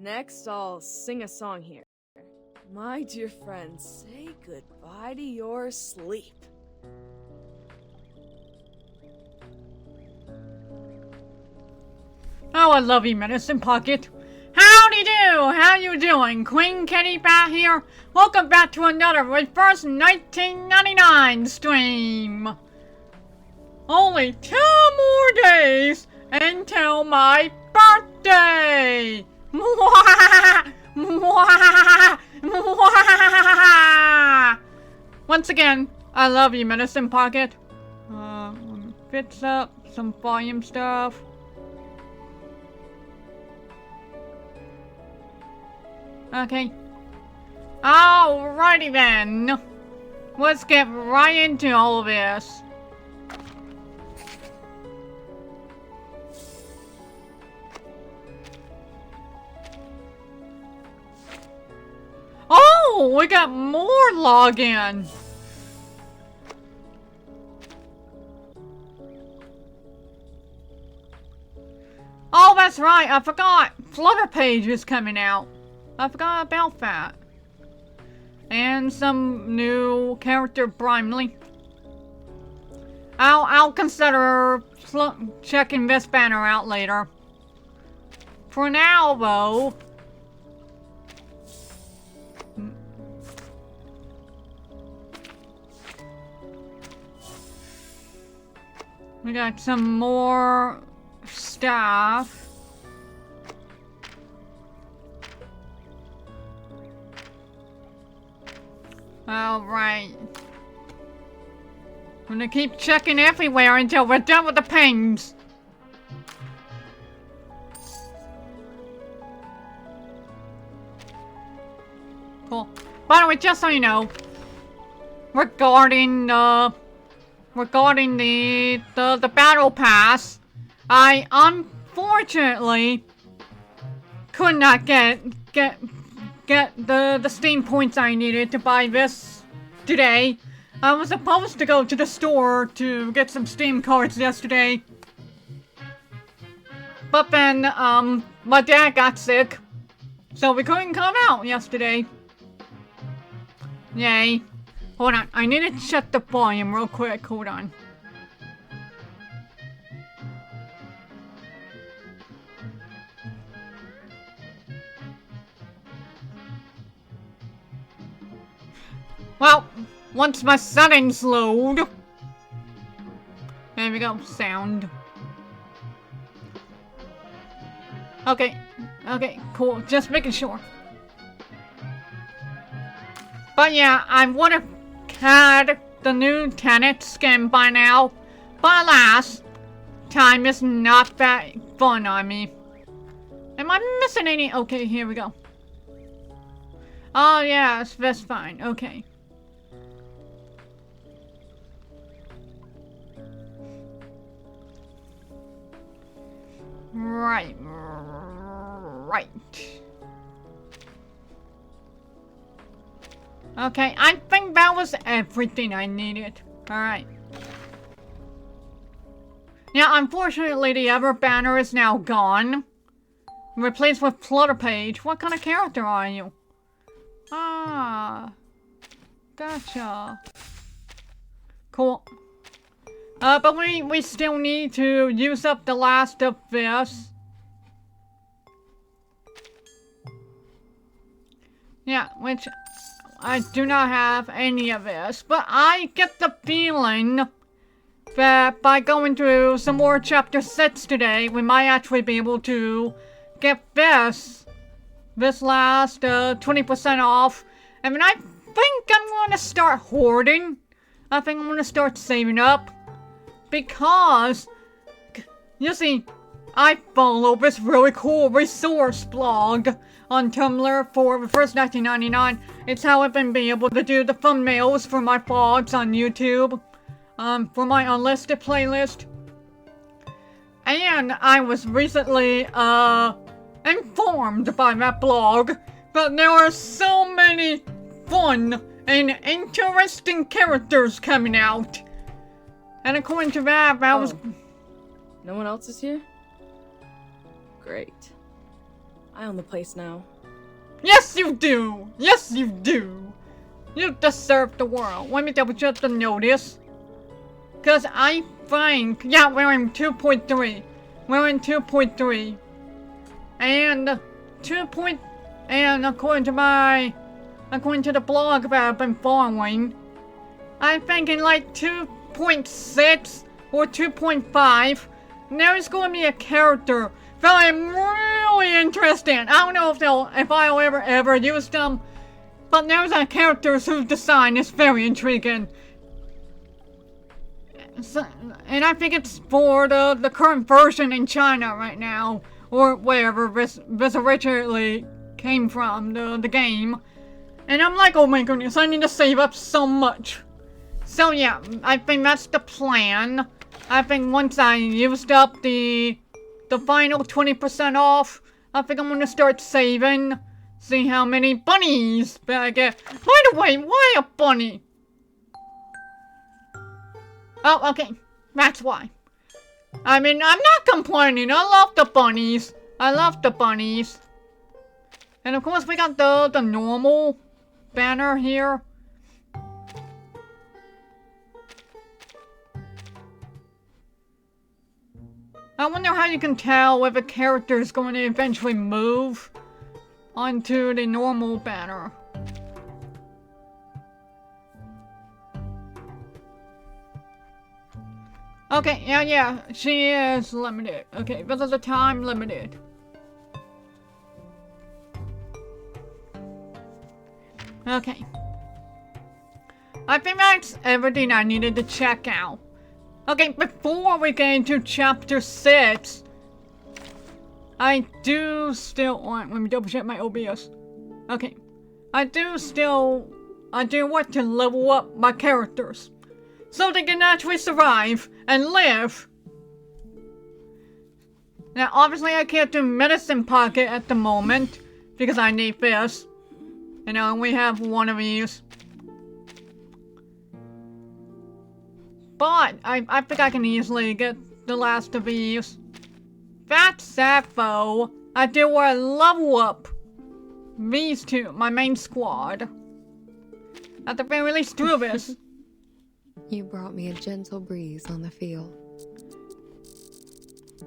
Next, I'll sing a song here. My dear friends, say goodbye to your sleep. Oh, I love you, Medicine Pocket. Howdy do! How you doing? QueenKatieBat here. Welcome back to another Reverse 1999 stream. Only 2 more days until my birthday! Once again, I love you, Medicine Pocket. Fix up some volume stuff. Okay. Alrighty then. Let's get right into all of this. Oh, we got more login. Oh, that's right. I forgot. Flutter Page is coming out. I forgot about that. And some new character Brimley. I'll consider checking this banner out later. For now, though. We got some more stuff. Alright. I'm gonna keep checking everywhere until we're done with the pings. Cool. By the way, just so you know, regarding the battle pass, I unfortunately could not get the Steam points I needed to buy this today. I was supposed to go to the store to get some Steam cards yesterday. But then, my dad got sick, so we couldn't come out yesterday. Yay. Hold on, I need to check the volume real quick, hold on. Well, once my settings load. There we go, sound. Okay, cool, just making sure. But yeah, I would have had the new Tenet skin by now. But alas, time is not that fun on me. Am I missing any? Okay, here we go. Oh yes, that's fine, okay. Right. Okay, I think that was everything I needed. Alright. Yeah, unfortunately the other banner is now gone. Replaced with Flutter Page. What kind of character are you? Ah. Gotcha. Cool. But we still need to use up the last of this. Yeah, which I do not have any of this, but I get the feeling that by going through some more chapter 6 today, we might actually be able to get this last 20% off. I mean, I think I'm going to start hoarding. I think I'm going to start saving up. Because, you see, I follow this really cool resource blog on Tumblr for the first 1999. It's how I've been able to do the thumbnails for my vlogs on YouTube. For my unlisted playlist. And I was recently, informed by that blog that there are so many fun and interesting characters coming out. And according to that, that was... No one else is here? Great. I own the place now. Yes, you do! Yes, you do! You deserve the world. Let me double check the notice. Cause I think, yeah, we're in 2.3. We're in 2.3. And and according to the blog that I've been following, I'm thinking like 2.6 or 2.5. There's going to be a character that I'm really interested in. I don't know if I'll ever use them, but there's a character whose design is very intriguing. So, and I think it's for the current version in China right now, or wherever this originally came from, the game. And I'm like, oh my goodness, I need to save up so much. So yeah, I think that's the plan. I think once I used up the final 20% off, I think I'm gonna start saving. See how many bunnies that I get. By the way, why a bunny? Oh, okay. That's why. I mean, I'm not complaining. I love the bunnies. I love the bunnies. And of course, we got the normal banner here. I wonder how you can tell if a character is going to eventually move onto the normal banner. Okay, yeah, she is limited. Okay, this is a time limited. Okay. I think that's everything I needed to check out. Okay, before we get into chapter 6, I do still want, let me double check my OBS. Okay. I do want to level up my characters, so they can actually survive and live. Now, obviously I can't do medicine pocket at the moment, because I need this. And I only have one of these. But I think I can easily get the last of these. That said though, I do want to level up these two, my main squad. At the very least, do this. You brought me a gentle breeze on the field.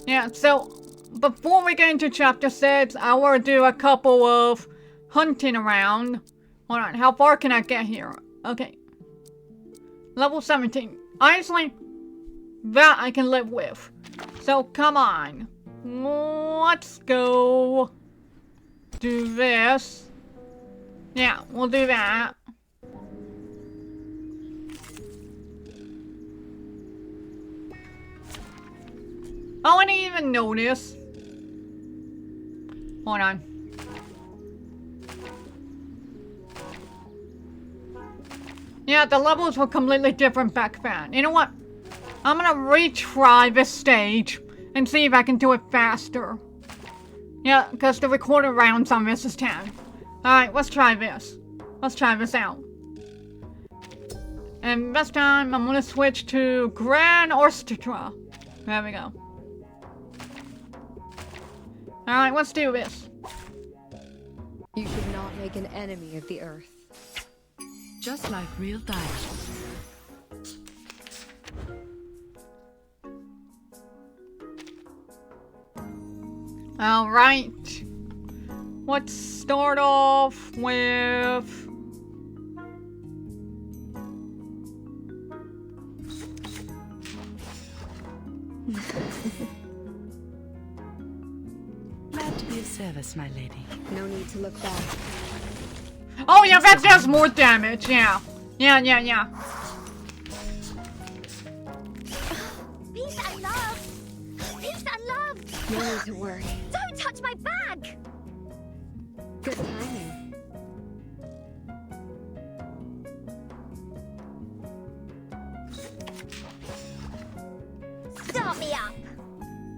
Yeah, so before we get into chapter 6, I want to do a couple of hunting around. Hold on, how far can I get here? Okay. Level 17. Honestly, that I can live with. So come on. Let's go do this. Yeah, we'll do that. Oh, I didn't even notice. Hold on. Yeah, the levels were completely different back then. You know what? I'm gonna retry this stage and see if I can do it faster. Yeah, because the recorded rounds on this is 10. Alright, let's try this. Let's try this out. And this time, I'm gonna switch to Grand Orchestra. There we go. Alright, let's do this. You should not make an enemy of the earth. Just like real diamonds. Alright. Let's start off with... Glad to be of service, my lady. No need to look back. Oh yeah, that does more damage, yeah. Yeah. Peace and love! Peace and love! No need to worry. Don't touch my bag! Good timing. Start me up!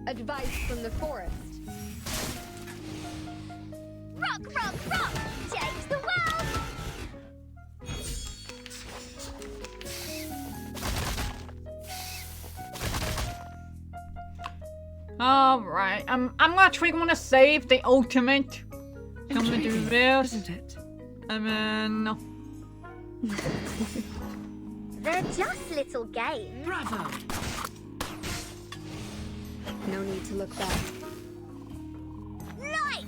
Advice from the forest. Rock, rock, rock! Change the world! Alright, I'm actually gonna save the ultimate. So I'm gonna do Intriguing, this. isn't it? And then... They're just little games. Bravo! No need to look back. Nice!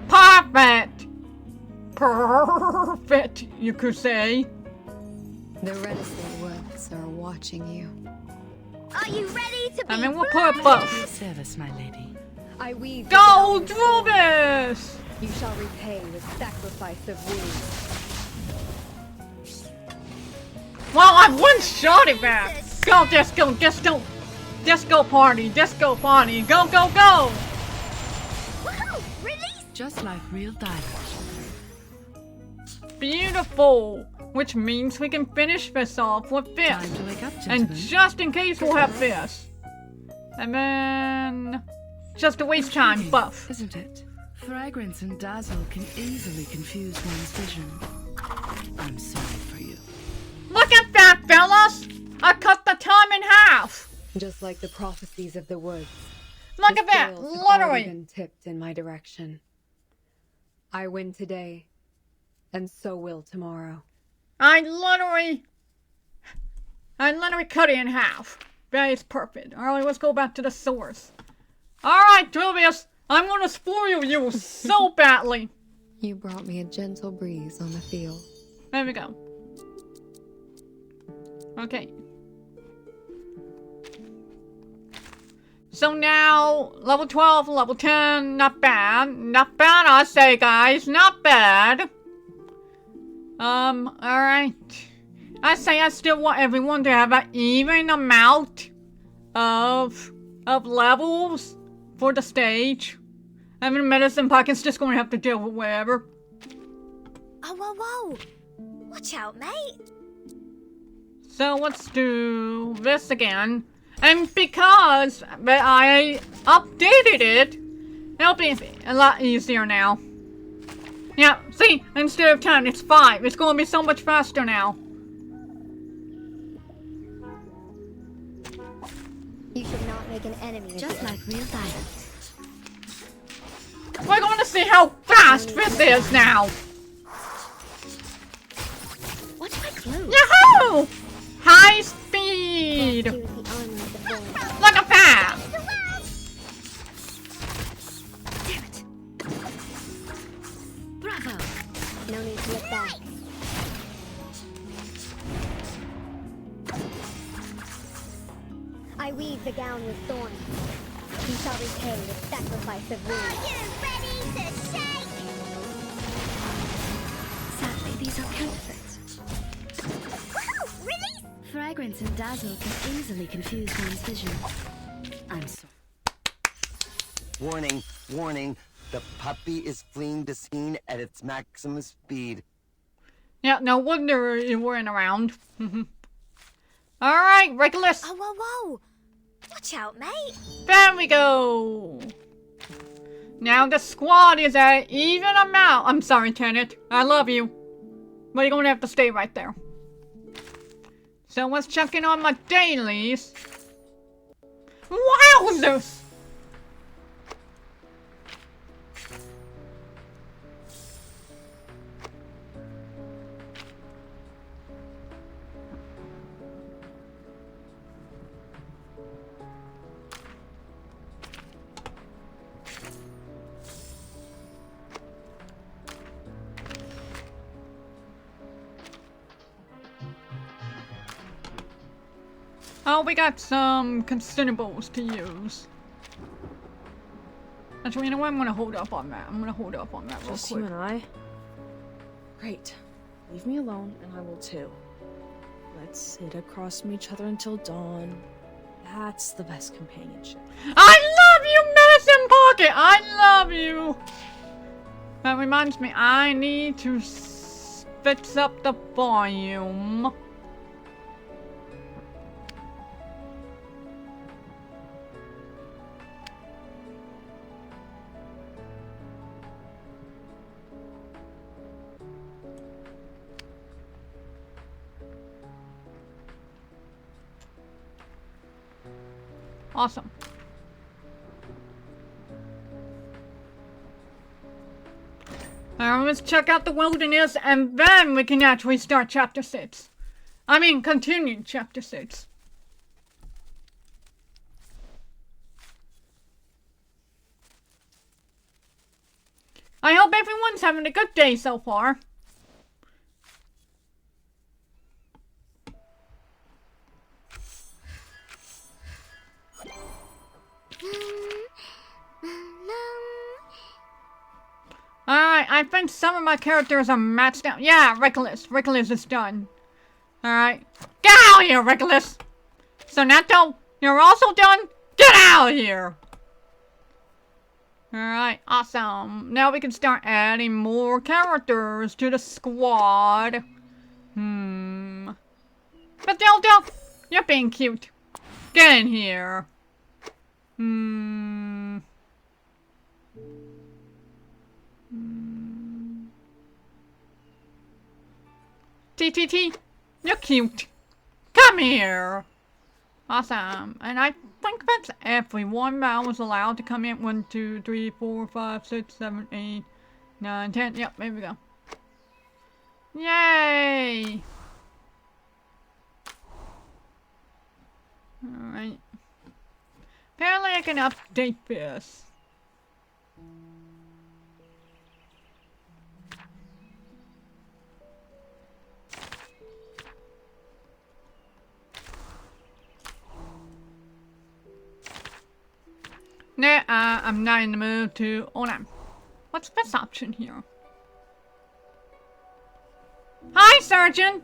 Perfect! Perfect, you could say. The reticent woods are watching you. Are you ready to be I mean, we'll put both. Service, my lady. I weave. Go do this! You shall repay with sacrifice of wounds. Well, I one-shot it back! Go, disco, disco! Disco party, disco party, go, go, go! Woohoo! Release! Just like real diamonds. Beautiful! Which means we can finish this off with this. Time to wake up, And gentlemen. just in case we'll have this. And then... Just to waste time, buff. Isn't it? Fragrance and dazzle can easily confuse one's vision. I'm sorry for you. Look at that, fellas! I cut the time in half! Just like the prophecies of the woods. Look the at that, scales have already literally! been tipped in my direction. I win today, and so will tomorrow. I literally cut it in half. That is perfect. Alright, let's go back to the source. Alright, Trubius, I'm gonna spoil you so badly. You brought me a gentle breeze on the field. There we go. Okay. So now, level 12, level 10, not bad. Not bad, I say, guys, not bad. Alright. I say I still want everyone to have an even amount of levels for the stage. I mean, medicine pocket's just gonna have to deal with whatever. Oh, whoa, whoa! Watch out, mate! So let's do this again. And because I updated it, it'll be a lot easier now. Yeah, see, instead of 10, it's 5. It's gonna be so much faster now. You should not make an enemy of Just you. like real diamonds. We're going to see how fast this is now. Watch my clothes. Yahoo! High speed. Rescue is the armor of the void. Look at that. The world! Damn it! Bravo! No need to look back. I weave the gown with thorns. You shall repay with sacrifice of wounds. Are you ready to shake? Sadly, these are counterfeits. Woohoo! Release! Fragrance and dazzle can easily confuse one's vision. I'm sorry. Warning, warning. The puppy is fleeing the scene at its maximum speed. Yeah, no wonder you weren't around. Alright, Regulus. Oh, whoa, whoa! Watch out, mate! There we go. Now the squad is at even amount. I'm sorry, Tenet. I love you. But you're gonna have to stay right there. So let's check in on my dailies. Wowzers! Oh, we got some consumables to use. Actually, you know what? I'm gonna hold up on that. Real Just quick. you and I? Great. Leave me alone, and I will too. Let's sit across from each other until dawn. That's the best companionship. I love you, Medicine Pocket! I love you! That reminds me, I need to fix up the volume. Awesome. Alright, let's check out the wilderness and then we can actually start chapter 6. I mean, continue chapter 6. I hope everyone's having a good day so far. Alright, I think some of my characters are maxed out. Yeah, Reckless. Reckless is done. Alright. Get out of here, Reckless! Sonato, you're also done? Get out of here! Alright, awesome. Now we can start adding more characters to the squad. Matilda, you're being cute. Get in here. TTT, you're cute. Come here. Awesome. And I think that's everyone that was allowed to come in. 1, 2, 3, 4, 5, 6, 7, 8, 9, 10. Yep, there we go. Yay! Alright. Apparently I can update this. Nah, I'm not in the mood to... Hold on. What's this option here? Hi, Surgeon!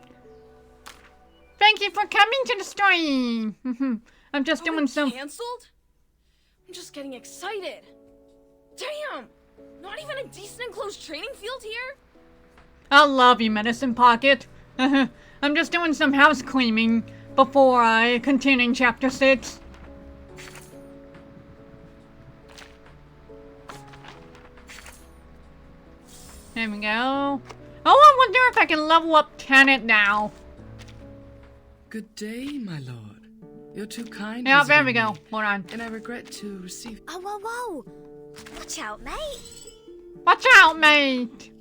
Thank you for coming to the stream! I'm just doing some... Cancelled? I'm just getting excited. Damn! Not even a decent enclosed training field here? I love you, Medicine Pocket. I'm just doing some house cleaning before I continue in chapter 6. There we go. Oh, I wonder if I can level up Tenet now. Good day, my lord. You're too kind. Yeah, there visiting we go. me, Hold on. And I regret to receive... Oh, whoa, whoa. Watch out, mate. Watch out, mate!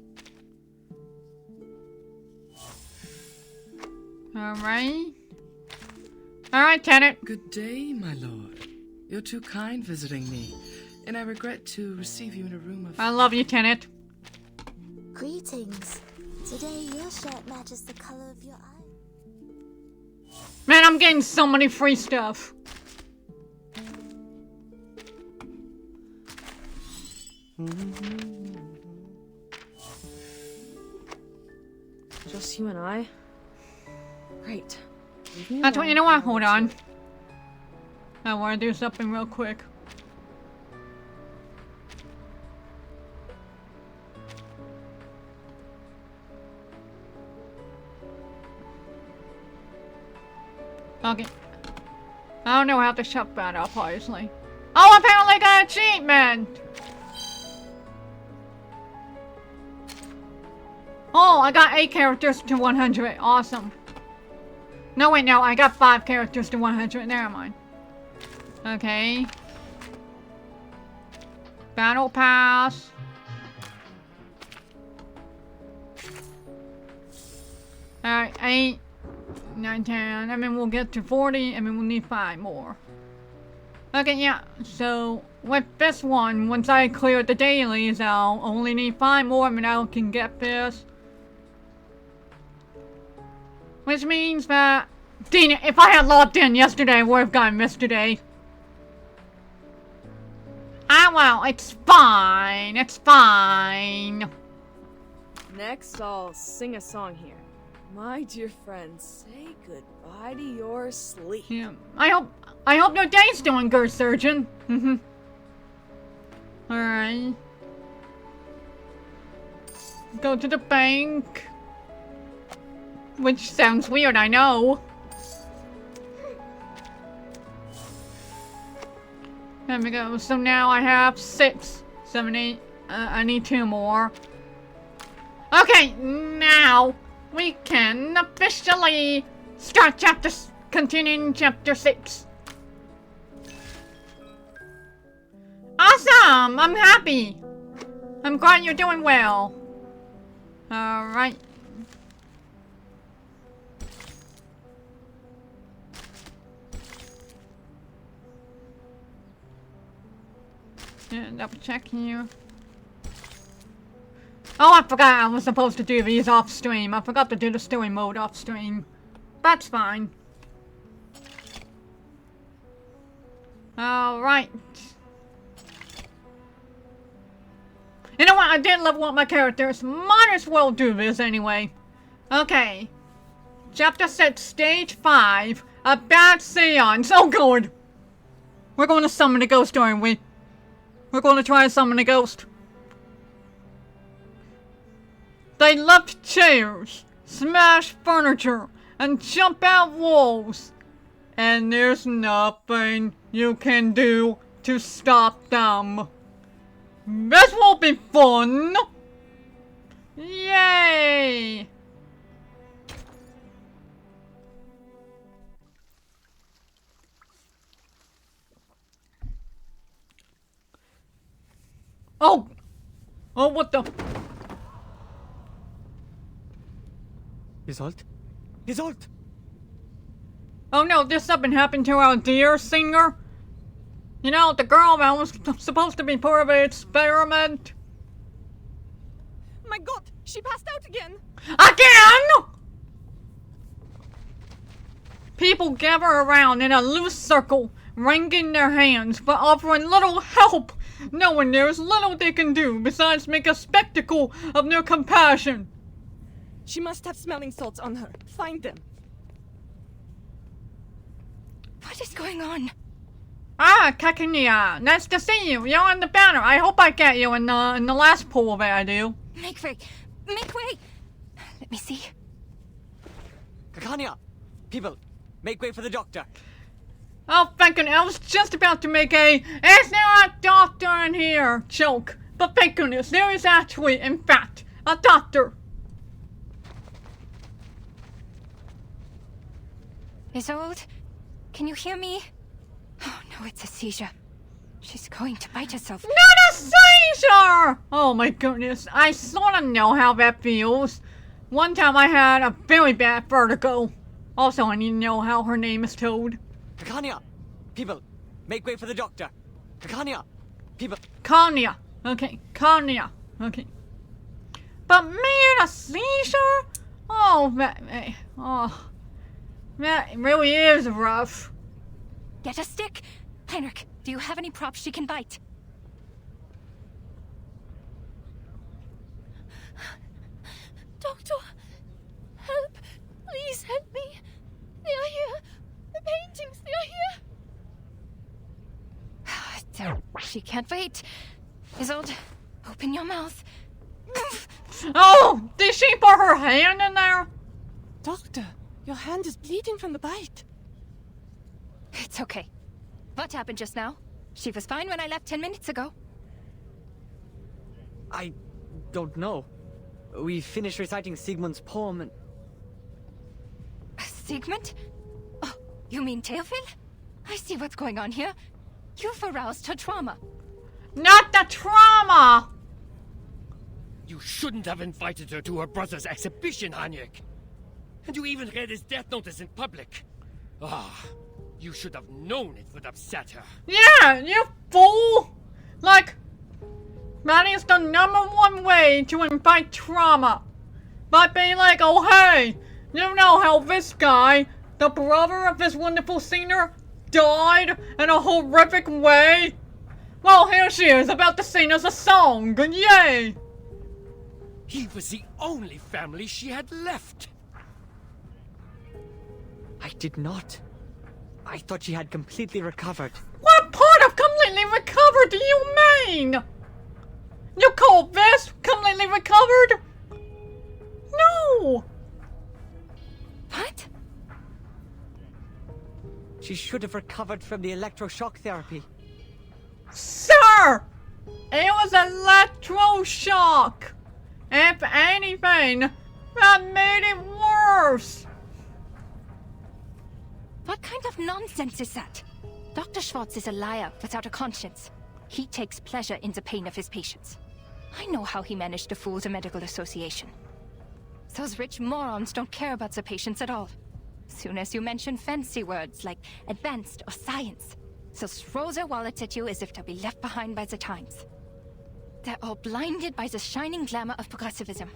Alright. Alright, Tenet. Good day, my lord. You're too kind visiting me. And I regret to receive you in a room of... I love you, Tenet. Greetings. Today your shirt matches the color of your eye. Man, I'm getting so many free stuff. Just you and I? Great. That's what, you know what? Hold on. I want to do something real quick. Okay. I don't know how to shut that up, obviously. Oh, apparently I got achievement! Oh, I got 8 characters to 100. Awesome. No, wait, no. I got 5 characters to 100. Never mind. Okay. Battle Pass. Alright, 8, 9, 10. I mean, we'll get to 40. I mean, we'll need 5 more. Okay, yeah. So, with this one, once I clear the dailies, I'll only need 5 more. I mean, I can get this. Which means that... Dang it, if I had logged in yesterday, I would have gotten this today. Ah, well, it's fine. It's fine. Next, I'll sing a song here. My dear friends, say goodbye to your sleep. Yeah, I hope your day's doing good, Surgeon. Alright. Go to the bank. Which sounds weird, I know. There we go. So now I have 6, 7, 8. I need 2 more. Okay, now we can officially start continuing chapter 6. Awesome! I'm happy. I'm glad you're doing well. Alright. Yeah, double check here. Oh, I forgot I was supposed to do these off stream. I forgot to do the story mode off stream. That's fine. Alright. You know what? I did level up my characters. Might as well do this anyway. Okay. Chapter 6, Stage 5. A bad seance. Oh, God. We're going to summon a ghost, aren't we? We're going to try to summon a ghost. They lift chairs, smash furniture, and jump out walls. And there's nothing you can do to stop them. This will be fun! Yay! Oh! Oh, what the? Result? Result! Oh no, this something happened to our dear singer. You know, the girl that was supposed to be part of an experiment. My God, she passed out again. Again! People gather around in a loose circle, wringing their hands, but offering little help, knowing there's little they can do besides make a spectacle of their compassion. She must have smelling salts on her. Find them. What is going on? Ah, Kakinia, nice to see you. You're on the banner. I hope I get you in the last pool that I do. Make way! Make way! Let me see. Kakania! People, make way for the doctor. Oh, thank goodness. I was just about to make a, is there a doctor in here joke. But thank goodness, there is actually, in fact, a doctor. Isolde, can you hear me? Oh no, it's a seizure. She's going to bite herself. Not a seizure! Oh my goodness, I sort of know how that feels. One time I had a very bad vertigo. Also, I need to know how her name is told. Kakania! People, make way for the doctor. Kakania! People... Kanya. Okay, Kanya. Okay. But man, a seizure? Oh, that really is rough. Get a stick! Heinrich, do you have any props she can bite? Doctor, help. Please help me. They are here. The paintings, they are here. She can't wait. Isolde, open your mouth. Oh, did she put her hand in there? Doctor, your hand is bleeding from the bite. It's okay. What happened just now? She was fine when I left 10 minutes ago. I don't know. We finished reciting Sigmund's poem and... Sigmund? Oh, you mean Theophil? I see what's going on here. You've aroused her trauma. Not the trauma! You shouldn't have invited her to her brother's exhibition, Heinrich. And you even read his death notice in public. Ah, you should have known it would upset her. Yeah, you fool! Like, that is the #1 way to invite trauma. By being like, oh hey, you know how this guy, the brother of this wonderful singer, died in a horrific way? Well, here she is about to sing us a song, yay! He was the only family she had left. I did not. I thought she had completely recovered. What part of completely recovered do you mean? You call this completely recovered? No! What? She should have recovered from the electroshock therapy. Sir! It was electroshock! If anything, that made it worse! What kind of nonsense is that? Dr. Schwartz is a liar without a conscience. He takes pleasure in the pain of his patients. I know how he managed to fool the medical association. Those rich morons don't care about the patients at all. Soon as you mention fancy words like advanced or science, they'll throw their wallets at you as if they'll be left behind by the times. They're all blinded by the shining glamour of progressivism.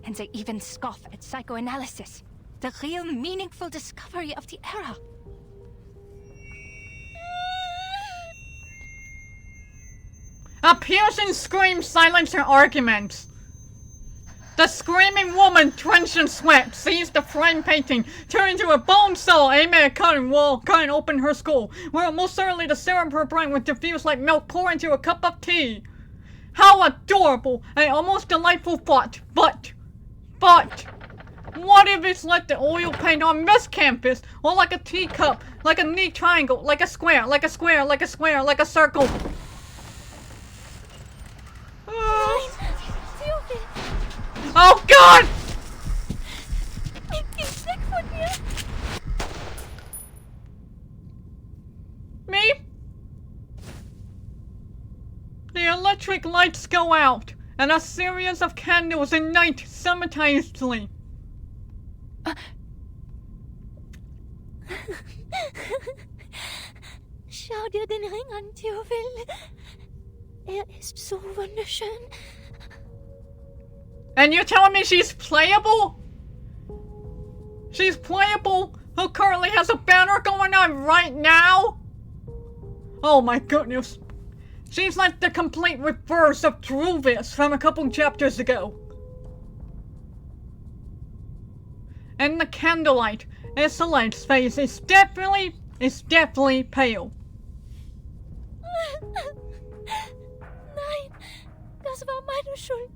And they even scoff at psychoanalysis, the real meaningful discovery of the era. A piercing scream silenced her arguments. The screaming woman, drenched in sweat, seized the frame painting, turned into a bone saw, aiming at a cutting wall, cutting open her skull, where most certainly the serum of her brain would diffuse like milk poured into a cup of tea. How adorable! An almost delightful thought, but, what if it's like the oil paint on Miss Campus, or like a teacup, like a neat triangle, like a square, like a square, like a square, like a circle? Oh God! Me? The electric lights go out, and a series of candles ignite simultaneously. Schau dir den Ring an, Theophil. Ist so wunderschön. And you're telling me she's playable? She's playable? Who currently has a banner going on right now? Oh my goodness. She's like the complete reverse of Druvis from a couple chapters ago. And the candlelight, Isolante's face is definitely pale. Nein, das war meine Schuld.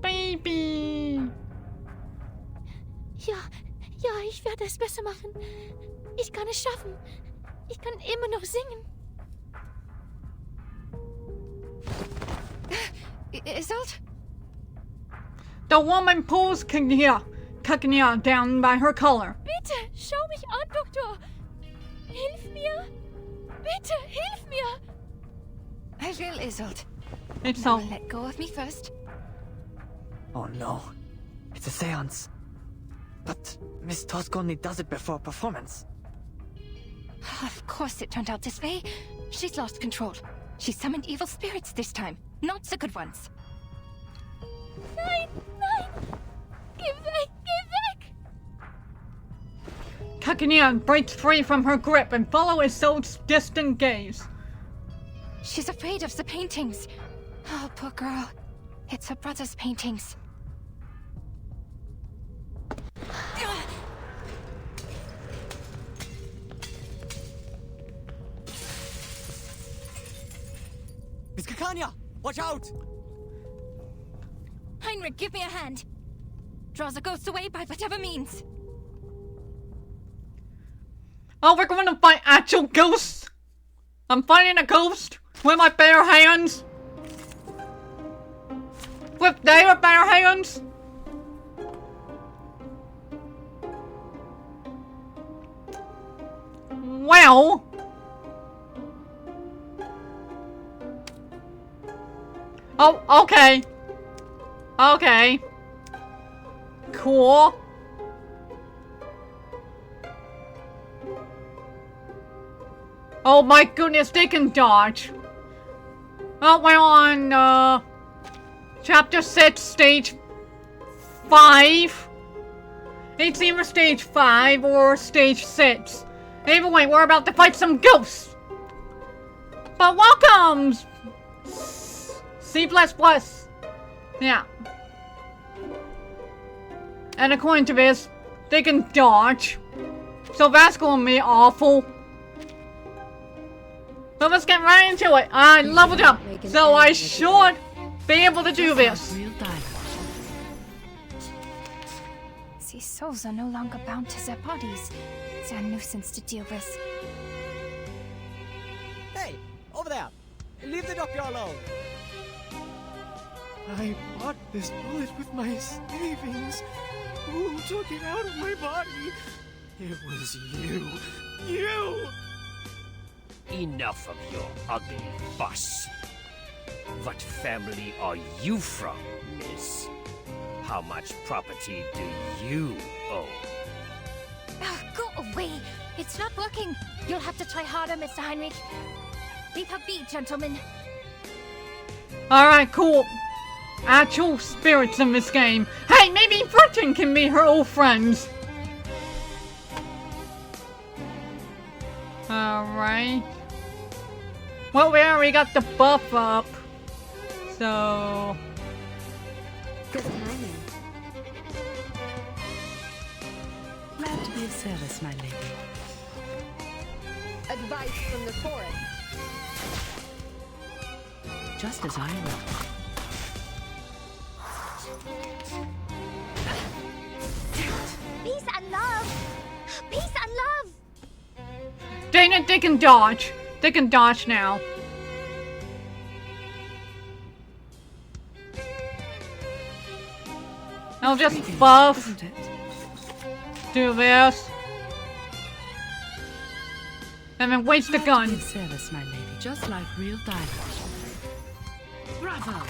Baby. Ja, ich werde es besser machen. Ich kann es schaffen. Ich kann immer noch singen. Isolde? The woman pulls Kagnia down by her collar. Bitte, schau mich an, Doktor. Hilf mir. Bitte, hilf mir. I will, Isolde. It's Now all. let go of me first. Oh no. It's a seance. But Miss Tosca only does it before a performance. Of course it turned out this way. She's lost control. She summoned evil spirits this time, not the good ones. Nein, nein. Geh weg, geh weg. Kagnia breaks free from her grip and follows Isolde's distant gaze. She's afraid of the paintings. Oh, poor girl. It's her brother's paintings. Miss Kagnia! Watch out! Heinrich, give me a hand. Draw the ghost away by whatever means. Oh, we're going to fight actual ghosts? I'm fighting a ghost with my bare hands? With their bare hands? Well... Oh, okay. Okay. Cool. Oh my goodness, they can dodge. Oh, we're on, Chapter 6, Stage 5. It's either Stage 5 or Stage 6. Either way, we're about to fight some ghosts. But welcome! C++. Yeah. And according to this, they can dodge. So that's gonna be awful. But let's get right into it. I leveled up, so I should be able to do this. Real dialogue. These souls are no longer bound to their bodies. They're a nuisance to deal with. Hey! Over there! Leave the doctor alone! I bought this bullet with my savings. Who took it out of my body? It was you. You! Enough of your ugly fuss. What family are you from, miss? How much property do you own? Go away. It's not working. You'll have to try harder, Mr. Heinrich. Leave her be, gentlemen. Alright, cool. Actual spirits in this game. Hey, maybe Britain can be her old friends. Alright. Well, we already got the buff up. So... Good timing. Glad to be of service, my lady. Advice from the forest. Just as I will. Peace and love! Peace and love! Dana, they can dodge. They can dodge now. I'll just buff. Isn't it? Do this. And then waste the Glad to be gun. of service, my lady. Just like real diamond. Bravo!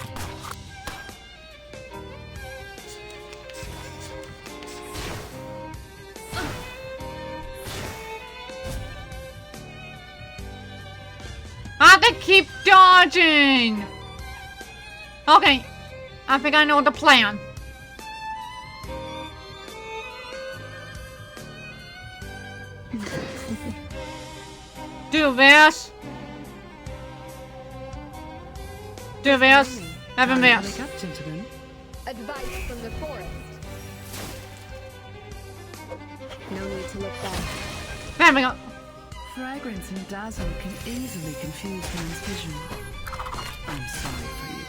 Ah, they keep dodging! Okay, I think I know the plan. Do this. Do this. Have a Time to miss. wake up, gentlemen. Advice from the forest. No need to look back. There we go. Fragrance and dazzle can easily confuse one's vision. I'm sorry for you.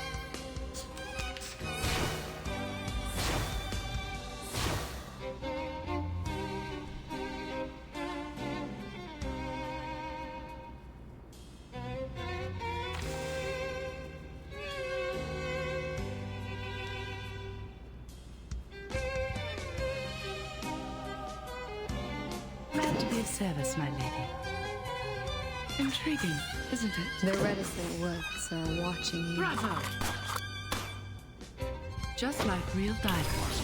Glad to be of service, my lady. Intriguing, isn't it? The reticent woods are watching you. Bravo! Just like real diamonds.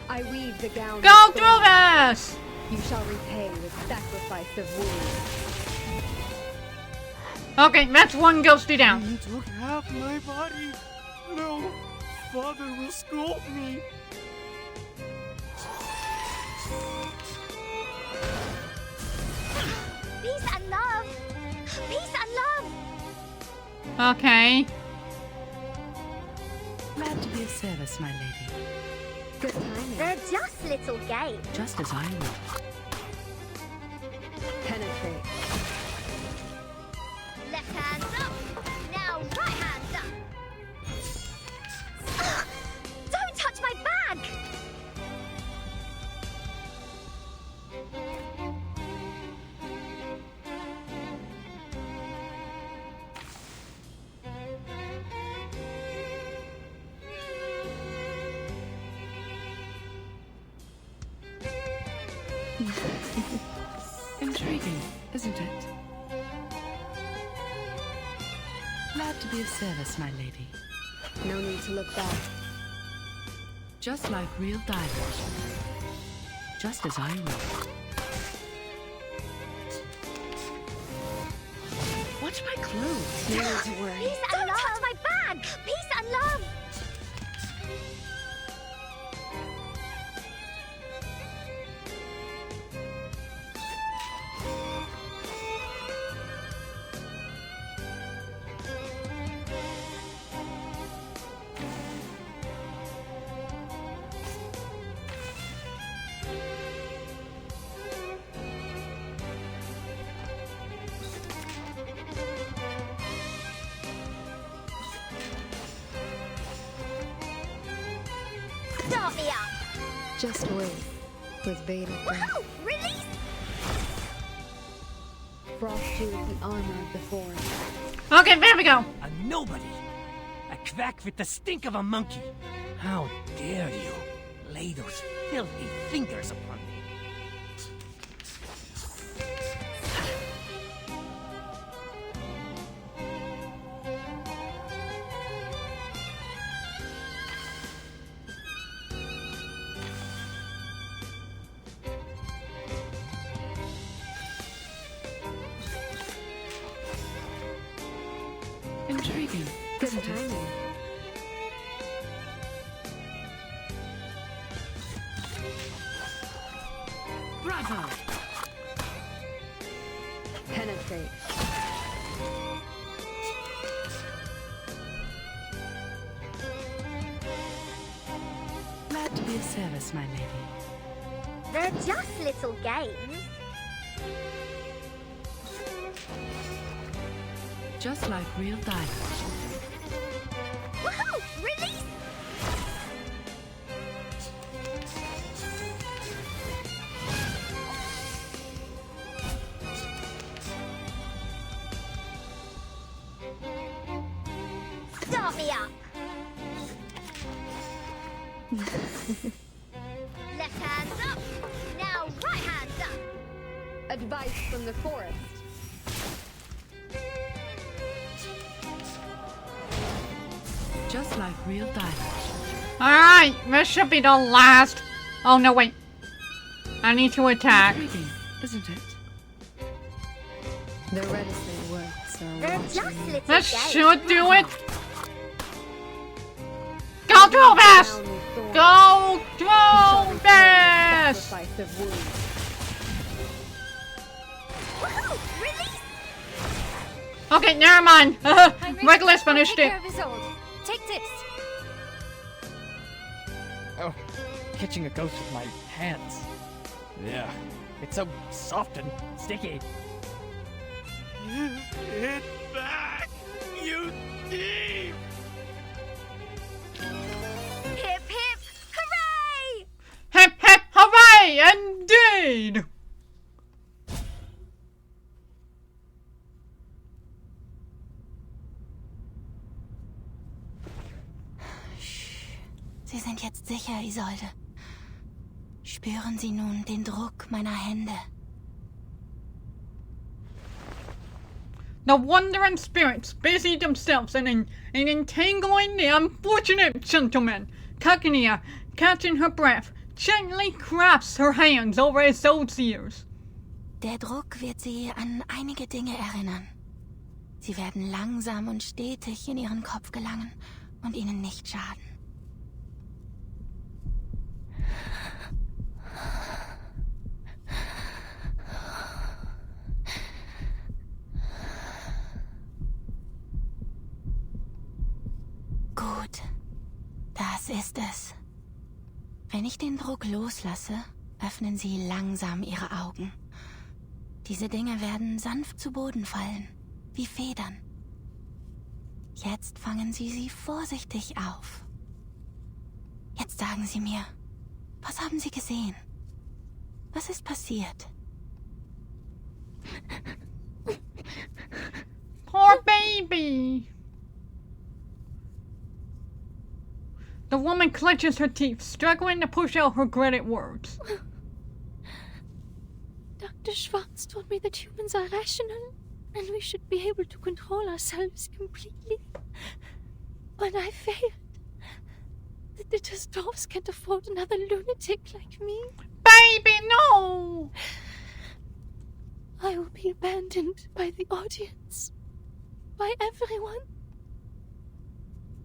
I weave the gown. Go of through thorns. this! You shall repay with sacrifice of wounds. Okay, that's one ghosty down. You took half my body. No, Father will scold me. Peace and love! Peace and love! Okay. Glad to be of service, my lady. Good timing. They're just little games. Just as I will. Penetrate. Left hand up. Now right hand up. Ugh, don't touch my bag! Intriguing, isn't it? Glad to be of service, my lady. No need to look back. Just like real diamonds. Just as I will. Watch my clothes. No need to worry. Peace and love! Don't touch my bag! Peace and love! Start me up! Just wait. With bated breath. Woohoo! Release! Frost you with the armor of the forest. Okay, there we go. A nobody. A quack with the stink of a monkey. How dare you lay those filthy fingers upon me? Intriguing, Good isn't it? timing. Bravo! Penetrate. Glad to be of service, my lady. They're just little games. Just like real diamonds. Woohoo! Release! Start me up! Left hand's up! Now right hand's up! Advice from the forest. Just like real diamonds. Alright, this should be the last. Oh no, wait. I need to attack. Intriguing, isn't it? The reticent words are They're watching just you. little This games. should do it. Go through this! Down with thorns. Go You shall through return this! sacrifice of wounds. Woohoo! Release! Okay, never mind. Heinrich, Regulus I'll finished take it. care of Isolde. Take this. Oh, catching a ghost with my hands. Yeah, it's so soft and sticky. Hit back, you thief! Hip hip! Hooray! Hip hip hooray! Indeed! Sie sind jetzt sicher, Isolde. Spüren Sie nun den Druck meiner Hände. The wandering spirits busy themselves in entangling the unfortunate gentleman. Kakania, catching her breath, gently grasps her hands over Isolde's ears. Der Druck wird Sie an einige Dinge erinnern. Sie werden langsam und stetig in Ihren Kopf gelangen und Ihnen nicht schaden. Gut, das ist es. Wenn ich den Druck loslasse, öffnen Sie langsam Ihre Augen. Diese Dinge werden sanft zu Boden fallen, wie Federn. Jetzt fangen Sie sie vorsichtig auf. Jetzt sagen Sie mir, was haben Sie gesehen? Was ist passiert? Poor baby! The woman clenches her teeth, struggling to push out her gritted words. Dr. Schwartz told me that humans are rational and we should be able to control ourselves completely. But I failed. The Dittersdorfs can't afford another lunatic like me. Baby, no! I will be abandoned by the audience. By everyone.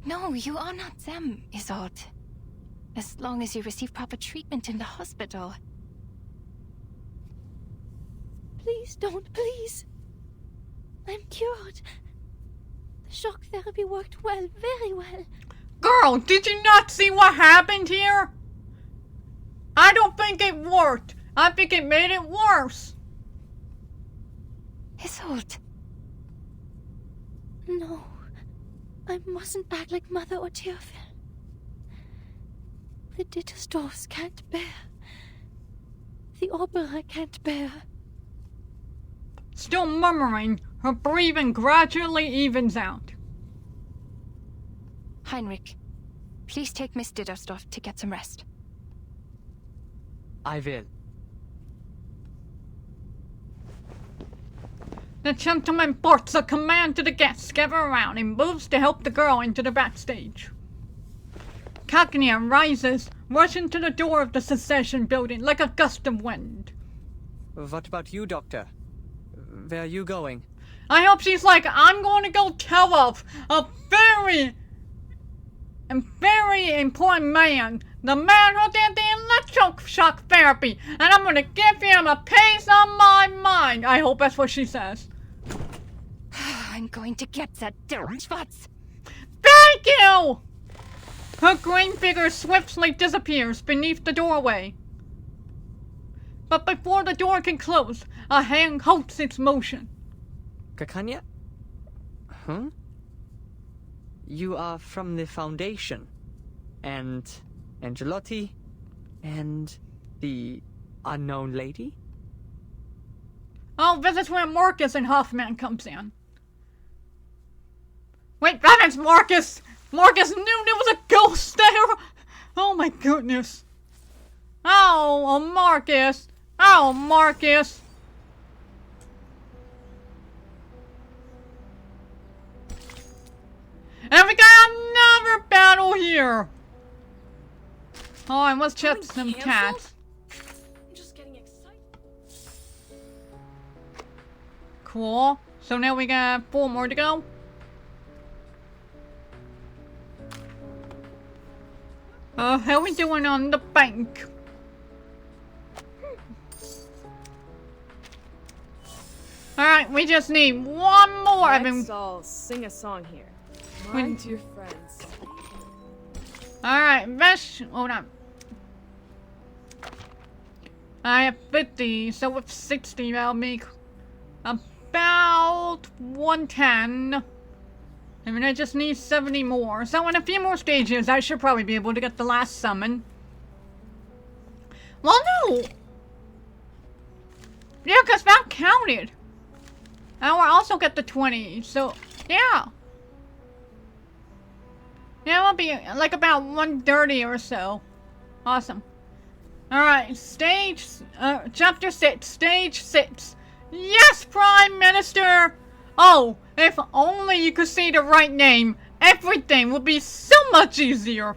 No, you are not them, Isolde. As long as you receive proper treatment in the hospital. Please don't, please. I'm cured. The shock therapy worked well, very well. Girl, did you not see what happened here? I don't think it worked. I think it made it worse. Isolde. No. I mustn't act like Mother or Teofil. The Dittersdorfs can't bear. The opera can't bear. Still murmuring, her breathing gradually evens out. Heinrich, please take Miss Dittersdorf to get some rest. I will. The gentleman ports a command to the guests gather around and moves to help the girl into the backstage. Cagnia rises, rushing to the door of the secession building like a gust of wind. What about you, Doctor? Where are you going? I hope she's like, I'm going to go tell of a very important man. The man who did the electroshock therapy. And I'm going to give him a piece of my mind. I hope that's what she says. I'm going to get that Schwartz. Thank you! Her green figure swiftly disappears beneath the doorway. But before the door can close, a hand halts its motion. Kakanya? Huh? You are from the Foundation. And Angelotti. And the unknown lady? Oh, this is where Marcus and Hoffman comes in. Wait, that is Marcus! Marcus knew there was a ghost there! Oh my goodness. Oh, Marcus. Oh, Marcus. And we got another battle here. Oh, and let's check some cats. I'm just getting excited. Cool. So now we got 4 more to go. How we doing on the bank? Alright, we just need one more. Let's all sing a song here. My dear friends. Alright, hold on. I have 50, so with 60 that'll make about 110. I mean, I just need 70 more. So in a few more stages, I should probably be able to get the last summon. Well, no! Yeah, because that counted. And we'll also get the 20, so, yeah. Yeah, it'll be like about 130 or so. Awesome. Alright, chapter 6, stage 6. Yes, Prime Minister! Oh, if only you could say the right name, everything would be so much easier.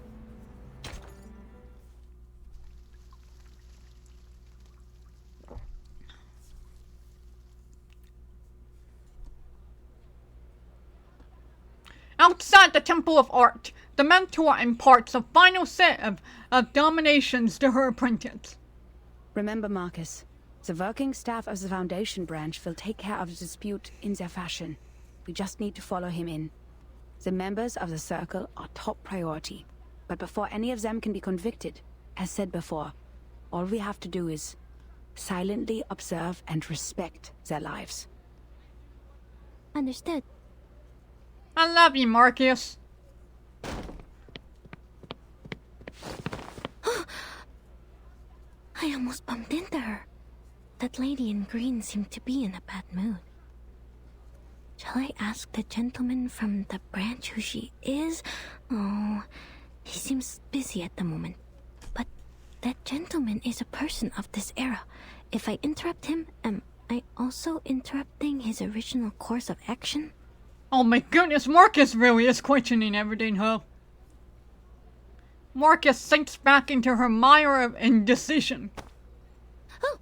Outside the Temple of Art, the mentor imparts a final set of dominations to her apprentice. Remember, Marcus, the working staff of the Foundation branch will take care of the dispute in their fashion. We just need to follow him in. The members of the Circle are top priority. But before any of them can be convicted, as said before, all we have to do is silently observe and respect their lives. Understood. I love you, Marcus. I almost bumped into her. That lady in green seemed to be in a bad mood. Shall I ask the gentleman from the branch who she is? Oh, he seems busy at the moment. But that gentleman is a person of this era. If I interrupt him, am I also interrupting his original course of action? Oh my goodness, Marcus really is questioning everything, huh? Marcus sinks back into her mire of indecision. Oh.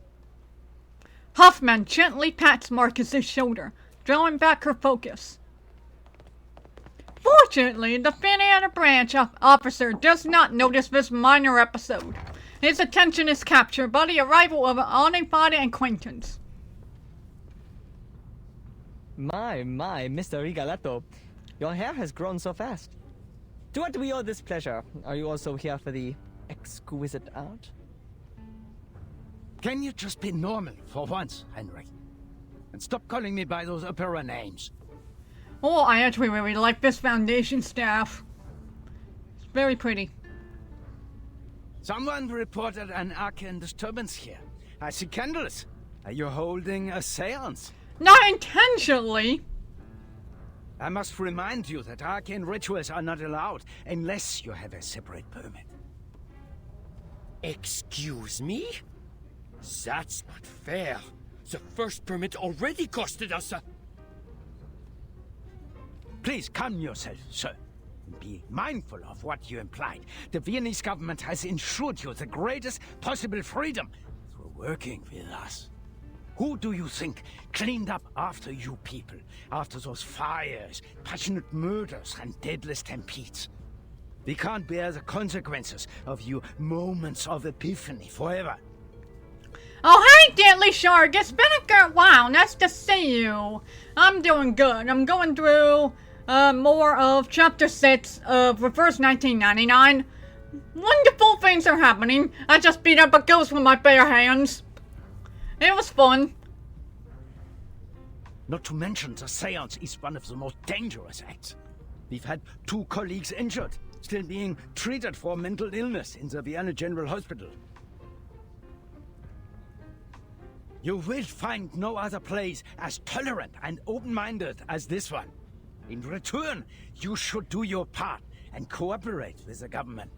Huffman gently pats Marcus's shoulder, drawing back her focus. Fortunately, the Finiana branch officer does not notice this minor episode. His attention is captured by the arrival of an uninvited acquaintance. My, Mr. Rigoletto. Your hair has grown so fast. To what do we owe this pleasure? Are you also here for the exquisite art? Can you just be normal for once, Henrik? And stop calling me by those opera names. Oh, I actually really like this Foundation staff. It's very pretty. Someone reported an arcane disturbance here. I see candles. Are you holding a seance? Not intentionally! I must remind you that arcane rituals are not allowed unless you have a separate permit. Excuse me? That's not fair. The first permit already costed us a... Please calm yourself, sir. Be mindful of what you implied. The Viennese government has ensured you the greatest possible freedom through working with us. Who do you think cleaned up after you people? After those fires, passionate murders, and deadly stampedes? We can't bear the consequences of your moments of epiphany forever. Oh, hey, Deadly Shark. It's been a good while. Nice to see you. I'm doing good. I'm going through more of Chapter 6 of Reverse 1999. Wonderful things are happening. I just beat up a ghost with my bare hands. It was fun. Not to mention, the seance is one of the most dangerous acts. We've had 2 colleagues injured, still being treated for mental illness in the Vienna General Hospital. You will find no other place as tolerant and open-minded as this one. In return, you should do your part and cooperate with the government.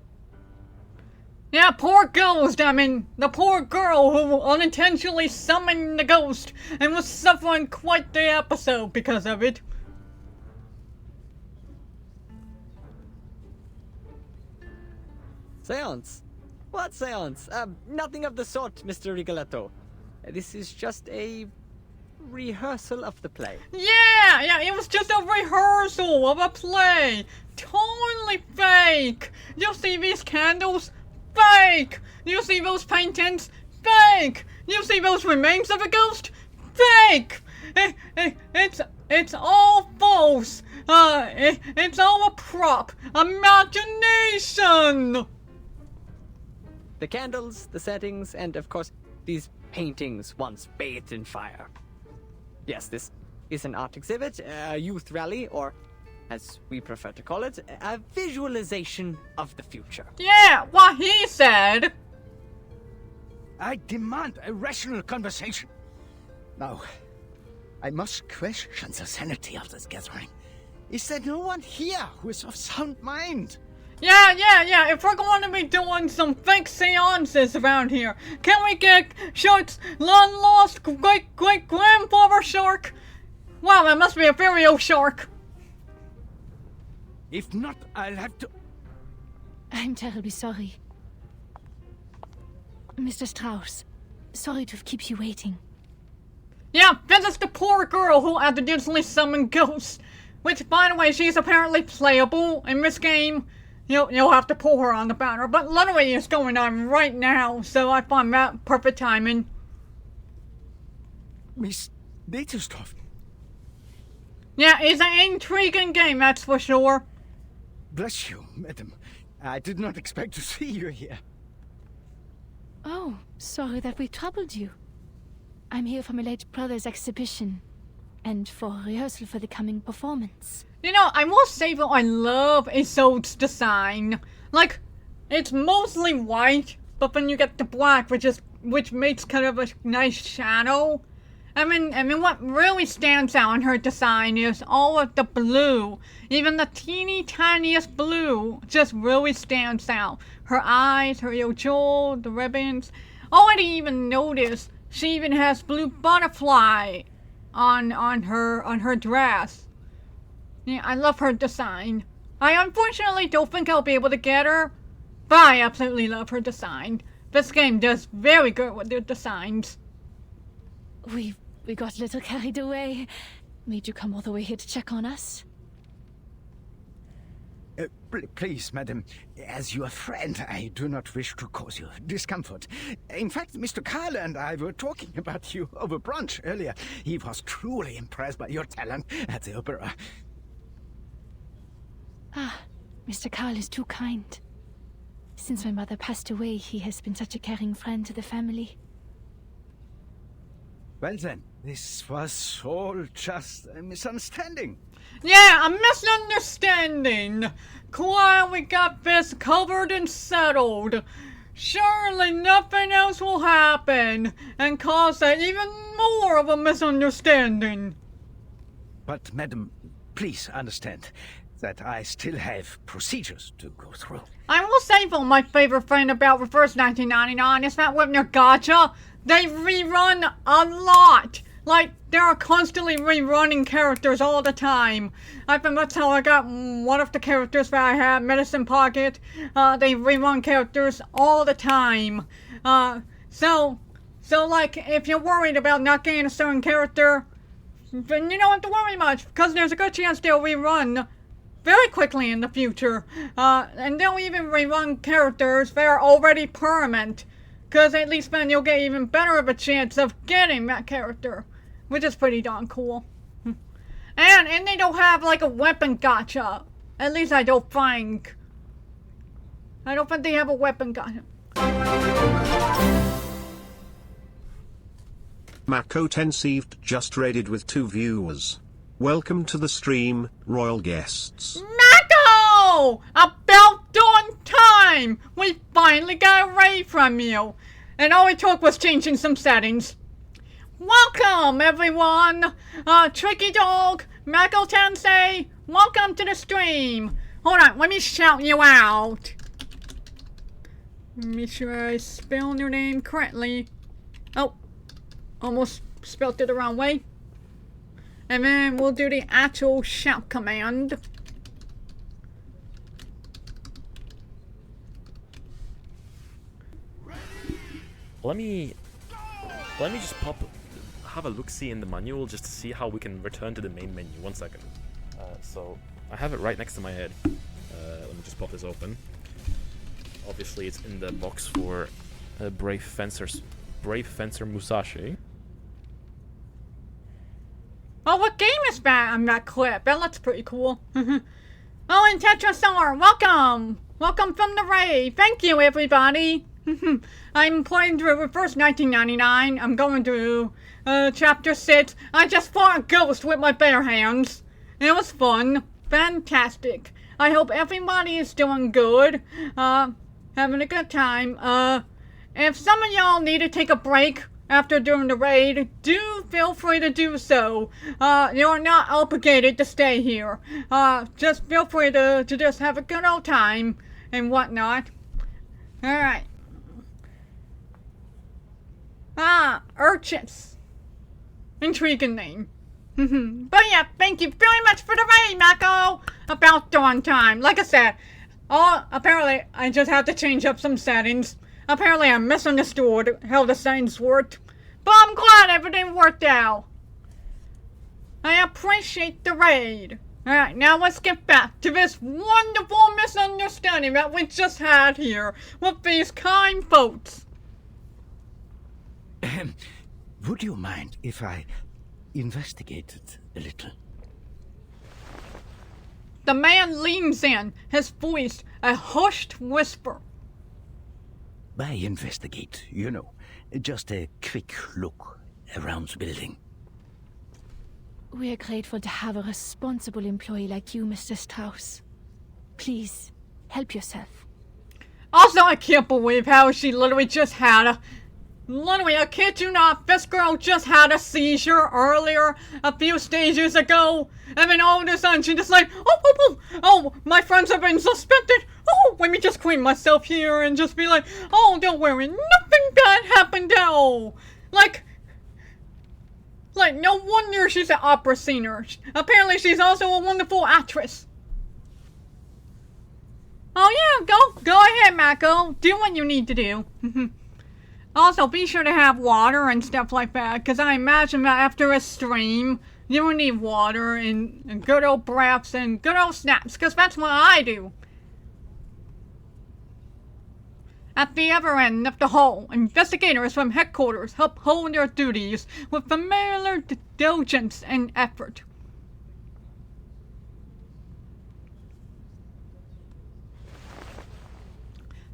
Yeah, poor ghost. I mean, the poor girl who unintentionally summoned the ghost and was suffering quite the episode because of it. Seance? What seance? Nothing of the sort, Mr. Rigoletto. This is just a rehearsal of the play. Yeah, it was just a rehearsal of a play. Totally fake. You see these candles? Fake! You see those paintings? Fake! You see those remains of a ghost? Fake! It's all false. It's all a prop. Imagination! The candles, the settings, and of course, these paintings once bathed in fire. Yes, this is an art exhibit, a youth rally, or as we prefer to call it, a visualization of the future. Yeah, what he said. I demand a rational conversation. Now, I must question the sanity of this gathering. Is there no one here who is of sound mind? Yeah. If we're going to be doing some fake seances around here, can we get Shark's long-lost great-great-grandfather Shark? Wow, that must be a very old shark. If not, I'll have to... I'm terribly sorry. Mr. Strauss, sorry to keep you waiting. Yeah, this is the poor girl who accidentally summoned ghosts. Which, by the way, she's apparently playable in this game. You'll have to pull her on the banner, but literally it's going on right now, so I find that perfect timing. Miss Beethoven. Yeah, it's an intriguing game, that's for sure. Bless you, madam. I did not expect to see you here. Oh, sorry that we troubled you. I'm here for my late brother's exhibition, and for rehearsal for the coming performance. You know, I will say that I love Isolde's design. Like, it's mostly white, but then you get the black, which makes kind of a nice shadow. I mean, what really stands out in her design is all of the blue. Even the teeny tiniest blue just really stands out. Her eyes, her jewel, the ribbons. Oh, I didn't even notice she even has blue butterfly on her dress. Yeah, I love her design. I unfortunately don't think I'll be able to get her, but I absolutely love her design. This game does very good with their designs. We got a little carried away. Made you come all the way here to check on us? Please, madam, as your friend, I do not wish to cause you discomfort. In fact, Mr. Carl and I were talking about you over brunch earlier. He was truly impressed by your talent at the opera. Ah, Mr. Carl is too kind. Since my mother passed away, he has been such a caring friend to the family. Well then, this was all just a misunderstanding. Yeah, a misunderstanding. Glad we got this covered and settled. Surely nothing else will happen and cause that even more of a misunderstanding. But, madam, please understand that I still have procedures to go through. I will say though, my favorite thing about Reverse 1999 is that with their gacha, they rerun a lot. Like, they're constantly rerunning characters all the time. I think that's how I got one of the characters that I had, Medicine Pocket. They rerun characters all the time. So, So, like, if you're worried about not getting a certain character, then you don't have to worry much, because there's a good chance they'll rerun very quickly in the future. And they'll even rerun characters that are already permanent, because at least then you'll get even better of a chance of getting that character, which is pretty darn cool. And they don't have, like, a weapon gacha. At least I don't think. I don't think they have a weapon gacha. Mako Tensieved just raided with 2 viewers. Welcome to the stream, royal guests. Mako! About darn time! We finally got a raid from you. And all it took was changing some settings. Welcome, everyone! Tricky Dog, Mako Tensei, welcome to the stream. Hold on, let me shout you out. Make sure I spell your name correctly. Oh, almost spelled it the wrong way. And then we'll do the actual shout command. Let me just have a look-see in the manual just to see how we can return to the main menu. 1 second. So I have it right next to my head. Let me just pop this open. Obviously, it's in the box for Brave Fencer Musashi. Oh, what game is that on that clip? That looks pretty cool. Oh, and Tetrasar, welcome! Welcome from the raid. Thank you, everybody. I'm playing through Reverse 1999. I'm going through Chapter 6. I just fought a ghost with my bare hands. It was fun. Fantastic. I hope everybody is doing good. Having a good time. If some of y'all need to take a break after doing the raid, do feel free to do so. You're not obligated to stay here. Just feel free to just have a good old time and whatnot. Alright. Urchins. Intriguing name. But yeah, thank you very much for the raid, Mako! About darn time. Like I said, apparently I just had to change up some settings. Apparently I misunderstood how the settings worked. But I'm glad everything worked out. I appreciate the raid. Alright, now let's get back to this wonderful misunderstanding that we just had here with these kind folks. Would you mind if I investigated a little? The man leans in, his voice a hushed whisper. By investigate, you know, just a quick look around the building. We're grateful to have a responsible employee like you, Mr. Strauss. Please, help yourself. Also, I can't believe how she literally just had a... Literally, I kid you not, this girl just had a seizure earlier, a few stages ago, and then all of a sudden she just like, oh, my friends have been suspected, oh, let me just clean myself here and just be like, oh, don't worry, nothing bad happened at all. Like, no wonder she's an opera singer. Apparently she's also a wonderful actress. Oh yeah, go ahead, Mako, do what you need to do. Also, be sure to have water and stuff like that, because I imagine that after a stream, you will need water and good old breaths and good old snaps, because that's what I do. At the other end of the hall, investigators from headquarters help hold their duties with familiar diligence and effort.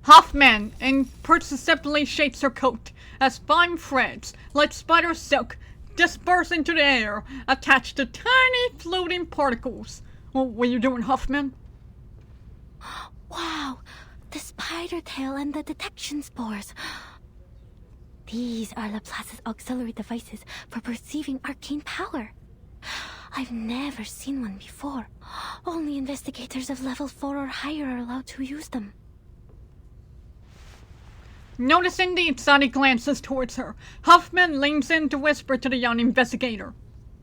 Hoffman imperceptibly shakes her coat as fine threads, like spider silk, disperse into the air, attached to tiny floating particles. What are you doing, Hoffman? Wow, the spider tail and the detection spores. These are Laplace's auxiliary devices for perceiving arcane power. I've never seen one before. Only investigators of level 4 or higher are allowed to use them. Noticing the excited glances towards her, Huffman leans in to whisper to the young investigator.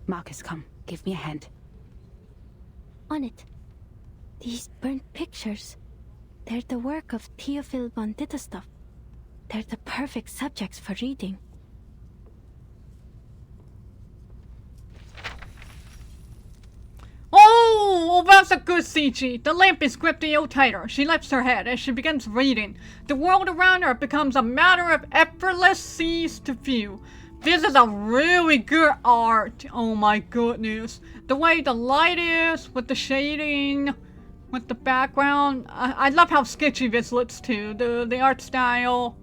Marcus, come. Give me a hand. On it. These burnt pictures. They're the work of Theophil von Dittestov. They're the perfect subjects for reading. that's a good CG. The lamp is gripped a little tighter. She lifts her head as she begins reading. The world around her becomes a matter of effortless ease to view. This is a really good art. Oh my goodness. The way the light is, with the shading, with the background. I love how sketchy this looks too. The art style.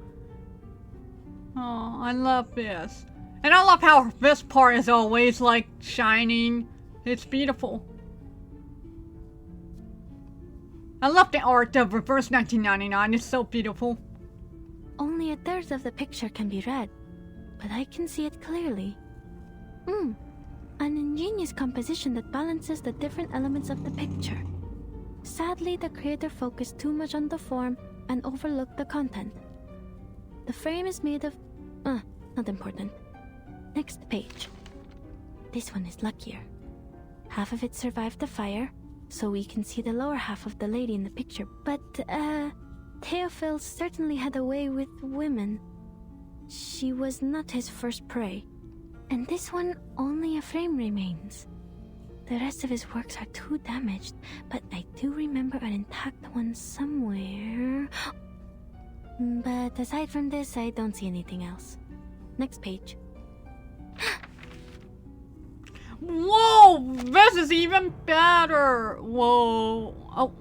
Oh, I love this. And I love how this part is always like shining. It's beautiful. I love the art of Reverse 1999. It's so beautiful. Only a third of the picture can be read, but I can see it clearly. An ingenious composition that balances the different elements of the picture. Sadly, the creator focused too much on the form and overlooked the content. The frame is made of... not important. Next page. This one is luckier. Half of it survived the fire, so we can see the lower half of the lady in the picture. But, Theophil certainly had a way with women. She was not his first prey. And this one, only a frame remains. The rest of his works are too damaged, but I do remember an intact one somewhere. But aside from this, I don't see anything else. Next page. Whoa! This is even better! Whoa. Oh.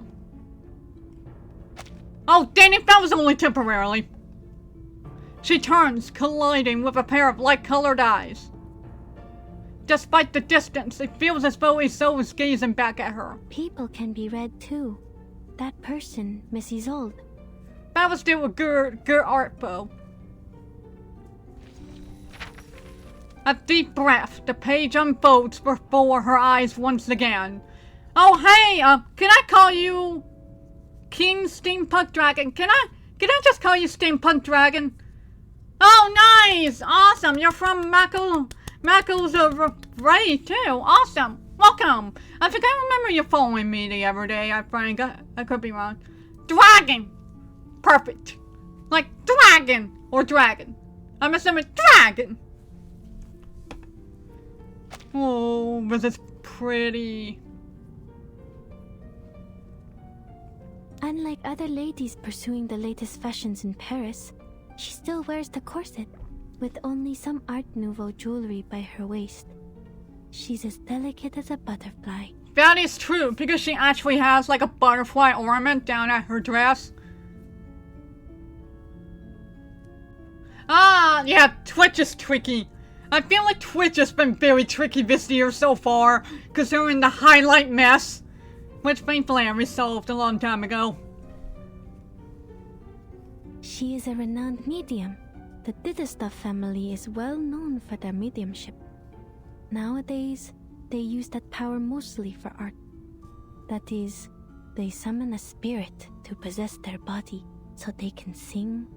Oh, dang it, that was only temporarily. She turns, colliding with a pair of light-colored eyes. Despite the distance, it feels as though his soul is gazing back at her. People can be read too. That person, Miss Isolde. That was still a good art, though. A deep breath, the page unfolds before her eyes once again. Oh, hey, can I call you King Steampunk Dragon? Can I just call you Steampunk Dragon? Oh, nice! Awesome! You're from Mako's Ray, too. Awesome! Welcome! I think I remember you following me the other day, I think. I could be wrong. Dragon! Perfect. Like, dragon! Or dragon. I'm assuming dragon! Oh, this is pretty. Unlike other ladies pursuing the latest fashions in Paris, she still wears the corset, with only some Art Nouveau jewelry by her waist. She's as delicate as a butterfly. That is true, because she actually has like a butterfly ornament down at her dress. Ah, yeah, Twitch is tricky. I feel like Twitch has been very tricky this year so far, considering the highlight mess, which thankfully I resolved a long time ago. She is a renowned medium. The Dittestaff family is well known for their mediumship. Nowadays, they use that power mostly for art. That is, they summon a spirit to possess their body so they can sing,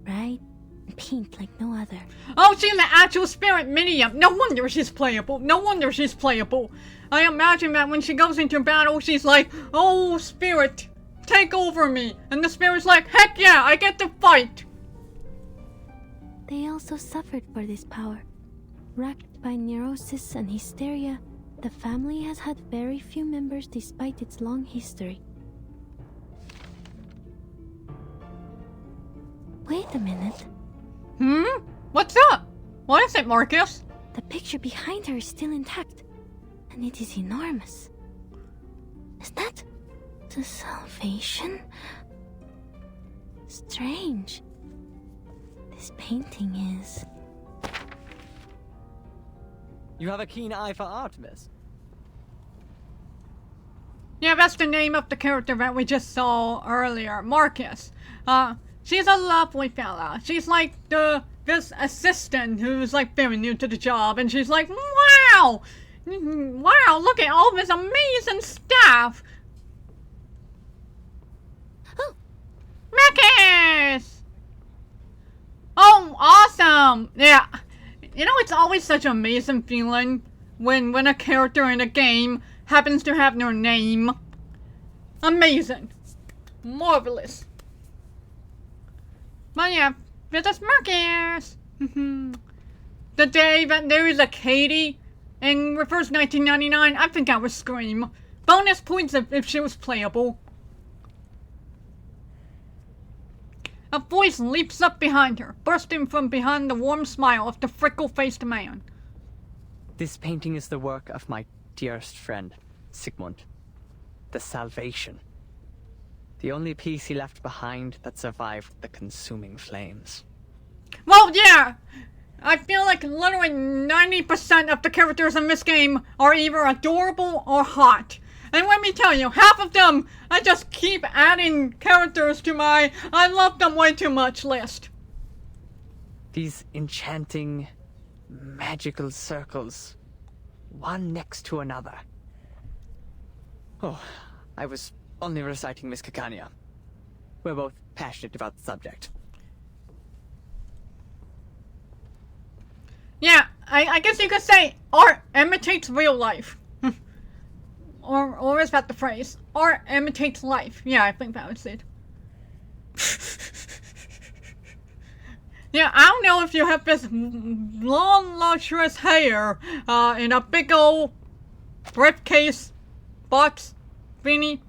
write, and paint like no other. Oh, she's the actual spirit medium. No wonder she's playable. No wonder she's playable. I imagine that when she goes into battle, she's like, oh, spirit, take over me. And the spirit's like, heck yeah, I get to fight. They also suffered for this power. Racked by neurosis and hysteria, the family has had very few members despite its long history. Wait a minute. What's up? What is it, Marcus? The picture behind her is still intact, and it is enormous. Is that the Salvation? Strange. This painting is... You have a keen eye for art, miss. Yeah, that's the name of the character that we just saw earlier, Marcus. She's a lovely fella. She's like this assistant who's like very new to the job, and she's like, wow! Wow, look at all this amazing stuff! Oh! Marcus! Oh, awesome! Yeah. You know, it's always such an amazing feeling when a character in a game happens to have their name. Amazing. Marvelous. But yeah, this is Marcus. The day that there is a Katie in Reverse 1999, I think I would scream. Bonus points if she was playable. A voice leaps up behind her, bursting from behind the warm smile of the freckle-faced man. This painting is the work of my dearest friend, Sigmund. The Salvation. The only piece he left behind that survived the consuming flames. Well, yeah! I feel like literally 90% of the characters in this game are either adorable or hot. And let me tell you, half of them, I just keep adding characters to my I love them way too much list. These enchanting, magical circles, one next to another. Oh, I was only reciting Miss Kakania. We're both passionate about the subject. Yeah, I guess you could say art imitates real life. or is that the phrase? Art imitates life. Yeah, I think that was it. Yeah, I don't know if you have this long, luxurious hair in a big old briefcase, box, beanie.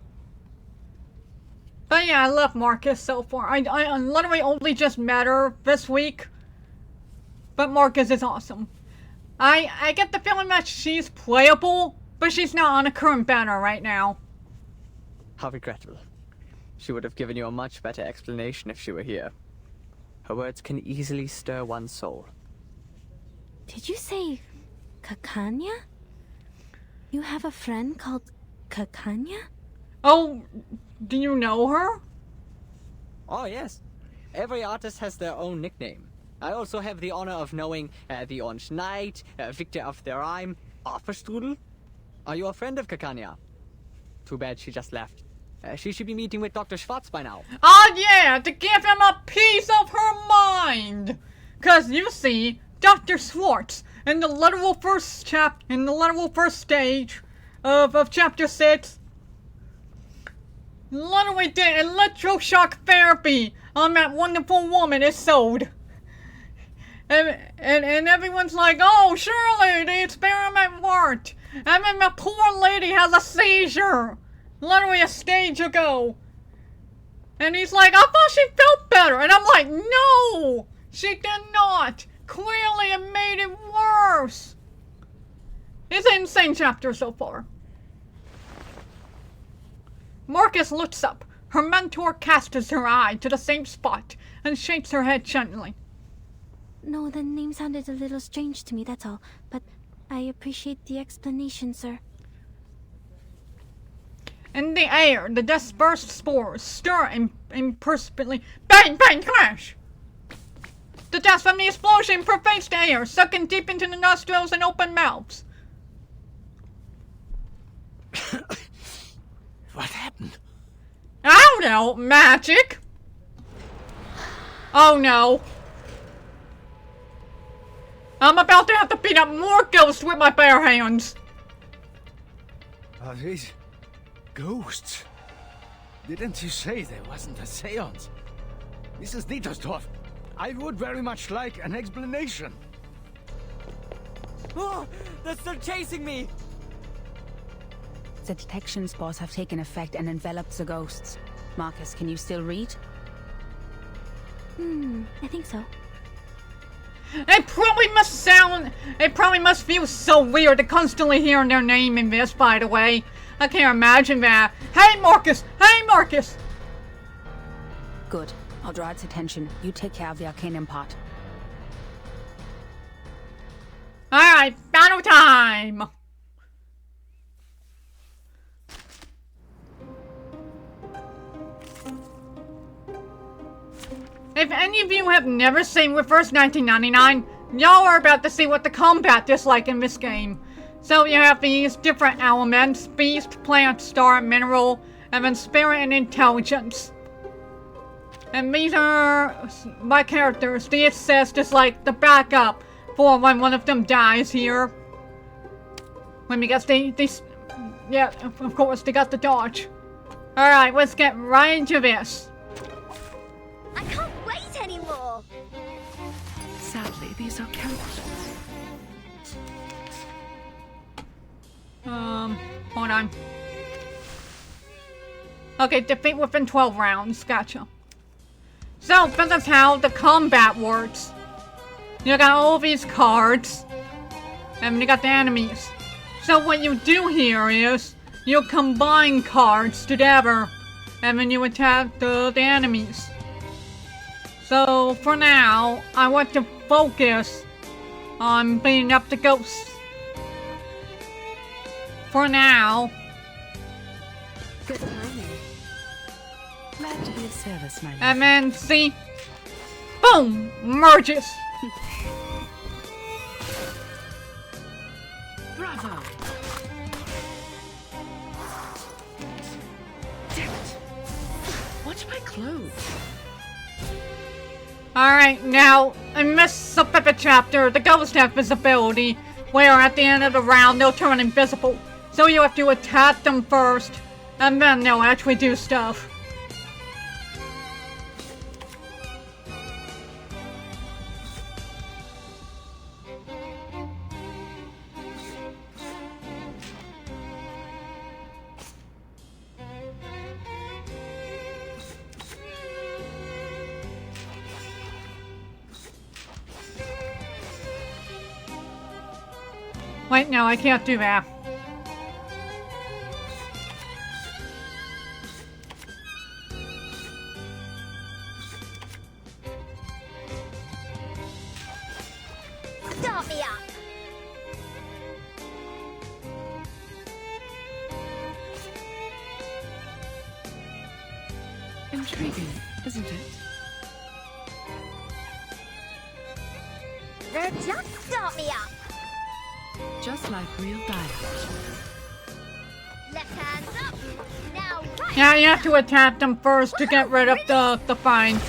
But yeah, I love Marcus so far. I literally only just met her this week. But Marcus is awesome. I get the feeling that she's playable, but she's not on a current banner right now. How regrettable. She would have given you a much better explanation if she were here. Her words can easily stir one's soul. Did you say Kakania? You have a friend called Kakania? Oh, do you know her? Oh, yes. Every artist has their own nickname. I also have the honor of knowing the Orange Knight, Victor of the Rhyme, Offerstrudel. Are you a friend of Kakania? Too bad she just left. She should be meeting with Dr. Schwartz by now. Oh yeah, to give him a piece of her mind! Cause you see, Dr. Schwartz, in the literal first stage of chapter 6, literally did electroshock therapy on that wonderful woman is sold. And everyone's like, oh, surely the experiment worked. And then the poor lady has a seizure. Literally a stage ago. And he's like, I thought she felt better. And I'm like, no, she did not. Clearly it made it worse. It's an insane chapter so far. Marcus looks up. Her mentor casts her eye to the same spot and shakes her head gently. No, the name sounded a little strange to me, that's all. But I appreciate the explanation, sir. In the air, the dispersed spores stir imperceptibly. Bang, bang, crash! The dust from the explosion pervades the air, sucking deep into the nostrils and open mouths. What happened? I don't know, magic? Oh no. I'm about to have to beat up more ghosts with my bare hands. Are these ghosts? Didn't you say there wasn't a seance? Mrs. Dietersdorf, I would very much like an explanation. Oh, they're still chasing me! The detection spores have taken effect and enveloped the ghosts. Marcus, can you still read? I think so. It probably must feel so weird to constantly hearing their name in this, by the way. I can't imagine that. Hey Marcus! Hey Marcus! Good. I'll draw its attention. You take care of the Arcanum part. Alright, battle time! If any of you have never seen Reverse 1999, y'all are about to see what the combat is like in this game. So you have these different elements: beast, plant, star, mineral, and then spirit and intelligence. And these are my characters. The assist is like the backup for when one of them dies here. Let me guess, yeah, of course, they got the dodge. Alright, let's get right into this. I can't wait anymore. Sadly, these are cancelled. Hold on. Okay, defeat within 12 rounds. Gotcha. So, this is how the combat works. You got all these cards, and you got the enemies. So what you do here is, you combine cards together, and then you attack the enemies. So, for now, I want to focus on beating up the ghosts. For now. Good timing. Glad to be of service, my lord. And then, see? Boom! Merges! Bravo! Damn it! Watch my clothes. Alright, now, in this specific chapter, the ghosts have visibility, where at the end of the round, they'll turn invisible. So you have to attack them first, and then they'll actually do stuff. Wait, no, I can't do that. Start me up. Intriguing, isn't it? They're just start me up. Just like real diamonds. Left hands up. Now right. Yeah, you have to attack them first to get rid of the fine.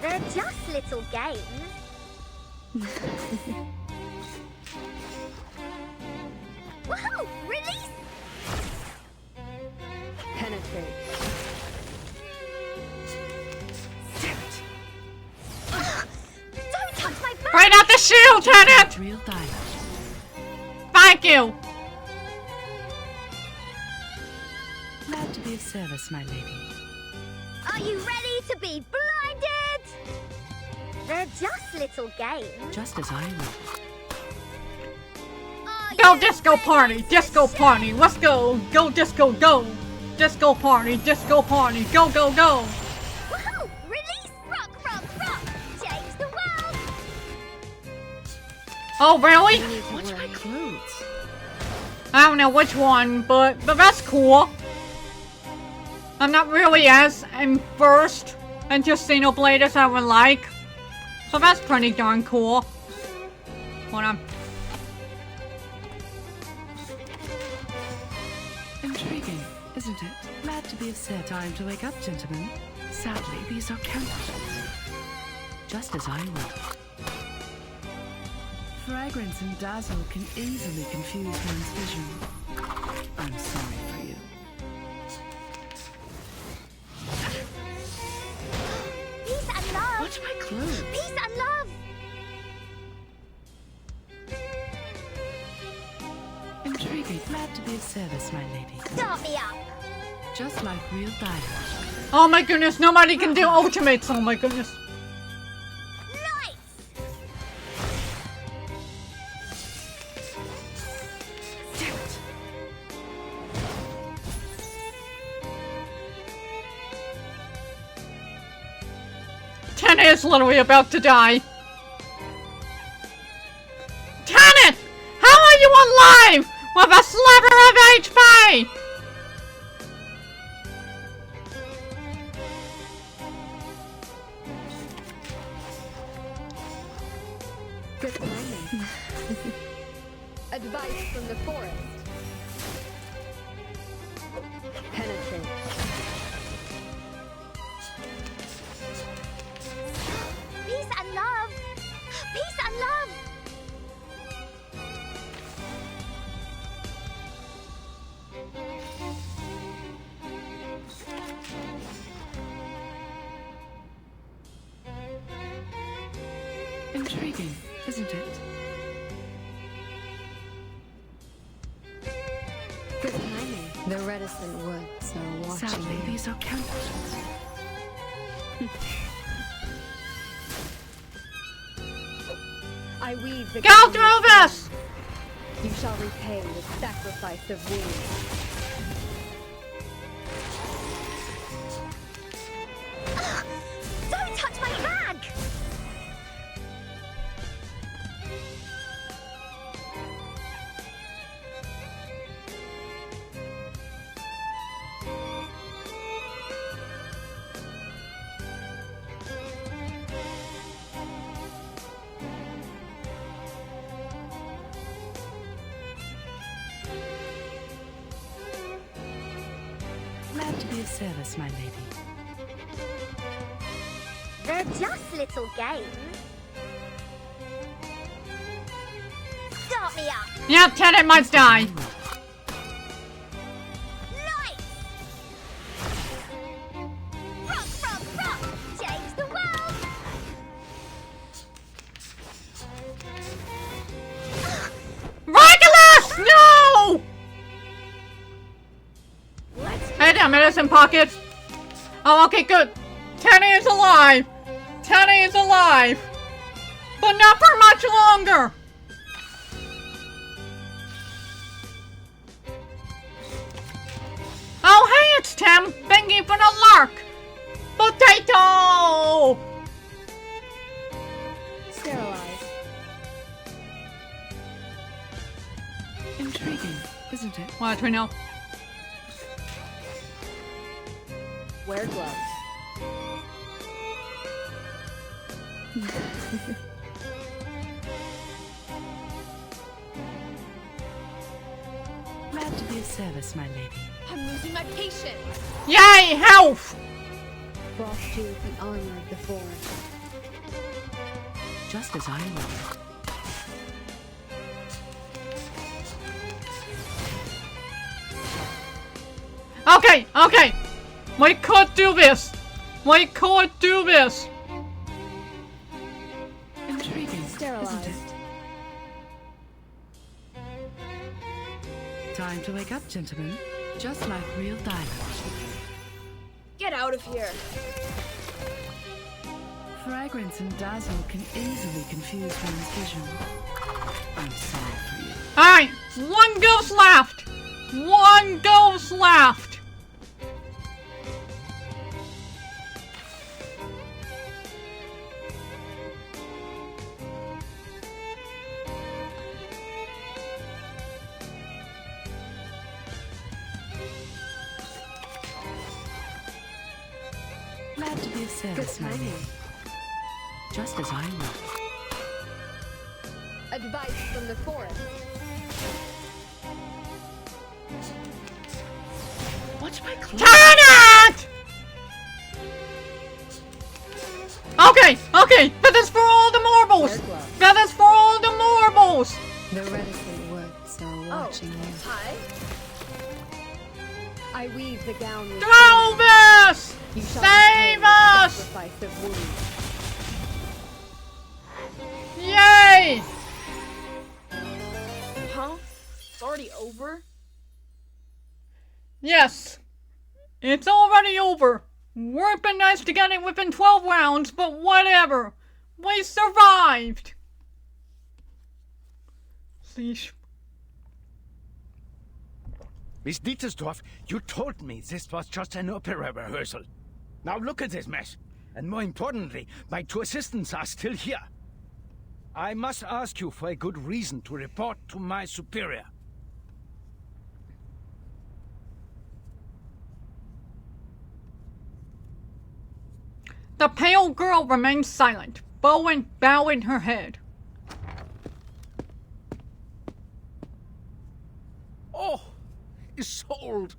They're just little games. Woohoo! Release! Penetrate. Don't touch my back! Right out the shield, Janet! Real diamonds. Thank you! Glad to be of service, my lady. Are you ready to be blinded? They're just little games. Just as I would. Go disco party, disco party, let's go, go disco, go! Disco party, disco party, go, go, go! Woohoo! Release! Rock, rock, rock! Change the world! Oh, really? Watch my clothes. I don't know which one, but that's cool. I'm not really as versed into Xenoblade as I would like, but that's pretty darn cool. Hold on. Intriguing, isn't it? Glad to be of service. Time to wake up, gentlemen. Sadly, these are counterfeits. Just as I would. Fragrance and dazzle can easily confuse one's vision. I'm sorry for you. Peace and love! Watch my clothes. Peace and love! Intriguing. Glad to be of service, my lady. Start me up! Just like real diamonds. Oh my goodness, nobody can do ultimates, oh my goodness. Damn it. Tana is literally about to die. Tana! How are you alive with a sliver of HP? Good timing. Advice from the forest. Penetrate. Peace and love! Peace and love! Intriguing, isn't it? Good timing. The reticent woods are watching Sadly, you. these are counterfeits. I weave the Go gown through of this! flame. You shall repay with sacrifice of wounds. Don't touch my bag! Glad to be of service, my lady. They're just little games. Start me up! Yep, Tenet might die. Nice! Rock! Change the world! Regulus! No! Hey there, medicine pocket. Oh, okay, good. Tenet is alive. Tenet is alive. But not for much longer. Oh, hey, it's Tim. Thank you for the lark. Potato! Sterilize. Intriguing, isn't it? What, we know? Wear gloves. Glad to be of service, my lady. I'm losing my patience. Yay, health! Frosttooth and armor of the forest. Just as I would. Okay, okay. We could do this. We could do this. Intriguing, Sterilized. isn't it? Time to wake up, gentlemen. Just like real diamonds. Get out of here. Fragrance and dazzle can easily confuse one's vision. I'm sorry for you. Alright, one ghost left. One ghost left. Glad to be of service, my lady. Just as I would. Advice from the forest. Watch my clothes. Tenet! Okay, okay. Feathers for all the marbles. Wear gloves. Feathers for all the marbles. The reticent woods are watching you. Hi. I weave the gown with Throw flame. this! You shall Save repay with us! sacrifice of wounds. Yay! Huh? It's already over? Yes. It's already over. Would been nice to get it within 12 rounds, but whatever. We survived. Sheesh. Miss Dietersdorf, you told me this was just an opera rehearsal. Now look at this mess. And more importantly, my two assistants are still here. I must ask you for a good reason to report to my superior. The pale girl remained silent, bowing her head. Oh, Isolde,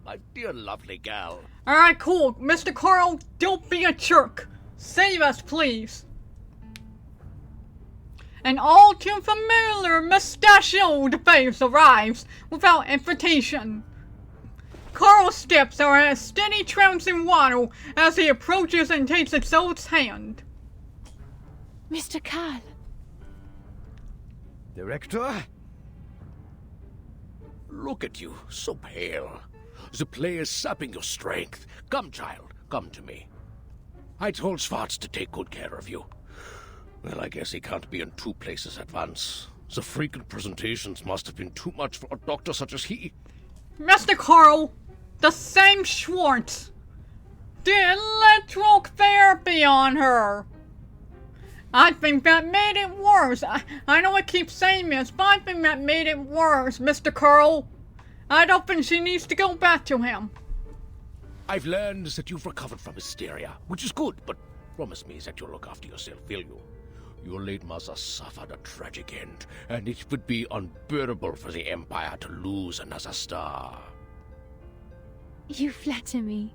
my dear lovely gal. Alright, cool. Mr. Carl, don't be a jerk. Save us, please. An all too familiar mustachioed face arrives without invitation. Carl's steps are a steady trouncing waddle as he approaches and takes Isolde's hand. Mr. Karl, Director? Look at you, so pale. The play is sapping your strength. Come, child, come to me. I told Schwartz to take good care of you. Well, I guess he can't be in two places at once. The frequent presentations must have been too much for a doctor such as he. Mr. Carl, the same Schwartz did electrotherapy on her. I think that made it worse. I know I keep saying this, but I think that made it worse, Mr. Carl. I don't think she needs to go back to him. I've learned that you've recovered from hysteria, which is good, but promise me that you'll look after yourself, will you? Your late mother suffered a tragic end, and it would be unbearable for the Empire to lose another star. You flatter me.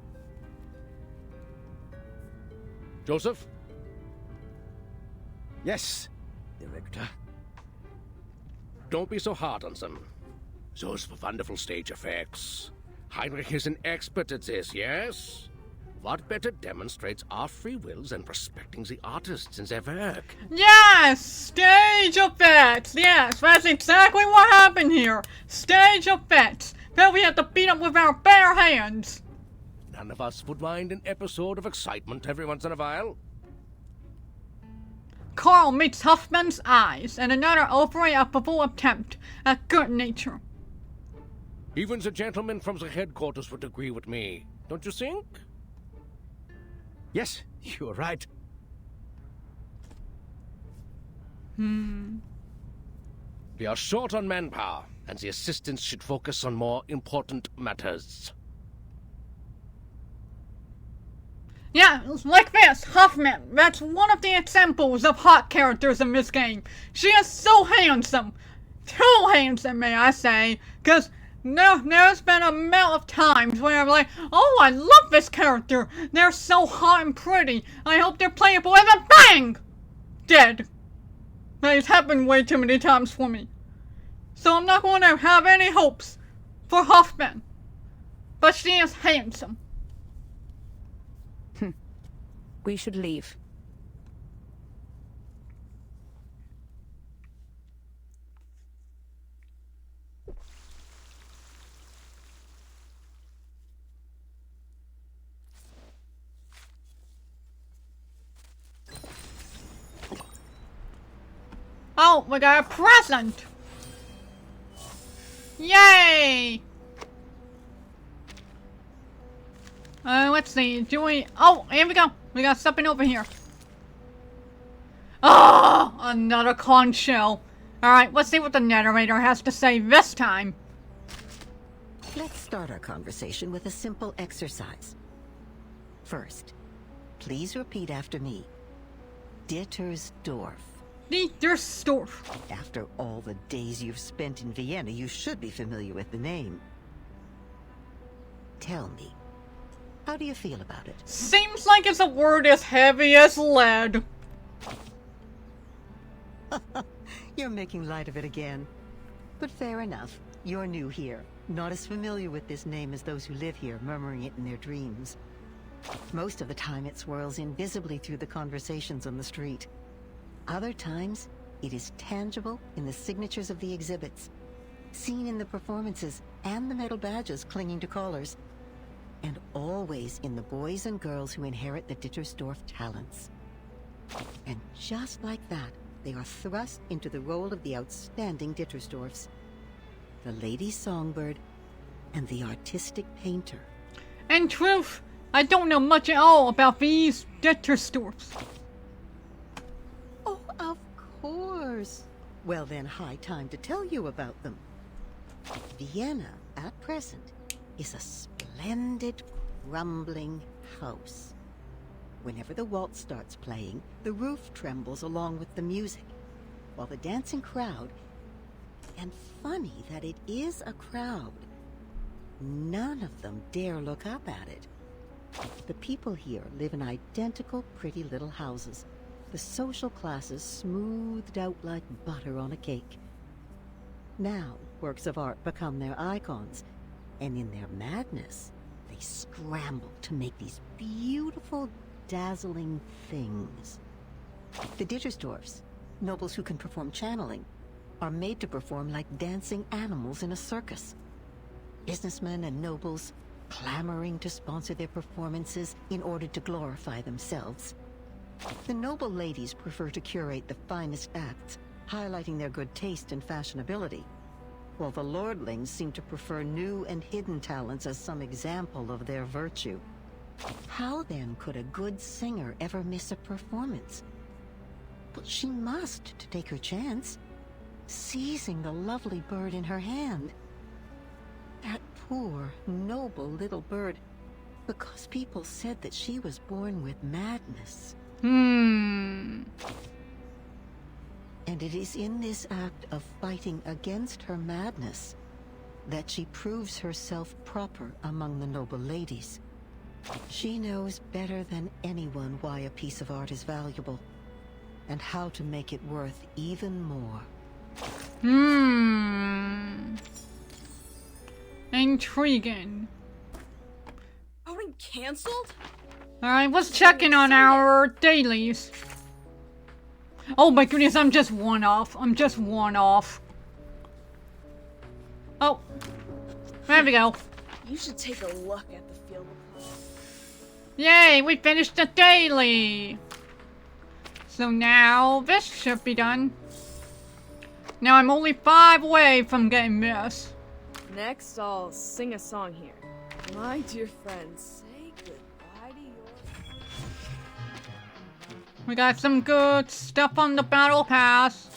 Joseph? Yes, Director. Don't be so hard on them. Those were wonderful stage effects. Heinrich is an expert at this, yes? What better demonstrates our free wills than respecting the artists in their work? Yes! Stage effects! Yes, that's exactly what happened here. Stage effects that we had to beat up with our bare hands. None of us would mind an episode of excitement every once in a while. Carl meets Huffman's eyes in another overly affable attempt at good nature. Even the gentlemen from the headquarters would agree with me, don't you think? Yes, you're right. We are short on manpower, and the assistants should focus on more important matters. Yeah, like this, Huffman. That's one of the examples of hot characters in this game. She is so handsome. Too handsome, may I say. Because there's been a amount of times where I'm like, oh, I love this character. They're so hot and pretty. I hope they're playable. And then bang! Dead. That has happened way too many times for me. So I'm not going to have any hopes for Huffman. But she is handsome. We should leave. Oh, we got a present! Yay! Let's see, do we... Oh, here we go! We got something over here. Oh, another conch shell. Alright, let's see what the narrator has to say this time. Let's start our conversation with a simple exercise. First, please repeat after me. Dittersdorf. Dittersdorf. After all the days you've spent in Vienna, you should be familiar with the name. Tell me, how do you feel about it? Seems like it's a word as heavy as lead. You're making light of it again. But fair enough. You're new here, not as familiar with this name as those who live here, murmuring it in their dreams. Most of the time it swirls invisibly through the conversations on the street. Other times, it is tangible in the signatures of the exhibits, seen in the performances and the metal badges clinging to collars, and always in the boys and girls who inherit the Dittersdorf talents. And just like that, they are thrust into the role of the outstanding Dittersdorfs, the lady songbird, and the artistic painter. In truth, I don't know much at all about these Dittersdorfs. Oh, of course. Well then, high time to tell you about them. Vienna, at present, is a splendid, crumbling house. Whenever the waltz starts playing, the roof trembles along with the music, while the dancing crowd, and funny that it is a crowd, none of them dare look up at it. The people here live in identical pretty little houses, the social classes smoothed out like butter on a cake. Now, works of art become their icons, and in their madness, they scramble to make these beautiful, dazzling things. The Dittersdorfs, nobles who can perform channeling, are made to perform like dancing animals in a circus. Businessmen and nobles clamoring to sponsor their performances in order to glorify themselves. The noble ladies prefer to curate the finest acts, highlighting their good taste and fashionability, while the lordlings seem to prefer new and hidden talents as some example of their virtue. How then could a good singer ever miss a performance? But she must to take her chance, seizing the lovely bird in her hand. That poor, noble little bird, because people said that she was born with madness. And it is in this act of fighting against her madness that she proves herself proper among the noble ladies. She knows better than anyone why a piece of art is valuable, and how to make it worth even more. Intriguing. Voting cancelled? Alright, let's check in on our dailies. Oh my goodness, I'm just one off. I'm just one off. Oh. There we go. You should take a look at the field of play. Yay, we finished the daily. So now this should be done. Now I'm only 5 away from getting this. Next, I'll sing a song here. My dear friends, say goodbye to your... We got some good stuff on the battle pass.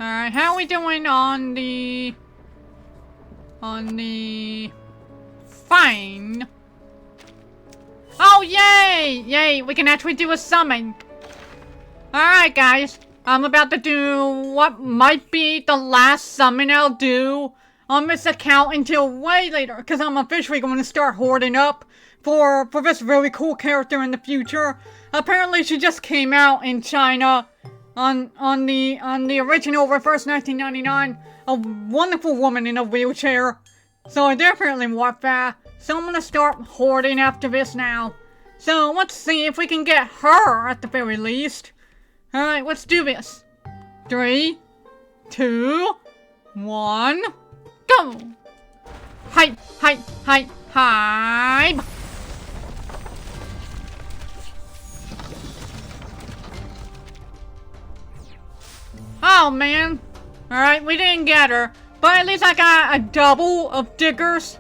Alright, how are we doing on the... Fine. Oh, yay! Yay, we can actually do a summon. Alright, guys. I'm about to do what might be the last summon I'll do on this account until way later, because I'm officially going to start hoarding up for this really cool character in the future. Apparently, she just came out in China on the original Reverse 1999. A wonderful woman in a wheelchair. So I definitely want that. So I'm gonna start hoarding after this now. So let's see if we can get her at the very least. Alright, let's do this. 3, 2, 1, go! Hype, hype, hype, hype! Oh man! Alright, we didn't get her, but at least I got a double of diggers.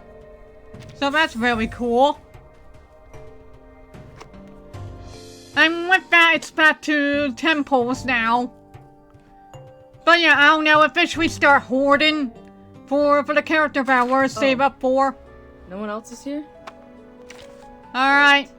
So that's really cool. And with that, it's back to temples now. But yeah, I'll now officially start hoarding for the character that I want to save up for. No one else is here? Alright.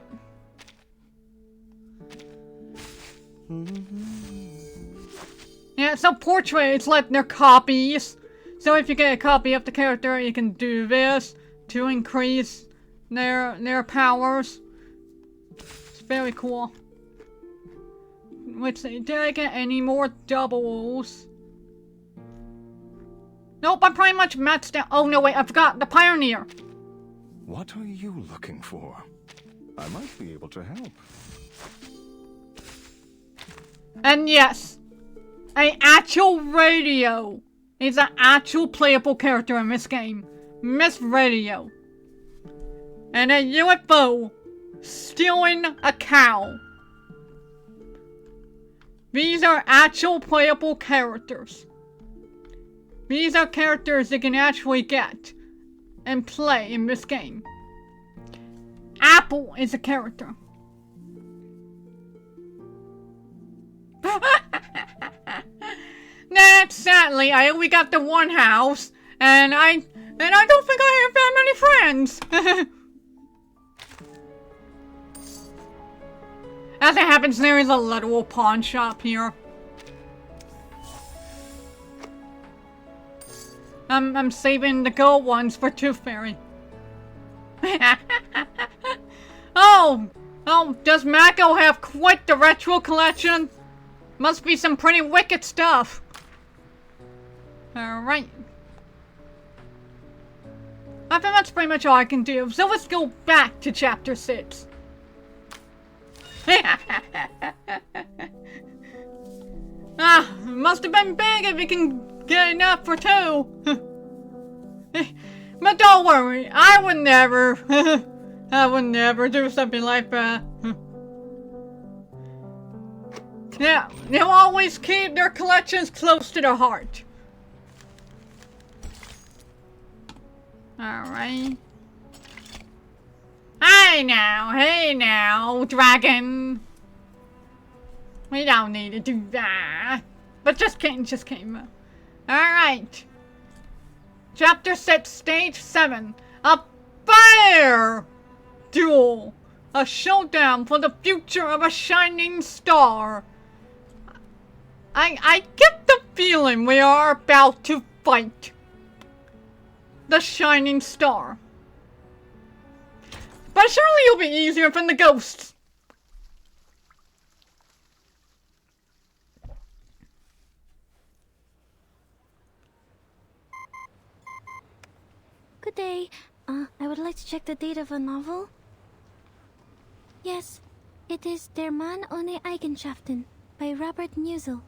Yeah, so portrait, it's like they're copies. So if you get a copy of the character, you can do this to increase their powers. It's very cool. Let's see, did I get any more doubles? Nope, I'm pretty much maxed out. Oh no, wait, I forgot the Pioneer. What are you looking for? I might be able to help. And yes, an actual radio is an actual playable character in this game. Miss Radio. And a UFO stealing a cow. These are actual playable characters. These are characters you can actually get and play in this game. Apple is a character. Nah, sadly, I only got the one house, and I don't think I have that many friends. As it happens, there is a literal pawn shop here. I'm saving the gold ones for Tooth Fairy. Oh, does Mako have quite the retro collection? Must be some pretty wicked stuff. Alright. I think that's pretty much all I can do. So let's go back to chapter 6. Must have been big if you can get enough for two. But don't worry, I would never do something like that. Yeah, they'll always keep their collections close to their heart. Alright. Hey now, dragon. We don't need to do that. But just kidding. Alright. Chapter 6, Stage 7. A fire duel. A showdown for the future of a shining star. I get the feeling we are about to fight the shining star. But surely it'll be easier than the ghosts. Good day. I would like to check the date of a novel. Yes, it is Der Mann ohne Eigenschaften by Robert Musil.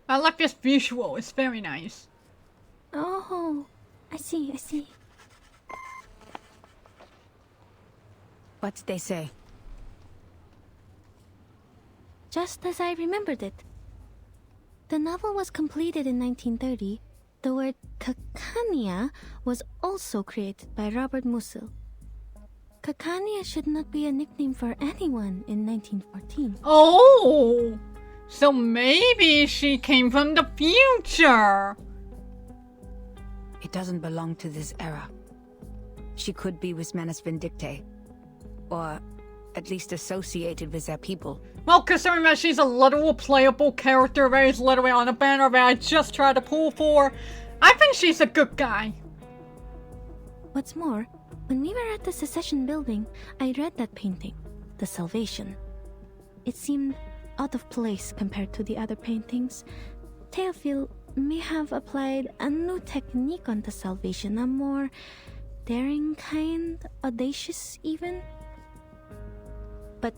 I like this visual, it's very nice. Oh, I see. What did they say? Just as I remembered it. The novel was completed in 1930. The word Kakania was also created by Robert Musil. Kakania should not be a nickname for anyone in 1914. Oh! So maybe she came from the future! It doesn't belong to this era. She could be with Manus Vindictae. Or at least associated with their people. Well, considering that she's a literal playable character that is literally on a banner that I just tried to pull for, I think she's a good guy. What's more, when we were at the Secession building, I read that painting, The Salvation. It seemed out of place compared to the other paintings. Théophile may have applied a new technique on The Salvation, a more daring kind, audacious even. But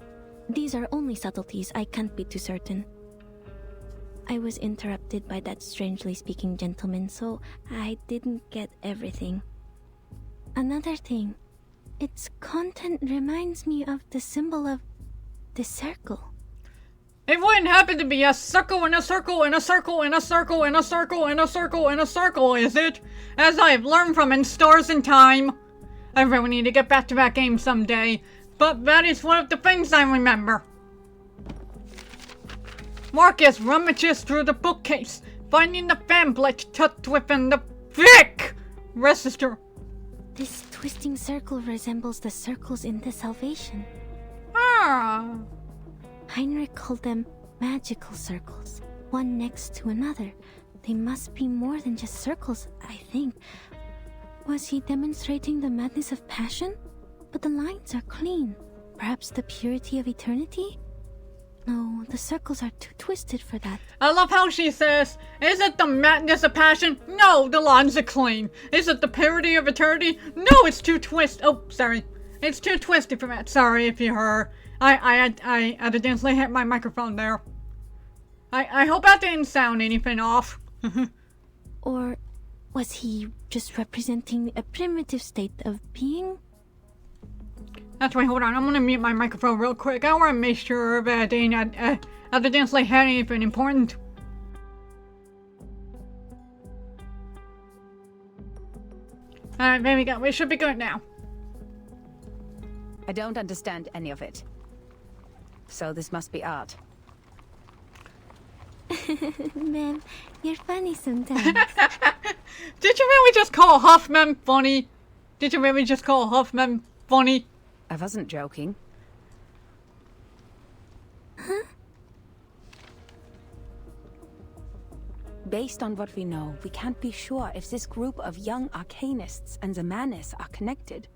these are only subtleties, I can't be too certain. I was interrupted by that strangely speaking gentleman, so I didn't get everything. Another thing, its content reminds me of the symbol of the circle. It wouldn't happen to be a circle and a circle and a circle and a circle and a circle and a circle and a circle, is it? As I've learned from in Stars in Time. I really need to get back to that game someday, but that is one of the things I remember. Marcus rummages through the bookcase, finding the pamphlet tucked within the thick register. This twisting circle resembles the circles in The Salvation. Ah. Heinrich called them magical circles, one next to another. They must be more than just circles, I think. Was he demonstrating the madness of passion? But the lines are clean. Perhaps the purity of eternity? No, the circles are too twisted for that. I love how she says, is it the madness of passion? No, the lines are clean. Is it the purity of eternity? No, it's too twisted. Oh, sorry. It's too twisted for that. Sorry if you heard. I accidentally hit my microphone there. I hope that didn't sound anything off. Or was he just representing a primitive state of being? That's right, hold on. I'm gonna mute my microphone real quick. I wanna make sure that I didn't accidentally hit anything important. Alright, there we go. We should be good now. I don't understand any of it. So this must be art. Ma'am, you're funny sometimes. Did you really just call Huffman funny? Did you really just call Huffman funny? I wasn't joking. Huh? Based on what we know, we can't be sure if this group of young arcanists and the Manus are connected.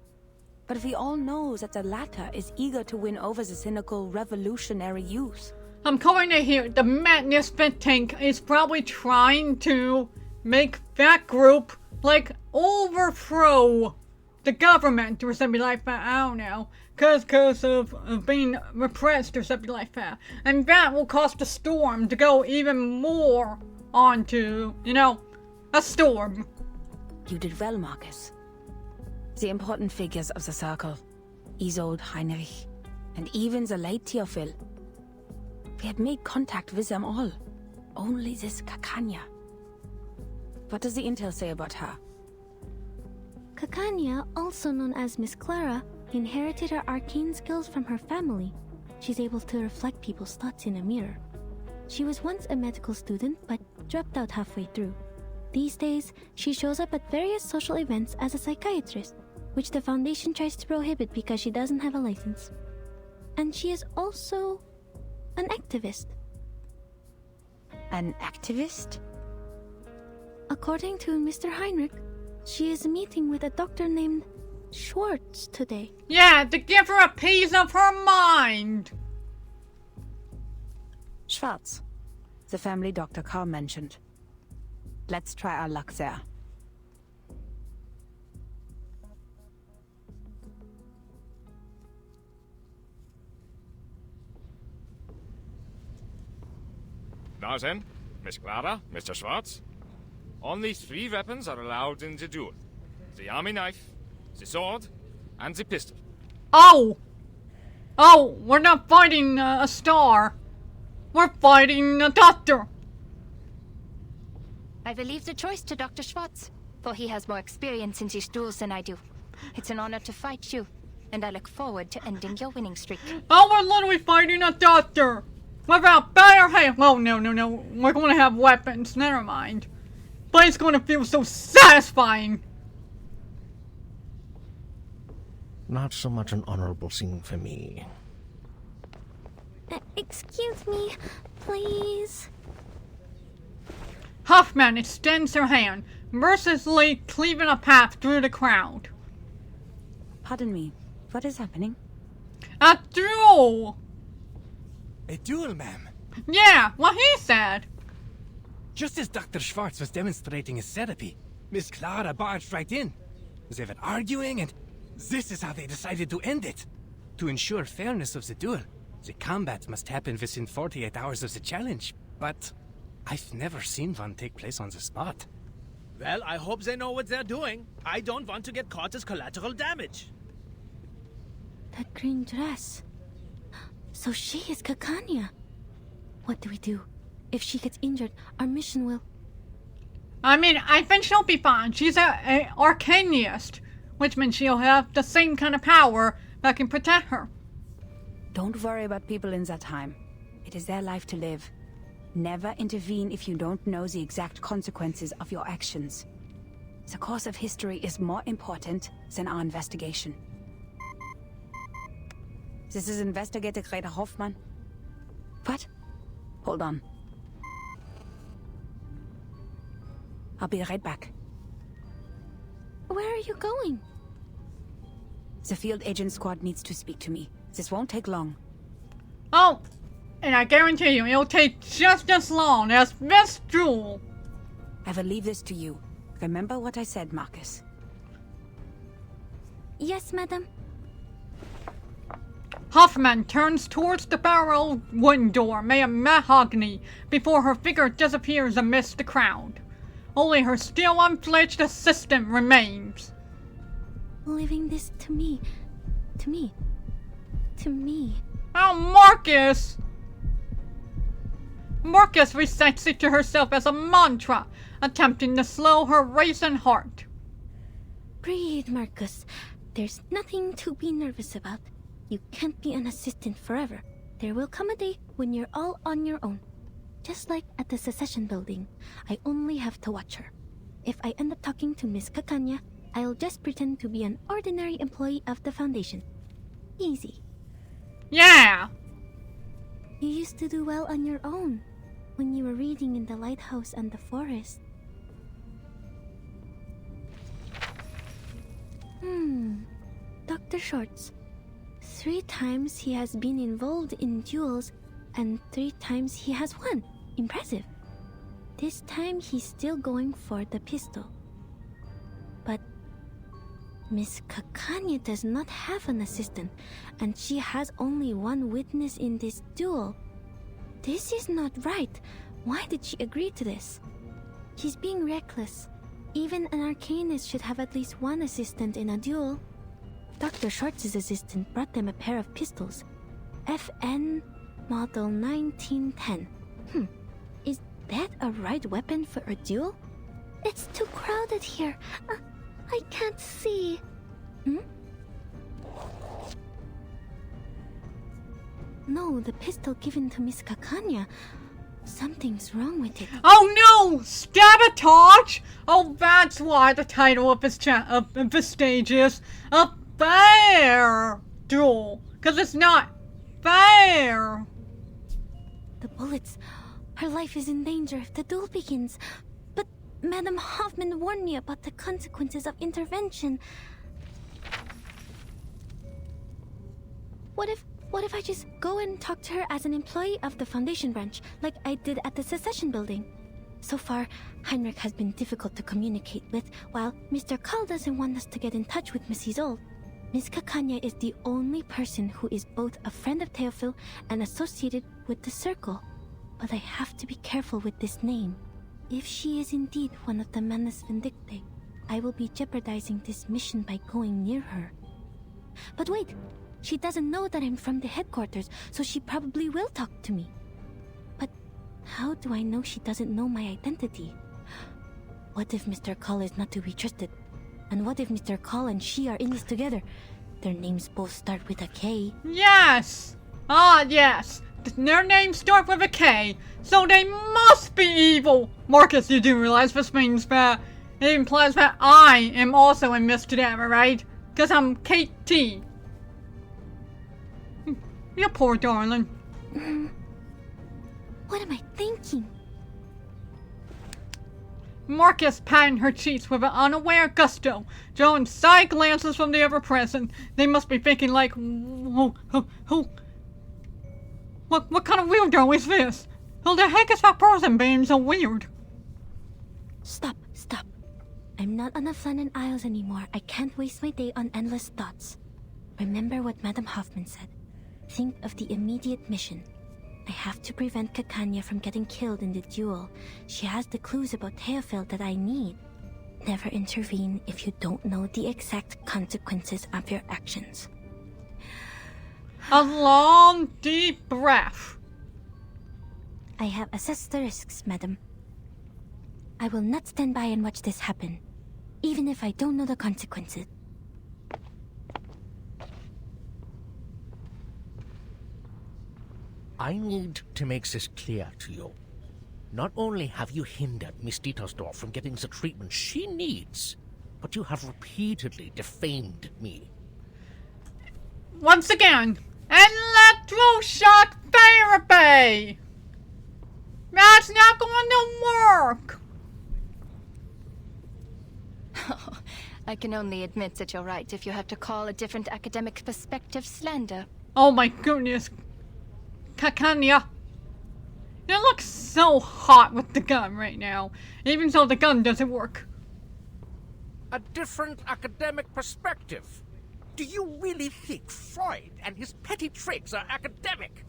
But we all know that the latter is eager to win over the cynical revolutionary youth. I'm calling it here. The Madness Fit Tank is probably trying to make that group, like, overthrow the government or something like that. I don't know. because of being repressed or something like that. And that will cause the storm to go even more onto, you know, a storm. You did well, Marcus. The important figures of the circle, Isolde, Heinrich, and even the late Theophil. We had made contact with them all. Only this Kakanya. What does the intel say about her? Kakanya, also known as Miss Clara, inherited her arcane skills from her family. She's able to reflect people's thoughts in a mirror. She was once a medical student, but dropped out halfway through. These days, she shows up at various social events as a psychiatrist, which the Foundation tries to prohibit because she doesn't have a license. And she is also an activist. An activist? According to Mr. Heinrich, she is meeting with a doctor named Schwartz today. Yeah, to give her a piece of her mind. Schwartz, the family Dr. Carr mentioned. Let's try our luck there. Now then, Miss Clara, Mr. Schwartz. Only 3 weapons are allowed in the duel. The army knife, the sword, and the pistol. Oh! Oh, we're not fighting a star. We're fighting a doctor. I will leave the choice to Dr. Schwartz, for he has more experience in these duels than I do. It's an honor to fight you, and I look forward to ending your winning streak. Oh, we're literally fighting a doctor. Without bare hand. Oh, no. We're going to have weapons. Never mind. But it's going to feel so satisfying. Not so much an honorable scene for me. Excuse me, please. Huffman extends her hand, mercilessly cleaving a path through the crowd. Pardon me, what is happening? A duel! A duel, ma'am? Yeah, what he said. Just as Dr. Schwartz was demonstrating his therapy, Miss Clara barged right in. They were arguing, and this is how they decided to end it. To ensure fairness of the duel, the combat must happen within 48 hours of the challenge. But I've never seen one take place on the spot. Well, I hope they know what they're doing. I don't want to get caught as collateral damage. That green dress. So she is Kakanya. What do we do? If she gets injured, our mission will... I mean, I think she'll be fine. She's a arcanist, which means she'll have the same kind of power that can protect her. Don't worry about people in that time. It is their life to live. Never intervene if you don't know the exact consequences of your actions. The course of history is more important than our investigation. This is Investigator Greta Hoffman. What? Hold on. I'll be right back. Where are you going? The field agent squad needs to speak to me. This won't take long. Oh, and I guarantee you, it'll take just as long as this duel. I will leave this to you. Remember what I said, Marcus. Yes, madam. Hoffman turns towards the barrel wooden door made of mahogany before her figure disappears amidst the crowd. Only her still unfledged assistant remains. Leaving this to me. To me. To me. Oh, Marcus! Marcus recites it to herself as a mantra, attempting to slow her racing heart. Breathe, Marcus. There's nothing to be nervous about. You can't be an assistant forever. There will come a day when you're all on your own. Just like at the Secession building, I only have to watch her. If I end up talking to Miss Kakanya, I'll just pretend to be an ordinary employee of the Foundation. Easy. Yeah! You used to do well on your own, when you were reading in the lighthouse and the forest. Dr. Schwartz. 3 times he has been involved in duels, and 3 times he has won. Impressive. This time he's still going for the pistol. But Miss Kakanya does not have an assistant, and she has only one witness in this duel. This is not right. Why did she agree to this? She's being reckless. Even an arcanist should have at least one assistant in a duel. Dr. Schwartz's assistant brought them a pair of pistols. FN Model 1910. Is that a right weapon for a duel? It's too crowded here. I can't see. No, the pistol given to Miss Kakanya. Something's wrong with it. Oh no! Sabotage! Oh, that's why the title of this stage is a fair duel. Because it's not fair. The bullets. Her life is in danger if the duel begins. But Madam Hoffman warned me about the consequences of intervention. What if I just go and talk to her as an employee of the Foundation branch, like I did at the Secession building? So far, Heinrich has been difficult to communicate with, while Mr. Carl doesn't want us to get in touch with Mrs. Old. Miss Kakanya is the only person who is both a friend of Theophil and associated with the Circle. But I have to be careful with this name. If she is indeed one of the Manus Vindictae, I will be jeopardizing this mission by going near her. But wait! She doesn't know that I'm from the headquarters, so she probably will talk to me. But how do I know she doesn't know my identity? What if Mr. Call is not to be trusted? And what if Mr. Call and she are in this together? Their names both start with a K. Yes! Ah, yes! Their names start with a K, so they must be evil! Marcus, you do realize this means that it implies that I am also in this today, am I right? Because I'm KT. You poor darling. What am I thinking? Marcus patting her cheeks with an unaware gusto, drawing side glances from the ever present. They must be thinking like, what kind of weirdo is this? Who the heck is that person being so weird? Stop. I'm not on the Flannan Isles anymore. I can't waste my day on endless thoughts. Remember what Madam Hoffman said. Think of the immediate mission. I have to prevent Kakanya from getting killed in the duel. She has the clues about Theophil that I need. Never intervene if you don't know the exact consequences of your actions. A long, deep breath. I have assessed the risks, madam. I will not stand by and watch this happen, even if I don't know the consequences. I need to make this clear to you. Not only have you hindered Miss Dietersdorf from getting the treatment she needs, but you have repeatedly defamed me. Once again, electroshock therapy! That's not going to work! I can only admit that you're right if you have to call a different academic perspective slander. Oh my goodness. Kakanya. You look so hot with the gun right now, even though the gun doesn't work. A different academic perspective? Do you really think Freud and his petty tricks are academic?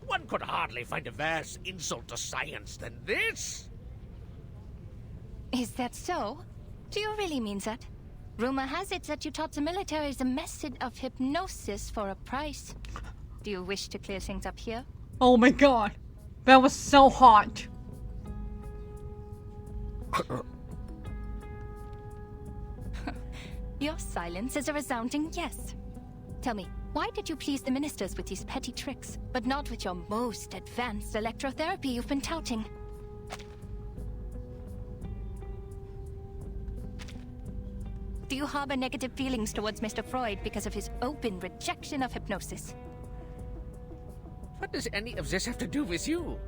One could hardly find a worse insult to science than this. Is that so? Do you really mean that? Rumor has it that you taught the military the method of hypnosis for a price. Do you wish to clear things up here? Oh my god. That was so hot. Your silence is a resounding yes. Tell me, why did you please the ministers with these petty tricks, but not with your most advanced electrotherapy you've been touting? Do you harbor negative feelings towards Mr. Freud because of his open rejection of hypnosis? What does any of this have to do with you?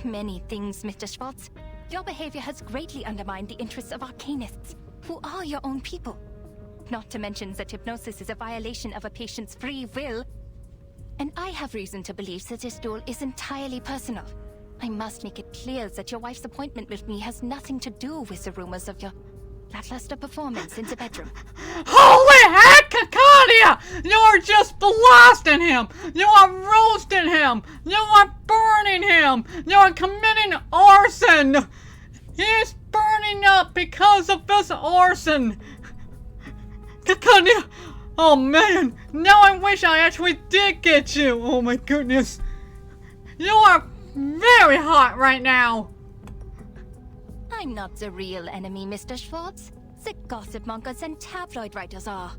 Many things, Mr. Schwartz. Your behavior has greatly undermined the interests of arcanists, who are your own people. Not to mention that hypnosis is a violation of a patient's free will. And I have reason to believe that this duel is entirely personal. I must make it clear that your wife's appointment with me has nothing to do with the rumors of your lackluster performance in the bedroom. Holy heck, Kakania! You are just blasting him! You are roasting him! You are burning him! You are committing arson! He is burning up because of this arson! Kakania! Oh man! Now I wish I actually did get you! Oh my goodness! You are very hot right now! I'm not the real enemy, Mr. Schwartz. The gossip mongers and tabloid writers are.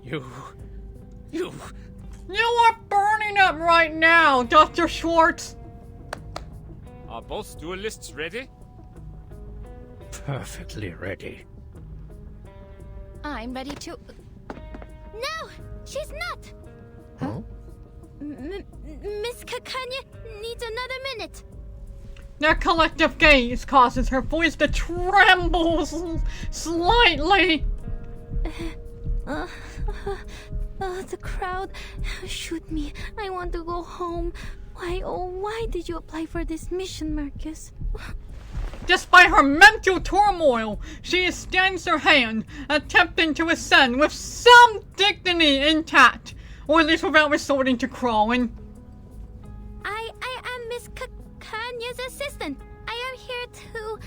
You are burning up right now, Dr. Schwartz! Are both duelists ready? Perfectly ready. I'm ready to... No! She's not! Huh? Miss Kakanya needs another minute. Their collective gaze causes her voice to tremble slightly. The crowd. Shoot me. I want to go home. Why did you apply for this mission, Marcus? Despite her mental turmoil, she extends her hand, attempting to ascend with some dignity intact, or at least without resorting to crawling. I am Miss Kanya's assistant. I am here to...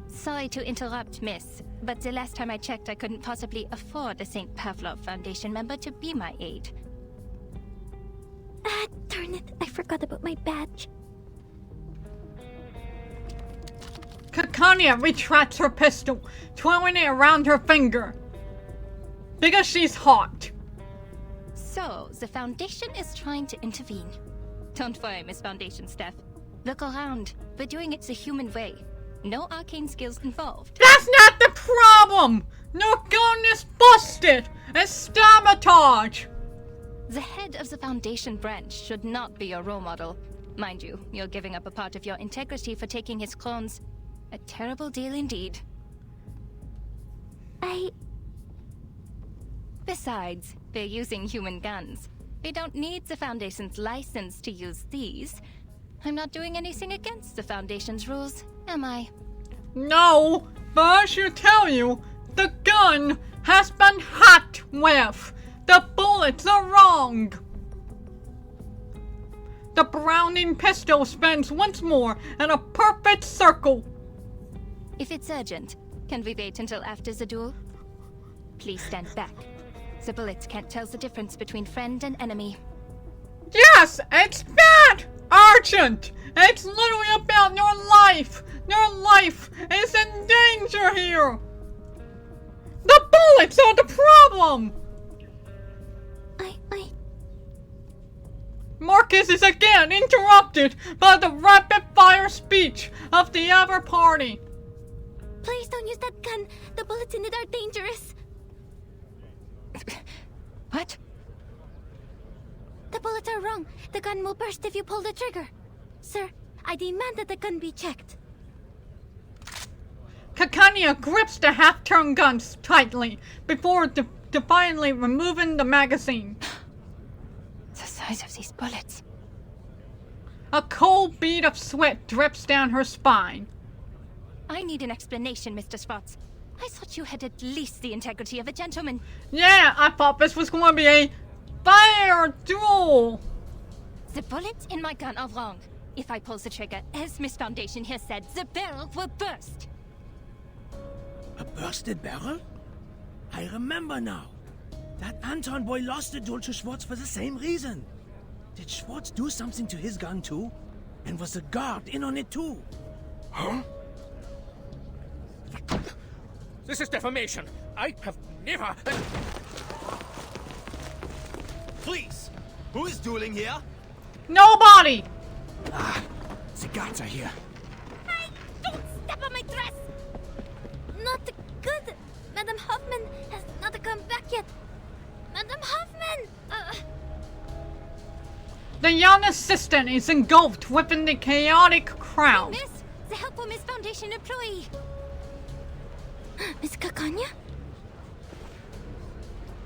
Sorry to interrupt, miss, but the last time I checked, I couldn't possibly afford a St. Pavlov Foundation member to be my aide. Darn it, I forgot about my badge. Kakanya retracts her pistol, twirling it around her finger. Because she's hot. So, the Foundation is trying to intervene. Don't worry, Miss Foundation staff. Look around. We're doing it the human way. No arcane skills involved. That's not the problem! Your gun is busted! It's sabotage! The head of the Foundation branch should not be your role model. Mind you, you're giving up a part of your integrity for taking his clones. A terrible deal indeed. Besides, they're using human guns. They don't need the Foundation's license to use these. I'm not doing anything against the Foundation's rules, am I? No, but I should tell you, the gun has been hacked with. The bullets are wrong. The Browning pistol spins once more in a perfect circle. If it's urgent, can we wait until after the duel? Please stand back. The bullets can't tell the difference between friend and enemy. Yes, it's bad! Urgent! It's literally about your life! Your life is in danger here! The bullets are the problem! Marcus is again interrupted by the rapid-fire speech of the other party. Please don't use that gun. The bullets in it are dangerous. What? The bullets are wrong. The gun will burst if you pull the trigger. Sir, I demand that the gun be checked. Kakanya grips the half-turned guns tightly before defiantly removing the magazine. The size of these bullets. A cold bead of sweat drips down her spine. I need an explanation, Mr. Schwartz. I thought you had at least the integrity of a gentleman. Yeah, I thought this was going to be a fair duel. The bullets in my gun are wrong. If I pull the trigger, as Miss Foundation here said, the barrel will burst. A bursted barrel? I remember now. That Anton boy lost the duel to Schwartz for the same reason. Did Schwartz do something to his gun too? And was the guard in on it too? Huh? This is defamation. I have never... Please! Who is dueling here? Nobody! The guards are here. Hey, don't step on my dress! Not good. Madam Hoffman has not come back yet. Madam Hoffman! The young assistant is engulfed within the chaotic crowd. Miss, the helpful Miss Foundation employee. Miss Kakanya?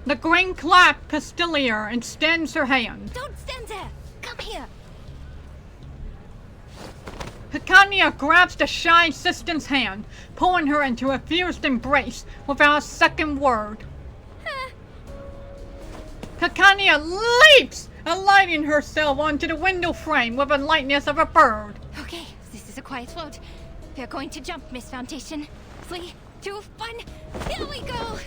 The green-clad Castilier extends her hand. Don't stand there! Come here! Titania grabs the shy assistant's hand, pulling her into a fierce embrace without a second word. Titania leaps, alighting herself onto the window frame with the lightness of a bird. Okay, this is a quiet float. We're going to jump, Miss Foundation. 3, 2, 1, here we go!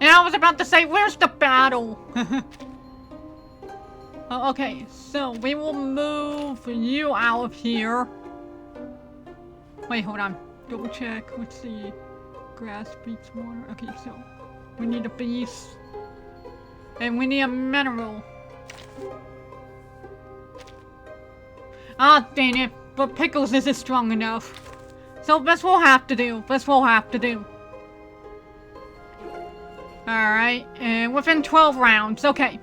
Yeah, I was about to say, where's the battle? Oh, okay, so we will move you out of here. Wait, hold on. Double check. Let's see. Grass beats water. Okay, so we need a beast. And we need a mineral. Ah, dang it. But Pickles isn't strong enough. So this will have to do. This will have to do. Alright, and within 12 rounds. Okay.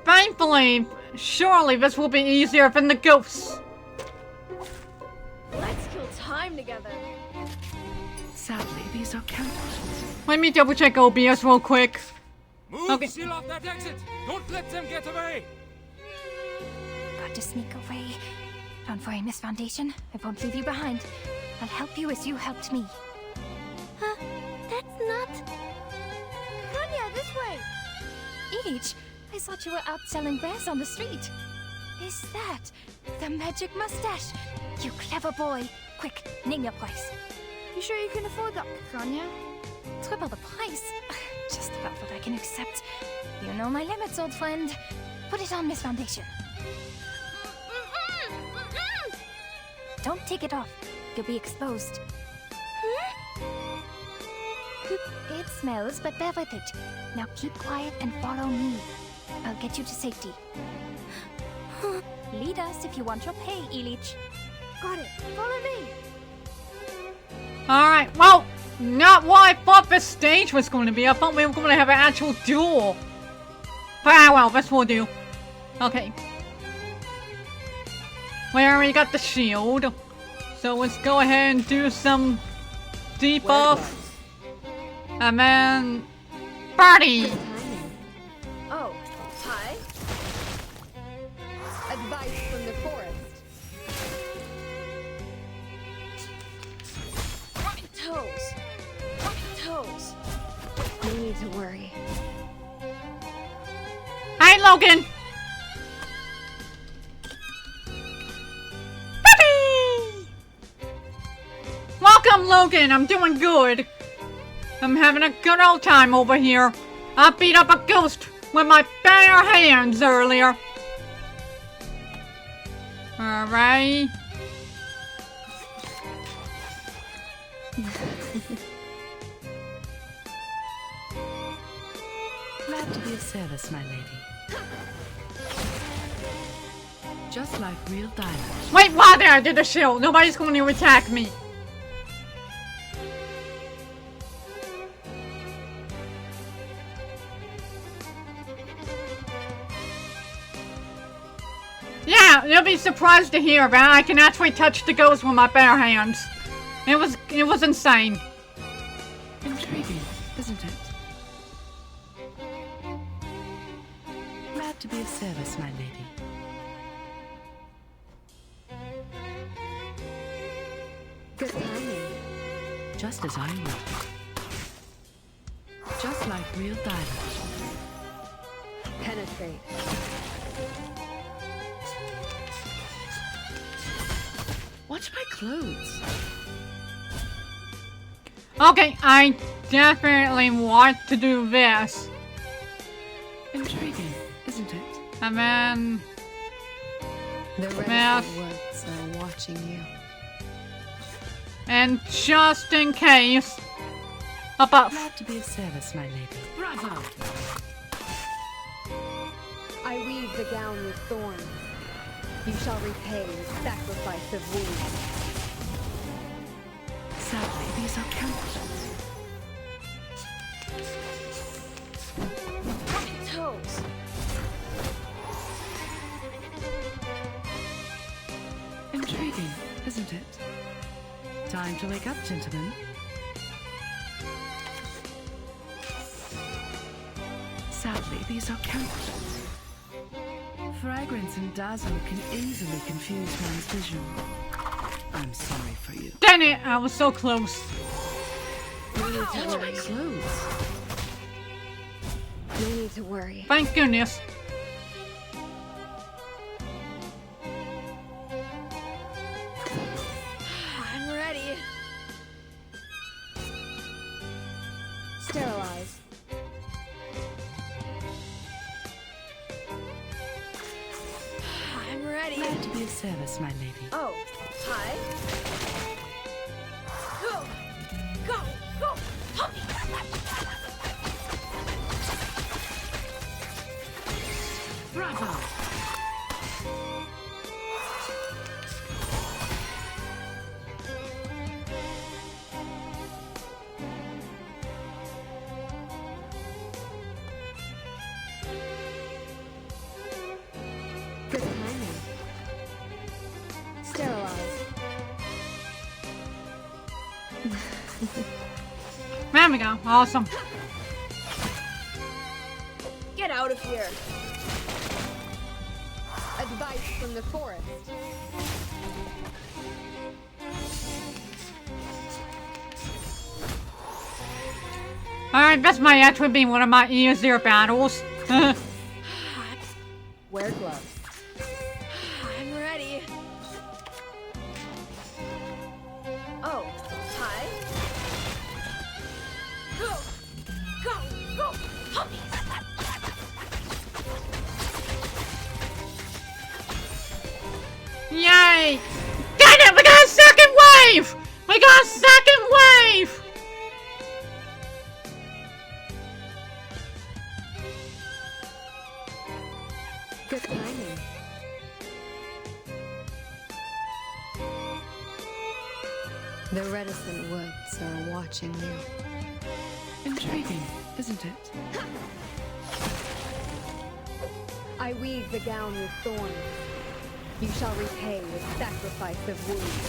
Thankfully, surely this will be easier than the ghosts. Let's kill time together. Sadly, these are counterfeits. Let me double check OBS real quick. Move! Okay. Seal off that exit! Don't let them get away! Got to sneak away. Don't worry, Miss Foundation. I won't leave you behind. I'll help you as you helped me. Huh? That's not... Tanya, this way! Ilich, I thought you were out selling grass on the street. Is that the magic mustache? You clever boy. Quick, name your price. You sure you can afford that, Tanya? Triple the price? Just about what I can accept. You know my limits, old friend. Put it on, Miss Foundation. Don't take it off. You'll be exposed. It smells, but bear with it. Now keep quiet and follow me. I'll get you to safety. Lead us if you want your pay, Ilich. Got it. Follow me. Alright, well, not what I thought this stage was going to be. I thought we were going to have an actual duel. But well, this will do. Okay. We already got the shield. So let's go ahead and do some debuff. And then... Birdie! Oh, hi. Advice from the forest. Toes. Toes. No need to worry. Hi, Logan! Birdie! Welcome, Logan! I'm doing good. I'm having a good old time over here. I beat up a ghost with my bare hands earlier. Alright. Glad to be of service, my lady. Just like real diamonds. Wait, why did I do the shield? Nobody's going to attack me. Yeah, you'll be surprised to hear that I can actually touch the ghost with my bare hands. It was insane. Intriguing, isn't it? Glad to be of service, my lady. Good timing. Just as I want. Just like real diamonds. Penetrate. Watch my clothes. Okay, I definitely want to do this. Intriguing, isn't it? And then... The rest Math. of the works are watching you. And just in case... A buff. Glad to be of service, my lady. Bravo! I weave the gown with thorns. You shall repay with sacrifice of wounds. Sadly, these are counterfeits. Toes. isn't it? Time to wake up, gentlemen. Sadly, these are counterfeits. Fragrance and dazzle can easily confuse one's vision. I'm sorry for you. Dang it! I was so close. No need to worry. Close. No need to worry. Thank goodness. I'm ready. Sterilize. I'm ready. Glad to be of service, my lady. Oh, hi. Go! Go! Go! Bravo! Good timing. Sterilize. There we go. Awesome. Get out of here. Advice from the forest. Alright, this might actually be one of my easier battles. Wear gloves. I'm ready. Oh, hi. Go! Go! Go! Yay! Dang it! We got a second wave! We got a second wave! Good timing. The reticent woods are watching you. Intriguing, isn't it? I weave the gown with thorns. You shall repay with sacrifice of wounds.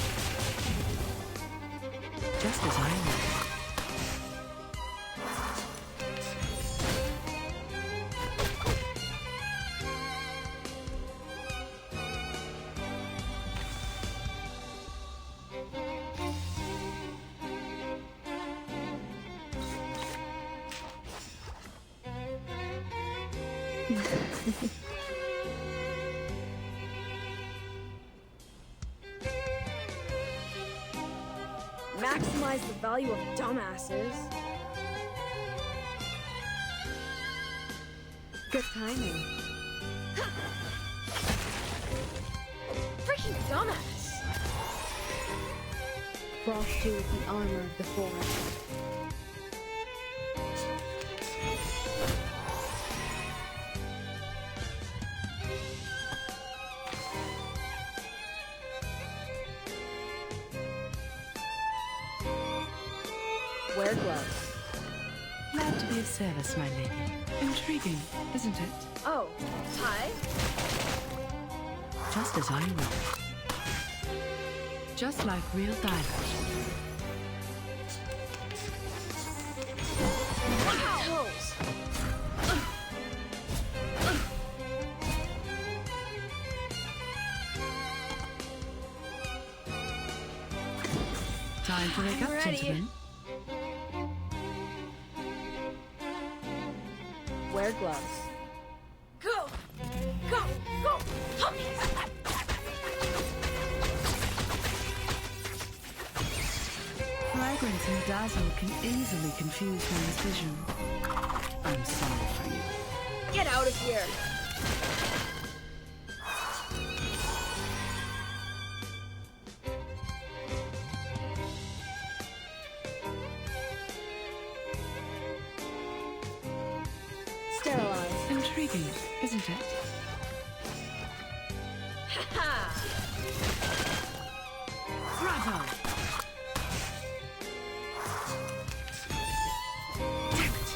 Just as I know. Maximize the value of dumbasses. Good timing. Freaking dumbass! Frost you with the armor of the forest. Wear gloves. Glad to be of service, my lady. Intriguing, isn't it? Oh, hi. Just as I will. Just like real diamond. Toes. Time to wake up, ready. gentlemen. Wear gloves. Go! Go! Go! Fragrance and dazzle can easily confuse one's vision. I'm sorry for you. Get out of here! Sterilize. Intriguing, isn't it? Bravo! Damn it!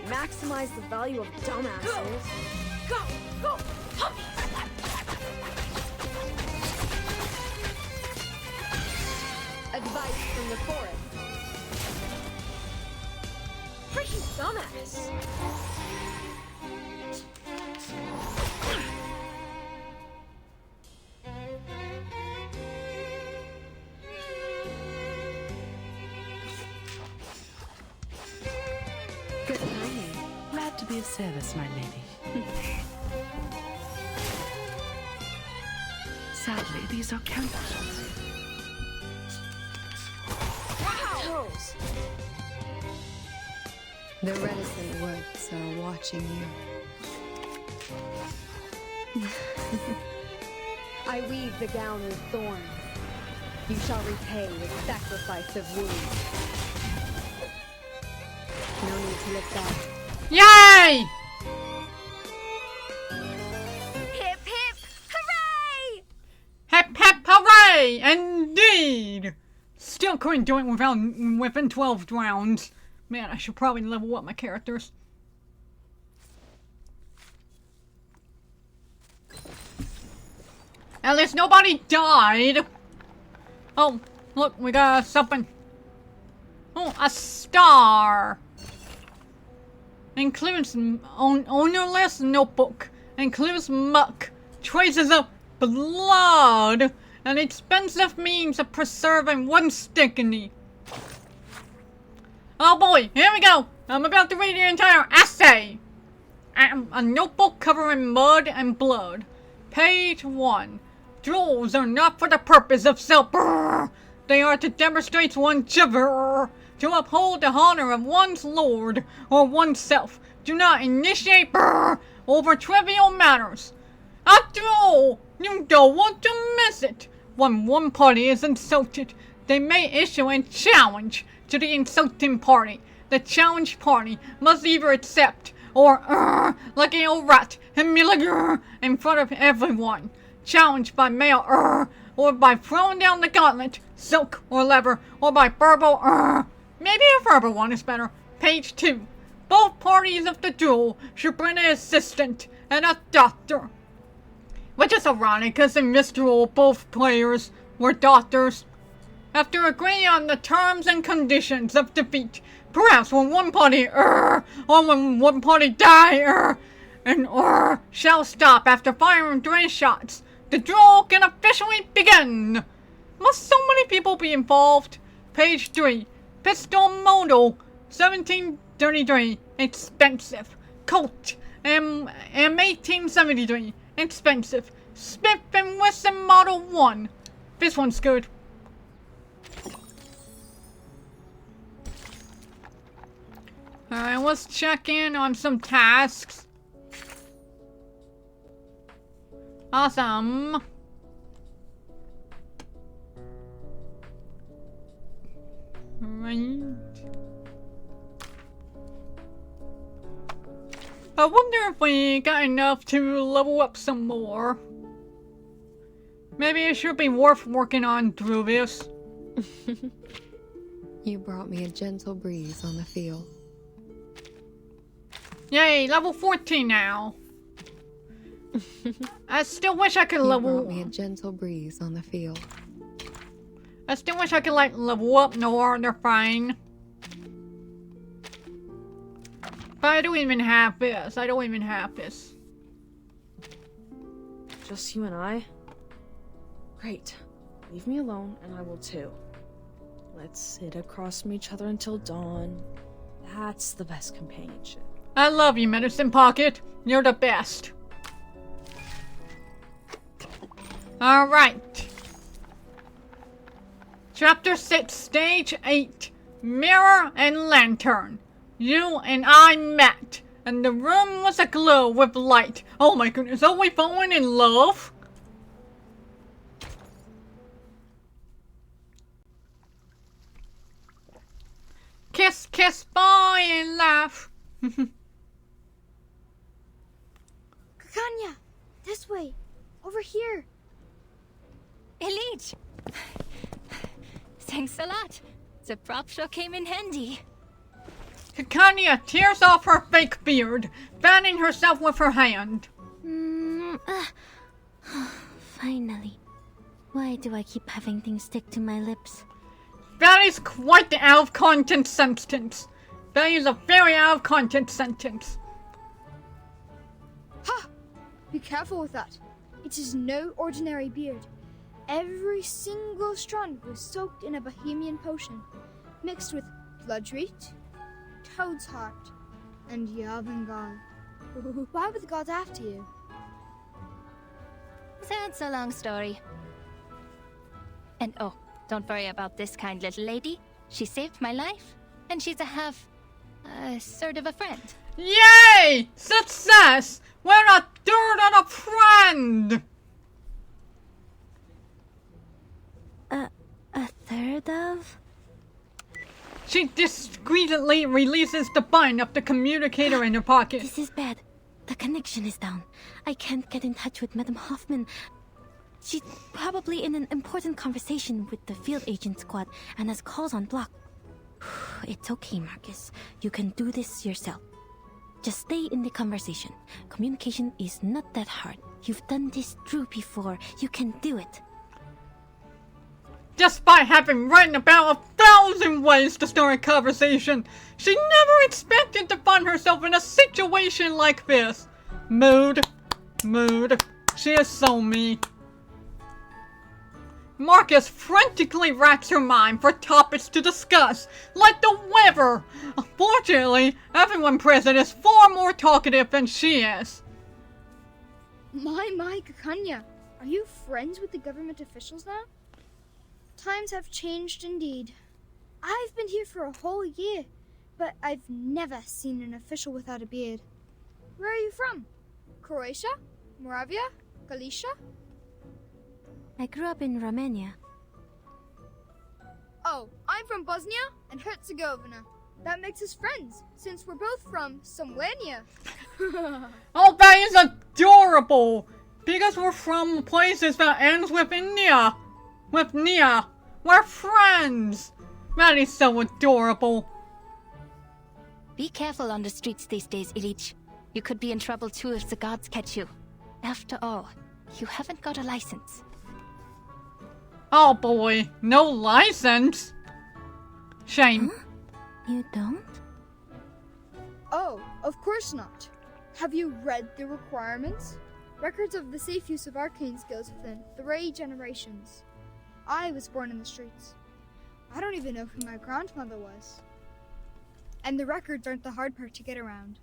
Maximize the value of dumbasses. Go! Advice from the forest. Freaking dumbass! Good timing. Glad to be of service, my lady. Sadly, these are counterfeits. Toes. The reticent woods are watching you. I weave the gown with thorns. You shall repay with sacrifice of wounds. No need to look back. Yay! Hip hip hooray! Hep hep hooray! Indeed! Still couldn't do it within 12 rounds. Man, I should probably level up my characters. At least nobody died. Oh, look, we got something. Oh, a star. Includes ownerless notebook. Includes muck. Traces of blood. An expensive means of preserving one stickney. Oh boy, here we go. I'm about to read the entire essay. A notebook covering mud and blood. Page 1. Duels are not for the purpose of self. They are to demonstrate one's chivalry. To uphold the honor of one's lord or oneself. Do not initiate over trivial matters. After all, you don't want to miss it. When one party is insulted, they may issue a challenge to the insulting party. The challenged party must either accept or like an old rat humiliate in front of everyone. Challenged by mail or by throwing down the gauntlet, silk or leather, or by verbal maybe a verbal one is better. Page 2. Both parties of the duel should bring an assistant and a doctor. Which is ironic, because in this duel, both players were doctors. After agreeing on the terms and conditions of defeat, perhaps when one party or when one party die and shall stop after firing 3 shots, the duel can officially begin. Must so many people be involved? Page 3. Pistol model 1733, expensive. Colt M1873, expensive. Smith & Wesson Model 1. This one's good. Alright, let's check in on some tasks. Awesome. Right. I wonder if we got enough to level up some more. Maybe it should be worth working on through this. You brought me a gentle breeze on the field. Yay, level 14 now. I still wish I could level. You brought me a gentle breeze on the field. I still wish I could like level up Noir, they're fine. But I don't even have this. I don't even have this. Just you and I? Great. Leave me alone and I will too. Let's sit across from each other until dawn. That's the best companionship. I love you, Medicine Pocket. You're the best. Alright. Chapter 6, Stage 8. Mirror and Lantern. You and I met, and the room was aglow with light. Oh my goodness, are we falling in love? Kiss, kiss, bye, and laugh. Kanya, this way. Over here. Elite! Thanks a lot. The prop sure came in handy. Kakania tears off her fake beard, fanning herself with her hand. Finally. Why do I keep having things stick to my lips? That is quite the out-of-context sentence. That is a very out-of-context sentence. Ha! Be careful with that. It is no ordinary beard. Every single strand was soaked in a Bohemian potion, mixed with bloodroot, toad's heart, and Yavangal. Why were the gods after you? That's a long story. And oh, don't worry about this kind little lady. She saved my life, and she's sort of a friend. Yay! Success! We're a third and a friend! A third of? She discreetly releases the button of the communicator in her pocket. This is bad. The connection is down. I can't get in touch with Madame Hoffman. She's probably in an important conversation with the field agent squad and has calls on block. It's okay, Marcus. You can do this yourself. Just stay in the conversation. Communication is not that hard. You've done this through before. You can do it. Despite having written about 1,000 ways to start a conversation, she never expected to find herself in a situation like this. Mood. She is so me. Marcus frantically racks her mind for topics to discuss, like the weather. Unfortunately, everyone present is far more talkative than she is. My, Kakanya. Are you friends with the government officials now? Times have changed indeed. I've been here for a whole year, but I've never seen an official without a beard. Where are you from? Croatia? Moravia? Galicia? I grew up in Romania. Oh, I'm from Bosnia and Herzegovina. That makes us friends, since we're both from somewhere near. Oh, that is adorable! Because we're from places that ends with India. With Nia. We're friends! That is so adorable. Be careful on the streets these days, Ilich. You could be in trouble too if the guards catch you. After all, you haven't got a license. Oh boy, no license? Shame. Huh? You don't? Oh, of course not. Have you read the requirements? Records of the safe use of arcane skills within 3 generations. I was born in the streets. I don't even know who my grandmother was. And the records aren't the hard part to get around.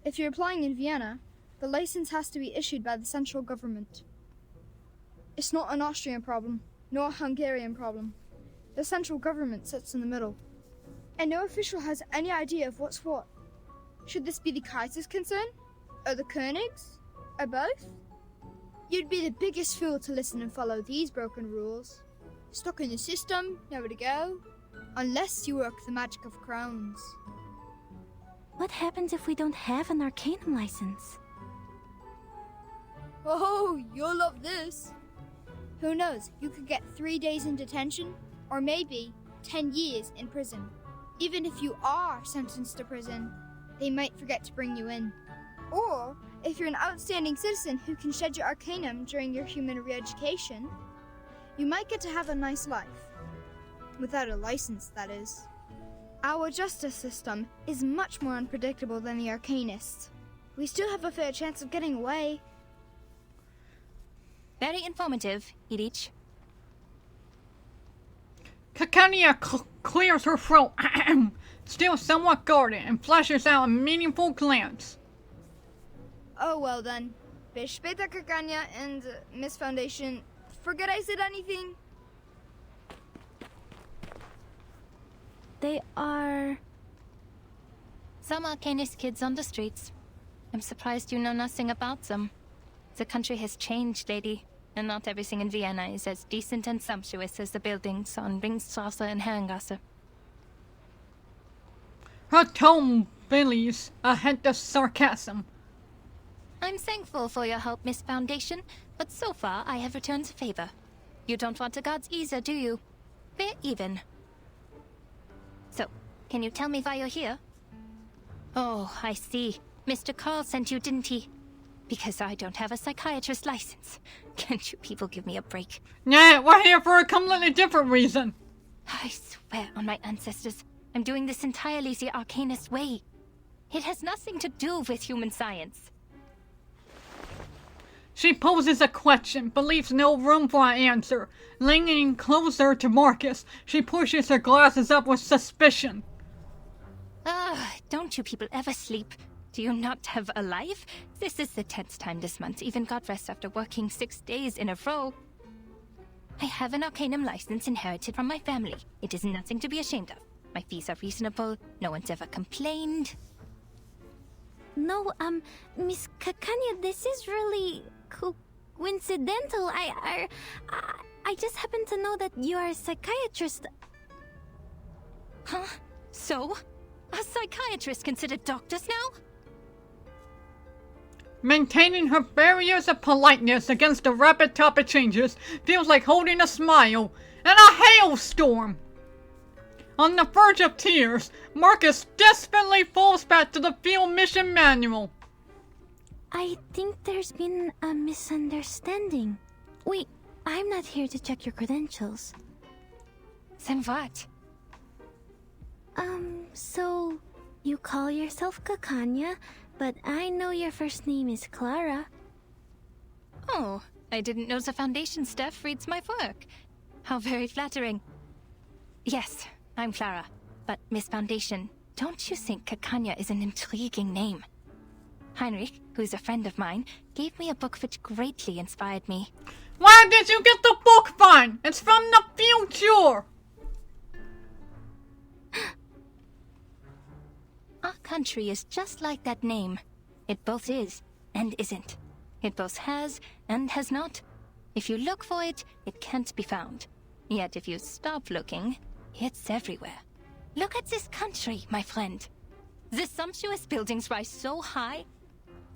If you're applying in Vienna, the license has to be issued by the central government. It's not an Austrian problem, nor a Hungarian problem. The central government sits in the middle. And no official has any idea of what's what. Should this be the Kaiser's concern? Or the König's? Or both? You'd be the biggest fool to listen and follow these broken rules. Stuck in the system, nowhere to go. Unless you work the magic of crowns. What happens if we don't have an Arcanum license? Oh, you'll love this. Who knows, you could get 3 days in detention, or maybe 10 years in prison. Even if you are sentenced to prison, they might forget to bring you in. Or, if you're an outstanding citizen who can shed your Arcanum during your human re-education, you might get to have a nice life. Without a license, that is. Our justice system is much more unpredictable than the Arcanists. We still have a fair chance of getting away. Very informative, Ilich. Kakania clears her throat, still somewhat guarded, and flashes out a meaningful glance. Oh, well then. Bis später, Kakanya and Miss Foundation. Forget I said anything? They are... Some Arcanist kids on the streets. I'm surprised you know nothing about them. The country has changed, lady, and not everything in Vienna is as decent and sumptuous as the buildings on Ringstrasse and Herrengasse. Her tone belies a hint of sarcasm. I'm thankful for your help, Miss Foundation, but so far I have returned the favor. You don't want the gods either, do you? We're even. So, can you tell me why you're here? Oh, I see. Mr. Carl sent you, didn't he? Because I don't have a psychiatrist license. Can't you people give me a break? Yeah, we're here for a completely different reason. I swear on my ancestors, I'm doing this entirely the Arcanist way. It has nothing to do with human science. She poses a question, but leaves no room for an answer. Leaning closer to Marcus, she pushes her glasses up with suspicion. Don't you people ever sleep? Do you not have a life? This is the 10th time this month, even got rest after working 6 days in a row. I have an Arcanum license inherited from my family. It is nothing to be ashamed of. My fees are reasonable. No one's ever complained. No, Miss Kakanya, this is really coincidental. I just happen to know that you are a psychiatrist. Huh? So? Are psychiatrists considered doctors now? Maintaining her barriers of politeness against the rapid topic changes feels like holding a smile in a hailstorm. On the verge of tears, Marcus desperately falls back to the field mission manual. I think there's been a misunderstanding. Wait, I'm not here to check your credentials. Then what? So you call yourself Kakanya, but I know your first name is Clara. Oh, I didn't know the Foundation staff reads my work. How very flattering. Yes, I'm Clara. But Miss Foundation, don't you think Kakanya is an intriguing name? Heinrich, who's a friend of mine, gave me a book which greatly inspired me. Where did you get the book from? It's from the future! Our country is just like that name. It both is and isn't. It both has and has not. If you look for it, it can't be found. Yet if you stop looking, it's everywhere. Look at this country, my friend. The sumptuous buildings rise so high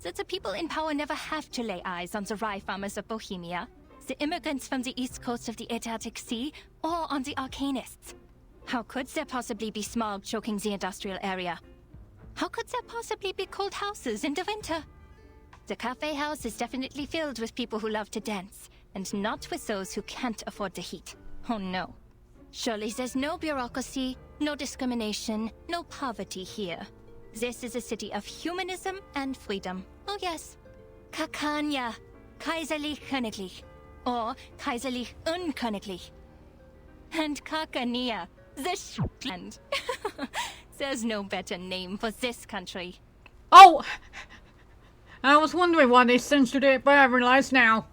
that the people in power never have to lay eyes on the rye farmers of Bohemia, the immigrants from the east coast of the Adriatic Sea, or on the Arcanists. How could there possibly be smog choking the industrial area? How could there possibly be cold houses in the winter? The cafe house is definitely filled with people who love to dance, and not with those who can't afford the heat. Oh no. Surely there's no bureaucracy, no discrimination, no poverty here. This is a city of humanism and freedom. Oh yes. Kakanya, Kaiserlich Königlich, or Kaiserlich Unköniglich. And Kakania, the land. There's no better name for this country. Oh! I was wondering why they censored it, but I realize now.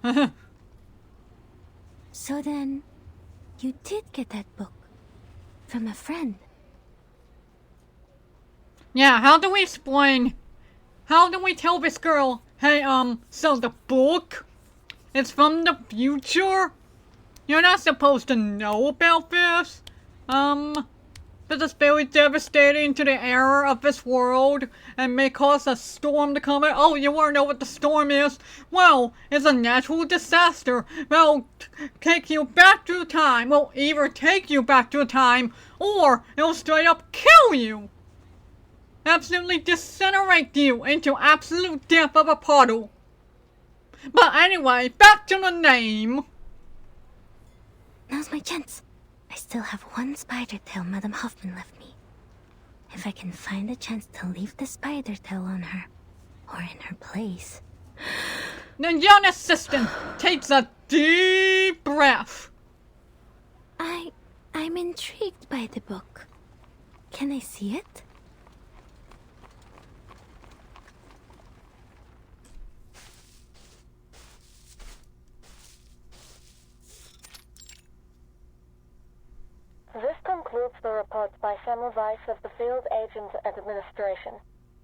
So then, you did get that book from a friend. Yeah, how do we explain? How do we tell this girl, hey, so the book is from the future? You're not supposed to know about this? This is very devastating to the era of this world and may cause a storm to come in. Oh, you wanna know what the storm is? Well, it's a natural disaster that'll take you back through time. Will either take you back through time or it'll straight up kill you. Absolutely disintegrate you into absolute death of a puddle. But anyway, back to the name. Now's my chance. I still have one spider tail Madame Hoffman left me. If I can find a chance to leave the spider tail on her, or in her place. The young assistant takes a deep breath. I'm intrigued by the book. Can I see it? This concludes the reports by Semmelweis of the Field Agents Administration.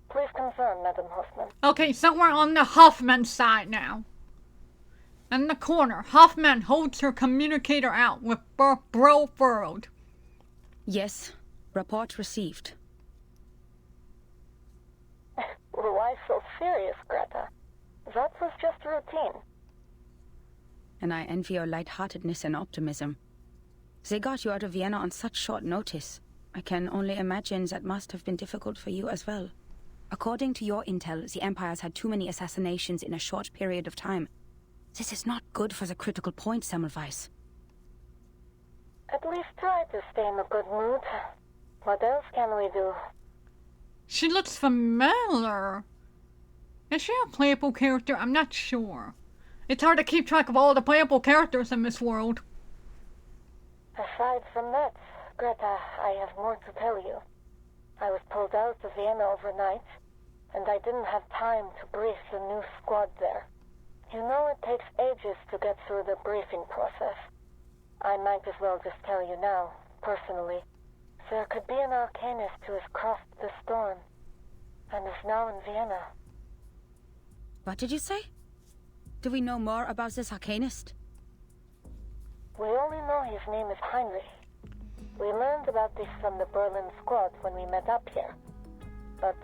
Please confirm, Madam Hoffman. Okay, so we're on the Hoffman side now. In the corner, Hoffman holds her communicator out with brow furrowed. Yes, report received. Why so serious, Greta? That was just routine. And I envy your lightheartedness and optimism. They got you out of Vienna on such short notice. I can only imagine that must have been difficult for you as well. According to your intel, the Empire's had too many assassinations in a short period of time. This is not good for the critical point, Semmelweis. At least try to stay in a good mood. What else can we do? She looks familiar. Is she a playable character? I'm not sure. It's hard to keep track of all the playable characters in this world. Aside from that, Greta, I have more to tell you. I was pulled out of Vienna overnight, and I didn't have time to brief the new squad there. You know it takes ages to get through the briefing process. I might as well just tell you now, personally. There could be an arcanist who has crossed the storm, and is now in Vienna. What did you say? Do we know more about this arcanist? We only know his name is Heinrich. We learned about this from the Berlin squad when we met up here, but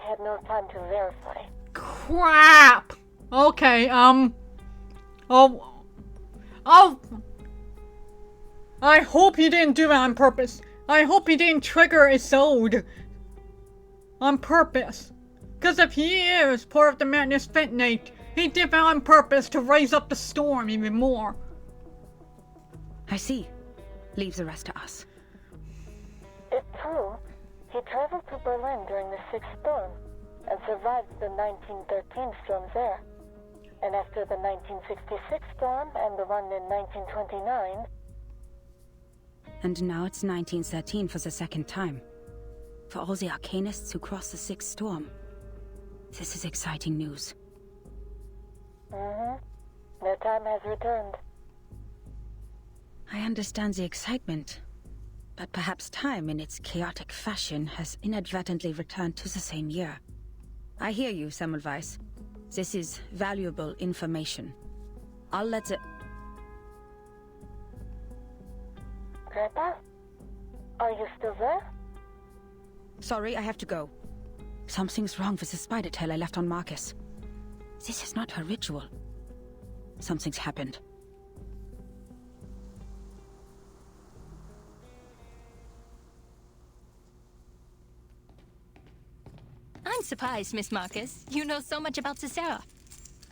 had no time to verify. Crap! Okay, I hope he didn't do that on purpose. I hope he didn't trigger Isolde on purpose. Because if he is part of the Madness Finate, he did that on purpose to raise up the storm even more. I see. Leave the rest to us. It's true. He traveled to Berlin during the Sixth Storm and survived the 1913 storms there. And after the 1966 storm and the one in 1929... And now it's 1913 for the second time. For all the arcanists who crossed the Sixth Storm. This is exciting news. The time has returned. I understand the excitement, but perhaps time in its chaotic fashion has inadvertently returned to the same year. I hear you, Semmelweis. This is valuable information. I'll let the... Greta? Are you still there? Sorry, I have to go. Something's wrong with the spider tail I left on Marcus. This is not her ritual. Something's happened. I'm surprised, Miss Marcus. You know so much about Cicera.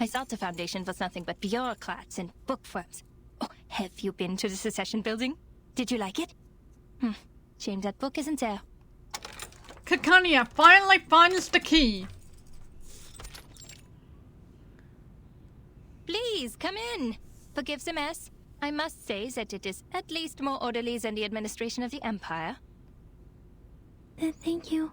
I thought the Foundation was nothing but bureaucrats and bookworms. Oh, have you been to the Secession building? Did you like it? Shame that book isn't there. Kakania finally finds the key. Please, come in. Forgive the mess. I must say that it is at least more orderly than the administration of the Empire. Thank you.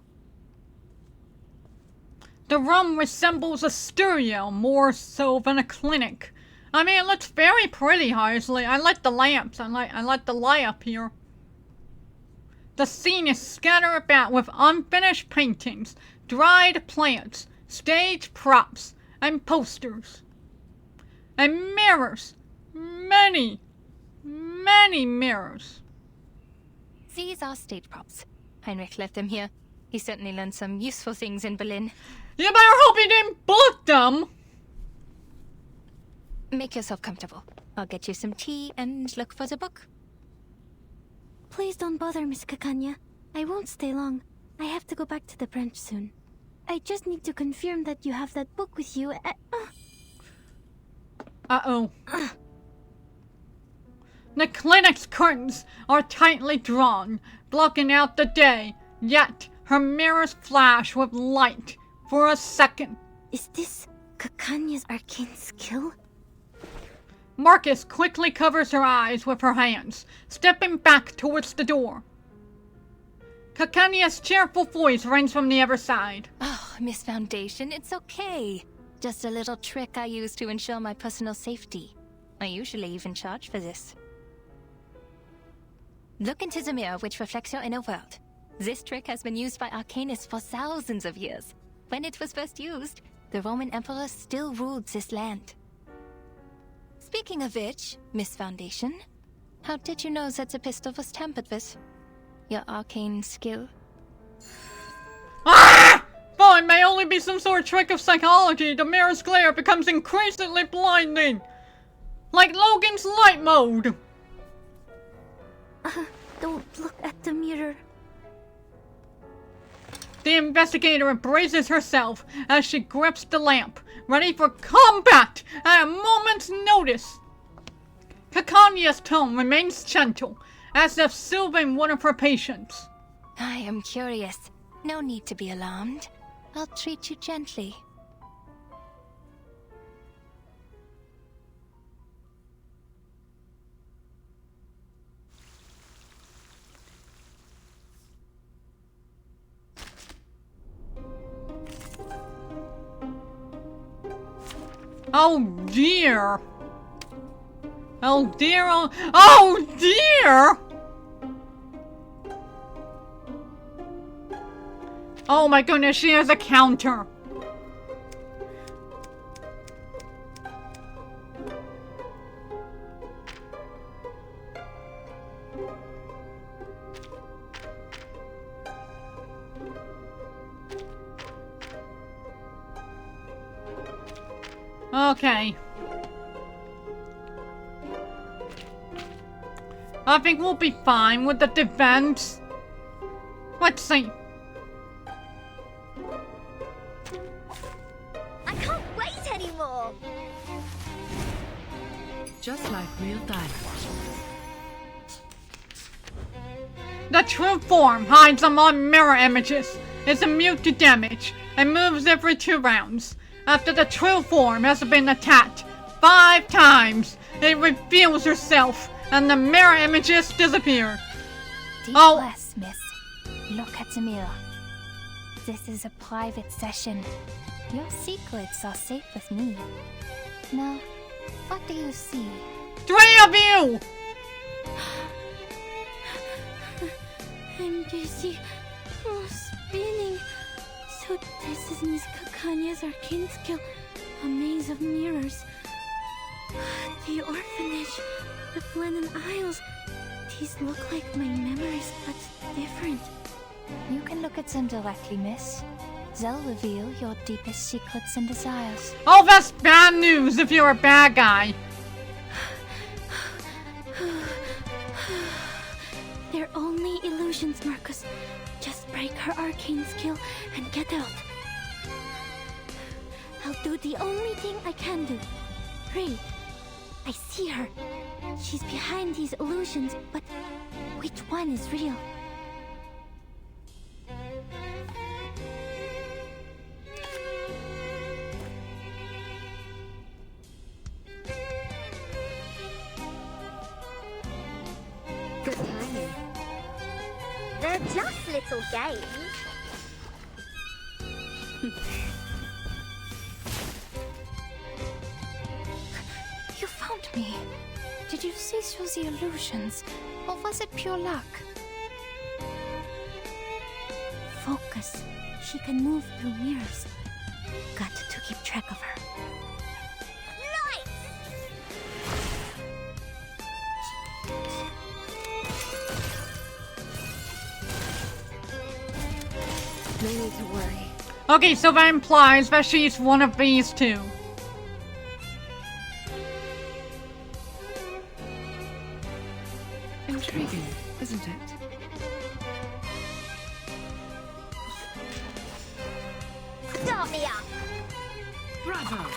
The room resembles a studio more so than a clinic. I mean, it looks very pretty, honestly. I like the lamps. I like the light up here. The scene is scattered about with unfinished paintings, dried plants, stage props, and posters. And mirrors. Many, many mirrors. These are stage props. Heinrich left them here. He certainly learned some useful things in Berlin. You better hope he didn't bullet them! Make yourself comfortable. I'll get you some tea and look for the book. Please don't bother, Miss Kakanya. I won't stay long. I have to go back to the branch soon. I just need to confirm that you have that book with you. Uh-oh. The clinic's curtains are tightly drawn, blocking out the day, yet her mirrors flash with light for a second. Is this Kakanya's arcane skill? Marcus quickly covers her eyes with her hands, stepping back towards the door. Kakanya's cheerful voice rings from the other side. Oh, Miss Foundation, it's okay. Just a little trick I use to ensure my personal safety. I usually even charge for this. Look into the mirror which reflects your inner world. This trick has been used by arcanists for thousands of years. When it was first used, the Roman Emperor still ruled this land. Speaking of which, Miss Foundation, how did you know that the pistol was tampered with? Your arcane skill? Ah! Though it may only be some sort of trick of psychology, the mirror's glare becomes increasingly blinding. Like Logan's light mode. Don't look at the mirror. The investigator embraces herself as she grips the lamp, ready for combat at a moment's notice. Kakania's tone remains gentle, as if soothing one of her patients. I am curious. No need to be alarmed. I'll treat you gently. Oh dear! Oh dear! Oh dear! Oh my goodness, she has a counter! Okay. I think we'll be fine with the defense. Let's see. I can't wait anymore. Just like real diamonds. The true form hides among mirror images, is immune to damage, and moves every 2 rounds. After the true form has been attacked 5 times, it reveals herself, and the mirror images disappear. Deep breaths, miss. Look at the mirror. This is a private session. Your secrets are safe with me. Now, what do you see? 3 of you! I'm dizzy. Oh, spinning. So this is Miss Kakania's arcane skill. A maze of mirrors. The orphanage. The Flennon Isles. These look like my memories, but different. You can look at them directly, miss. They'll reveal your deepest secrets and desires. Oh, that's bad news if you're a bad guy. They're only illusions, Marcus. Just break her arcane skill and get out. I'll do the only thing I can do. Pray. I see her. She's behind these illusions, but which one is real? Good timing. They're just little games. You found me. Did you see through the illusions, or was it pure luck? Focus. She can move through mirrors. Got to keep track of her. No need to worry. Okay, so that implies that she's one of these 2. Intriguing, isn't it? Start me up. Bravo!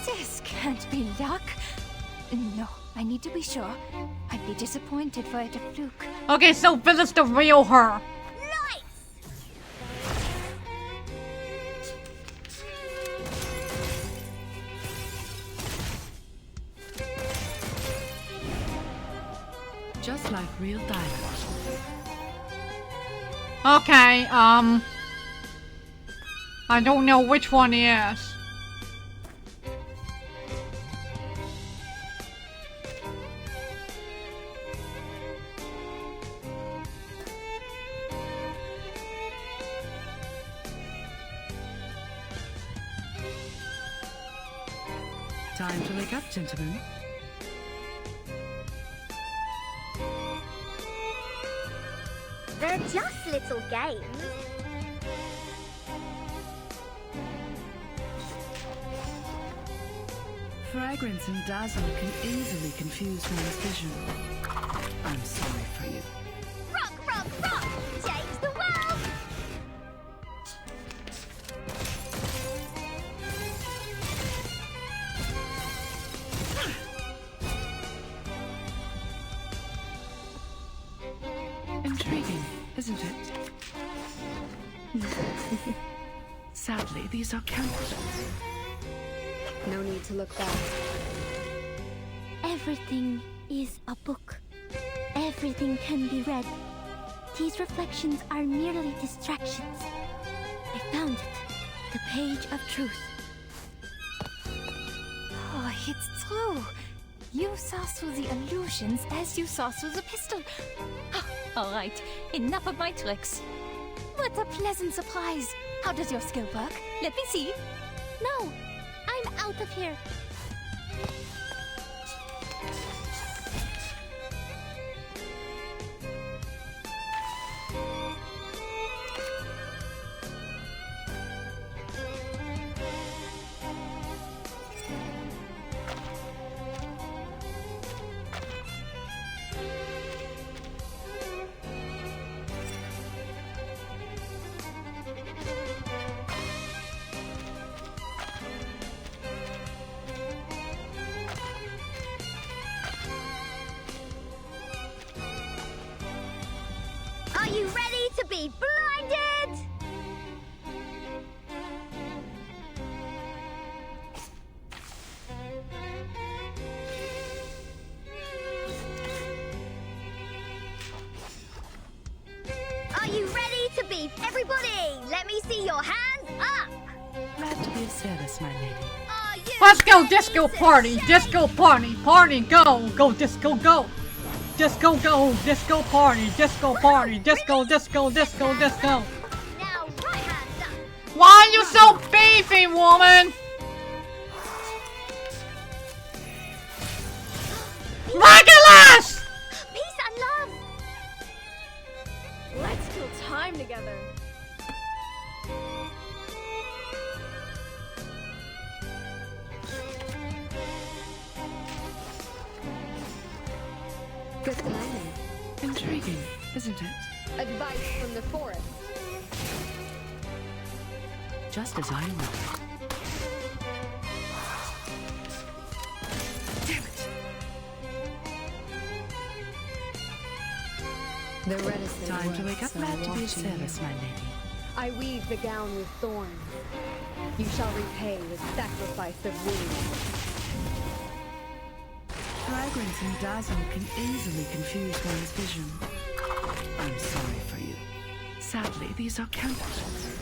This can't be luck. No, I need to be sure. I'd be disappointed for it to fluke. Okay, so this is the real her. Just like real diamonds. Okay, I don't know which one he is. Time to wake up, gentlemen. They're just little games. Fragrance and dazzle can easily confuse one's vision. I'm sorry for you. Rock, rock, rock! isn't it? Sadly, these are counterfeits. No need to look back. Everything is a book. Everything can be read. These reflections are merely distractions. I found it. The page of truth. Oh, it's true. You saw through the illusions as you saw through the pistol. All right, enough of my tricks. What a pleasant surprise. How does your skill work? Let me see. No, I'm out of here. Are you ready to be blinded? Are you ready to be... Everybody, let me see your hands up! Glad to be of service, my lady. Let's go disco party, disco party, party go, go disco go. Disco go, disco party, disco party, disco, disco, disco, disco. Now right hands up. Why are you so beefy, woman? Legolas! Peace and love! Let's kill time together. Good timing. Intriguing, isn't it? Advice from the forest. Just as I know. Damn it! The reticent Time to wake up, words are glad to be of watching service, you. my lady. I weave the gown with thorns. You shall repay with sacrifice of wounds. Fragrance and dazzle can easily confuse one's vision. I'm sorry for you. Sadly, these are counterfeits.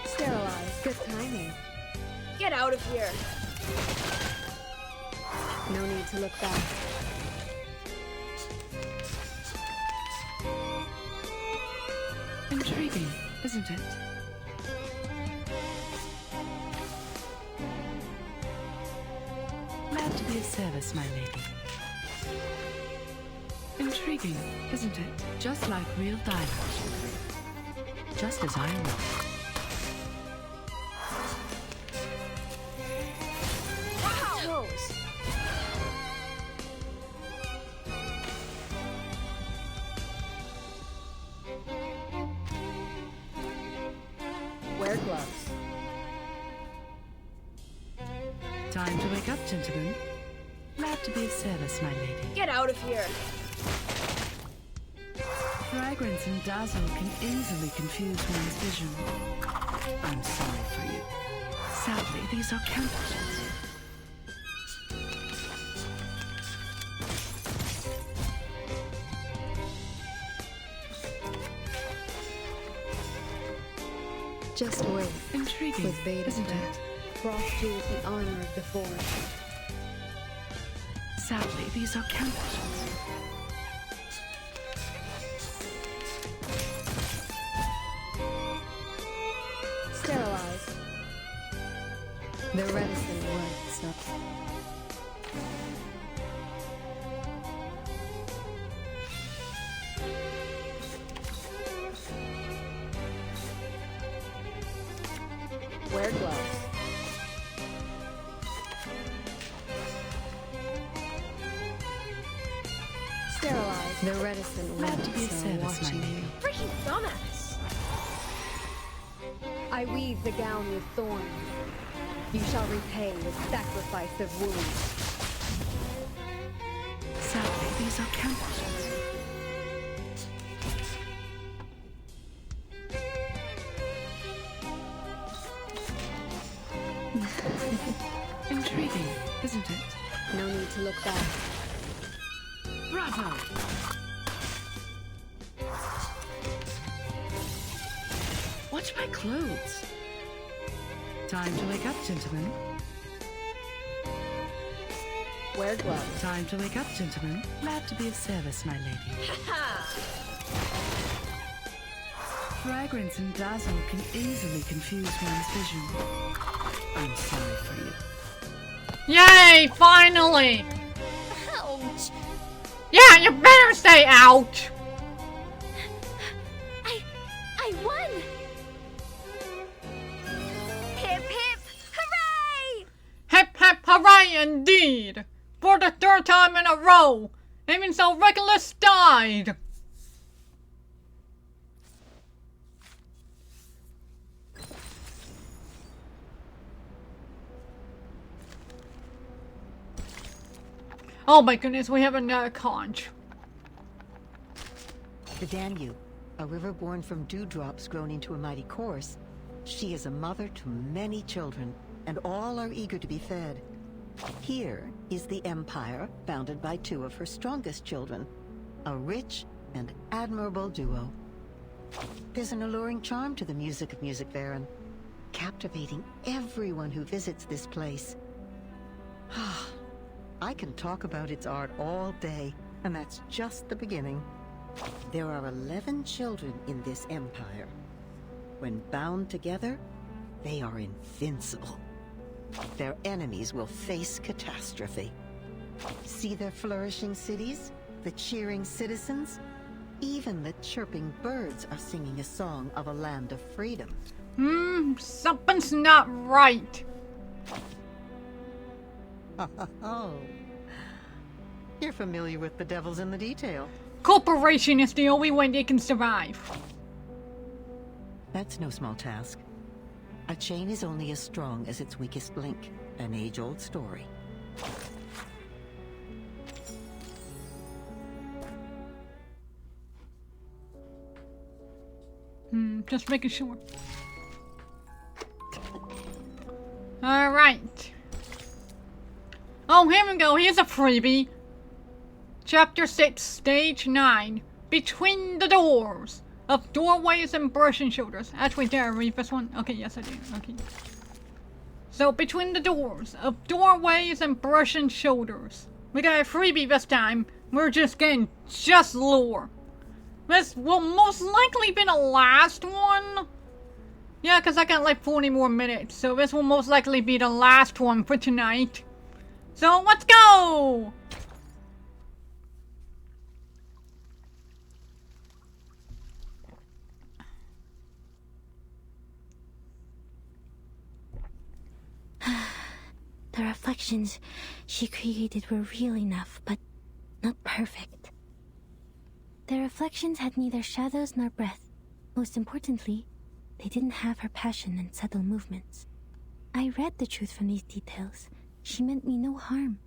Sterilize. Good timing. Get out of here. No need to look back. Intriguing, isn't it? Glad to be of service, my lady. Intriguing, isn't it? Just like real diamond. Just as I know. Toes. Wear gloves. Time to wake up, gentlemen. Glad to be of service, my lady. Get out of here. Fragrance and dazzle can easily confuse one's vision. I'm sorry for you. Sadly, these are counterfeits. Just wait. Intriguing, With Beta isn't it? Brought you with the honor of the forest. Sadly, these are counterfeits. Sterilize. The reticent words of... Wear gloves. The reticent Glad to be of ones are service, my watching lady. you. Freaking dumbass! I weave the gown with thorns. You shall repay with sacrifice of wounds. Sadly, these are counterfeits. Intriguing, isn't it? No need to look back. Bravo! Watch my clothes. Time to wake up, gentlemen. Wear gloves. Time to wake up, gentlemen. Glad to be of service, my lady. Fragrance and dazzle can easily confuse one's vision. I'm sorry for you. Yay! Finally! Ouch! Yeah, you better stay out! I won! Hip hip hooray! Hip hip hooray indeed! For the third time in a row! Even so, Regulus died! Oh my goodness, we have another conch. The Danube, a river born from dewdrops grown into a mighty course. She is a mother to many children, and all are eager to be fed. Here is the Empire, founded by two of her strongest children, a rich and admirable duo. There's an alluring charm to the music of Music Baron, captivating everyone who visits this place. I can talk about its art all day, and that's just the beginning. There are 11 children in this empire. When bound together, they are invincible. Their enemies will face catastrophe. See their flourishing cities, the cheering citizens? Even the chirping birds are singing a song of a land of freedom. Something's not right. Oh. You're familiar with the devil's in the detail. Corporation is the only way they can survive. That's no small task. A chain is only as strong as its weakest link. An age-old story. Just making sure. Alright. Oh, here we go. Here's a freebie. Chapter 6, Stage 9. Between the Doors of Doorways and Brush and Shoulders. Actually, did I read this one? Okay, yes I did. Okay. So, Between the Doors of Doorways and Brush and Shoulders. We got a freebie this time. We're just getting just lore. This will most likely be the last one. Yeah, because I got like 40 more minutes. So this will most likely be the last one for tonight. So, let's go! The reflections she created were real enough, but not perfect. The reflections had neither shadows nor breath. Most importantly, they didn't have her passion and subtle movements. I read the truth from these details. She meant me no harm.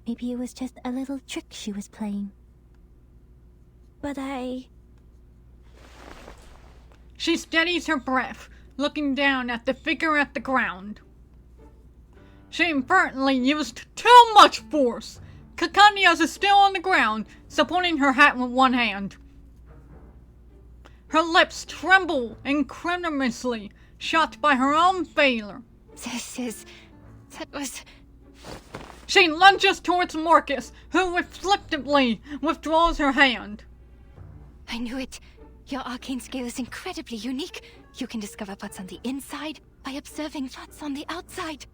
Maybe it was just a little trick she was playing. But She steadies her breath, looking down at the figure at the ground. She inadvertently used too much force. QueenKatie's is still on the ground, supporting her hat with one hand. Her lips tremble incredulously, shocked by her own failure. That was... She lunges towards Marcus, who reflectively withdraws her hand. I knew it. Your arcane skill is incredibly unique. You can discover what's on the inside by observing what's on the outside.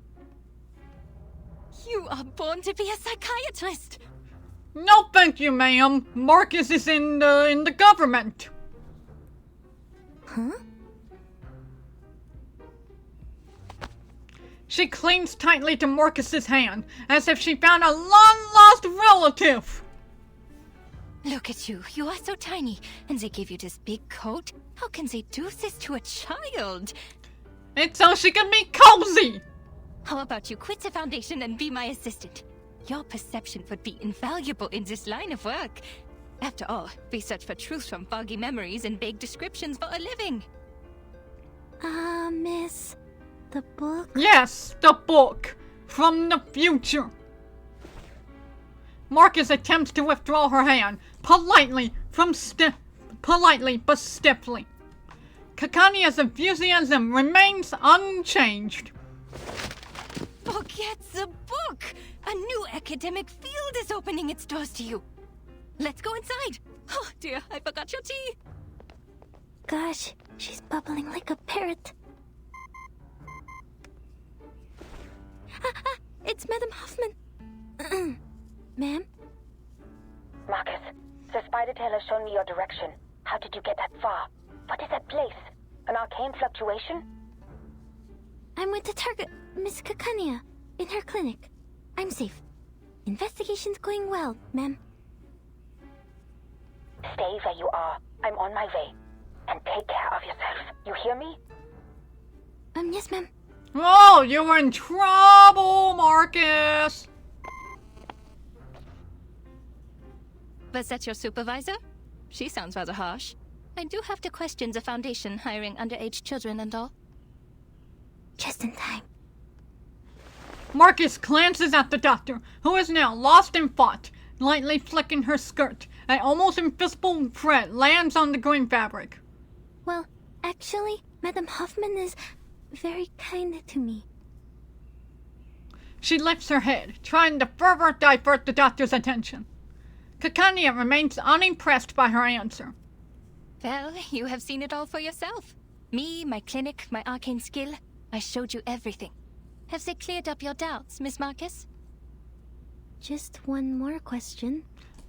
You are born to be a psychiatrist. No thank you, ma'am. Marcus is in the government. Huh? She clings tightly to Marcus's hand, as if she found a long-lost relative. Look at you. You are so tiny. And they give you this big coat? How can they do this to a child? It's so she can be cozy! How about you quit the Foundation and be my assistant? Your perception would be invaluable in this line of work. After all, we search for truth from foggy memories and vague descriptions for a living. Miss... the book? Yes, the book! From the future! Marcus attempts to withdraw her hand, politely but stiffly. Kakania's enthusiasm remains unchanged. Forget the book! A new academic field is opening its doors to you. Let's go inside. Oh dear, I forgot your tea. Gosh, she's bubbling like a parrot. It's Madam Hoffman. Ma'am? Marcus, the spider tail has shown me your direction. How did you get that far? What is that place? An arcane fluctuation? I'm with the target, Miss Kakania, in her clinic. I'm safe. Investigation's going well, ma'am. Stay where you are. I'm on my way. And take care of yourself. You hear me? Yes, ma'am. Oh, you're in trouble, Marcus! Was that your supervisor? She sounds rather harsh. I do have to question the Foundation hiring underage children and all. Just in time. Marcus glances at the doctor, who is now lost in thought, lightly flicking her skirt. An almost invisible thread lands on the green fabric. Well, actually, Madam Hoffman is very kind to me. She lifts her head, trying to further divert the doctor's attention. Kakania remains unimpressed by her answer. Well, you have seen it all for yourself. Me, my clinic, my arcane skill. I showed you everything. Have they cleared up your doubts, Miss Marcus? Just one more question.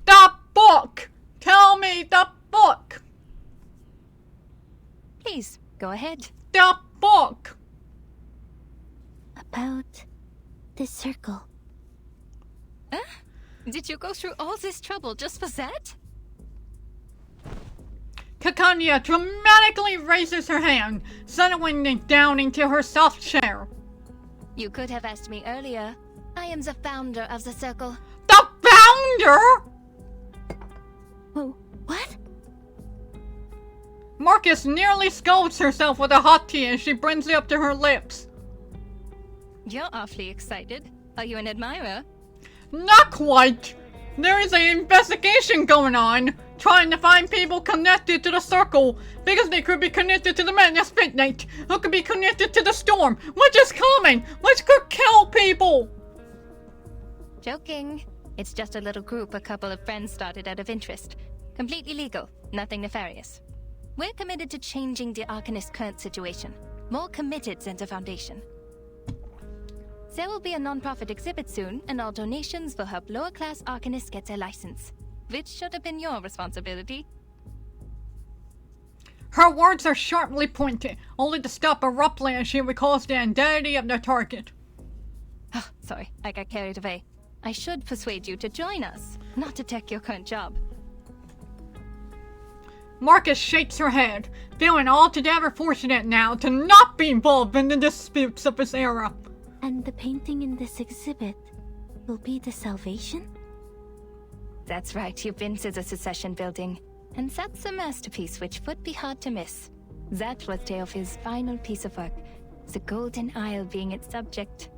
The book! Tell me the book! Please, go ahead. The book! About the circle. Huh? Did you go through all this trouble just for that? Kakania dramatically raises her hand, settling down into her soft chair. You could have asked me earlier. I am the founder of the circle. The founder?! Whoa, what? Marcus nearly scolds herself with a hot tea as she brings it up to her lips. You're awfully excited. Are you an admirer? Not quite! There is an investigation going on, trying to find people connected to the circle, because they could be connected to the Madness Fit Night, who could be connected to the storm, which is coming, which could kill people! Joking. It's just a little group a couple of friends started out of interest. Completely legal, nothing nefarious. We're committed to changing the Arcanist's current situation. More committed than the Foundation. There will be a non-profit exhibit soon, and all donations will help lower-class Arcanists get their license. Which should have been your responsibility. Her words are sharply pointed, only to stop abruptly as she recalls the identity of their target. Oh, sorry, I got carried away. I should persuade you to join us, not to take your current job. Marcus shakes her head, feeling altogether fortunate now to not be involved in the disputes of his era. And the painting in this exhibit will be the salvation? That's right, you've been to the Secession building. And that's a masterpiece which would be hard to miss. That was Teofil's final piece of work, the Golden Isle being its subject.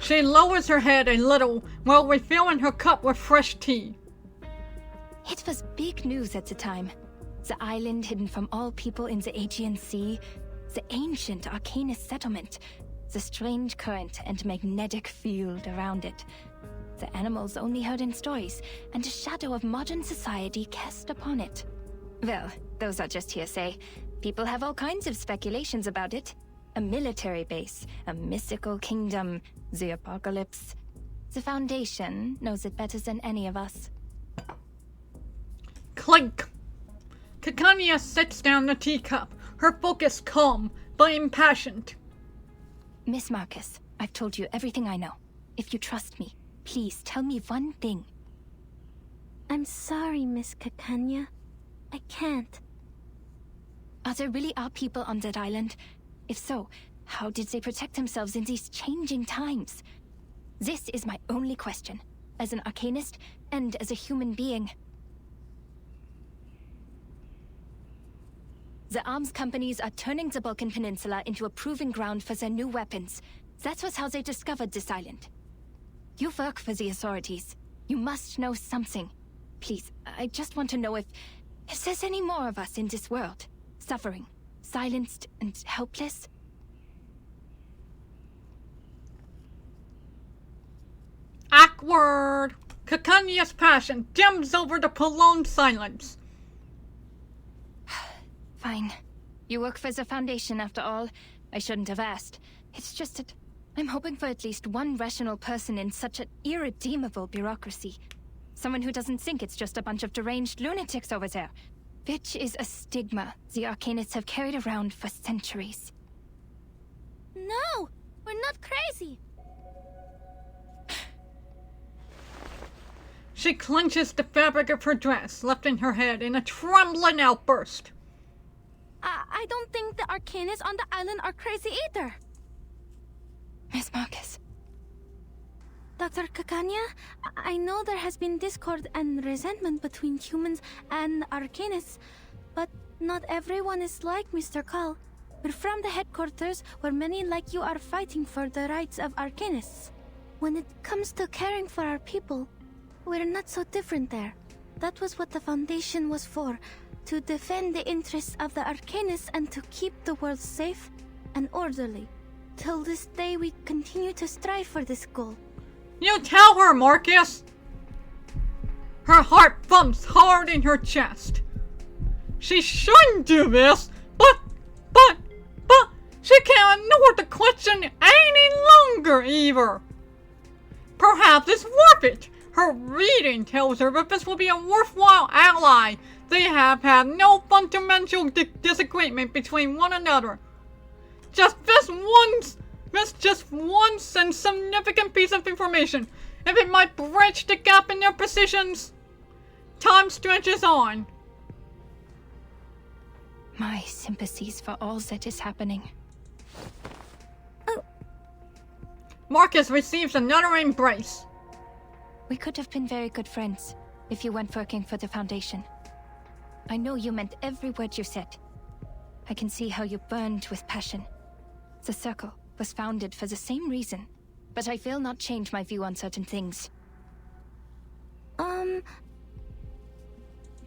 She lowers her head a little while refilling her cup with fresh tea. It was big news at the time. The island hidden from all people in the Aegean Sea, the ancient Arcanist settlement, the strange current and magnetic field around it. The animals only heard in stories, and a shadow of modern society cast upon it. Well, those are just hearsay. People have all kinds of speculations about it. A military base, a mystical kingdom, the apocalypse. The Foundation knows it better than any of us. Clink! Kakania sets down the teacup, her focus calm, but impassioned. Miss Marcus, I've told you everything I know. If you trust me, please tell me one thing. I'm sorry, Miss Kakanya. I can't. There really are people on that island? If so, how did they protect themselves in these changing times? This is my only question, as an arcanist and as a human being. The arms companies are turning the Balkan Peninsula into a proving ground for their new weapons. That was how they discovered this island. You work for the authorities. You must know something. Please, I just want to know if there's any more of us in this world. Suffering, silenced, and helpless. Awkward! Kakanya's passion dims over the prolonged silence. Fine. You work for the Foundation after all. I shouldn't have asked. It's just that I'm hoping for at least one rational person in such an irredeemable bureaucracy. Someone who doesn't think it's just a bunch of deranged lunatics over there. Which is a stigma the Arcanists have carried around for centuries. No! We're not crazy! She clenches the fabric of her dress, lifting her head in a trembling outburst. I don't think the Arcanists on the island are crazy either. Miss Marcus. Dr. Kakanya, I know there has been discord and resentment between humans and Arcanists, but not everyone is like Mr. Call. We're from the headquarters where many like you are fighting for the rights of Arcanists. When it comes to caring for our people, we're not so different there. That was what the Foundation was for, to defend the interests of the Arcanists and to keep the world safe and orderly. Till this day, we continue to strive for this goal. You tell her, Marcus! Her heart thumps hard in her chest. She shouldn't do this, but she can't ignore the question any longer, either. Perhaps it's worth it. Her reading tells her that this will be a worthwhile ally. They have had no fundamental disagreement between one another. Just this one significant piece of information. If it might bridge the gap in their positions. Time stretches on. My sympathies for all that is happening. Marcus receives another embrace. We could have been very good friends if you weren't working for the Foundation. I know you meant every word you said. I can see how you burned with passion. The Circle was founded for the same reason, but I will not change my view on certain things.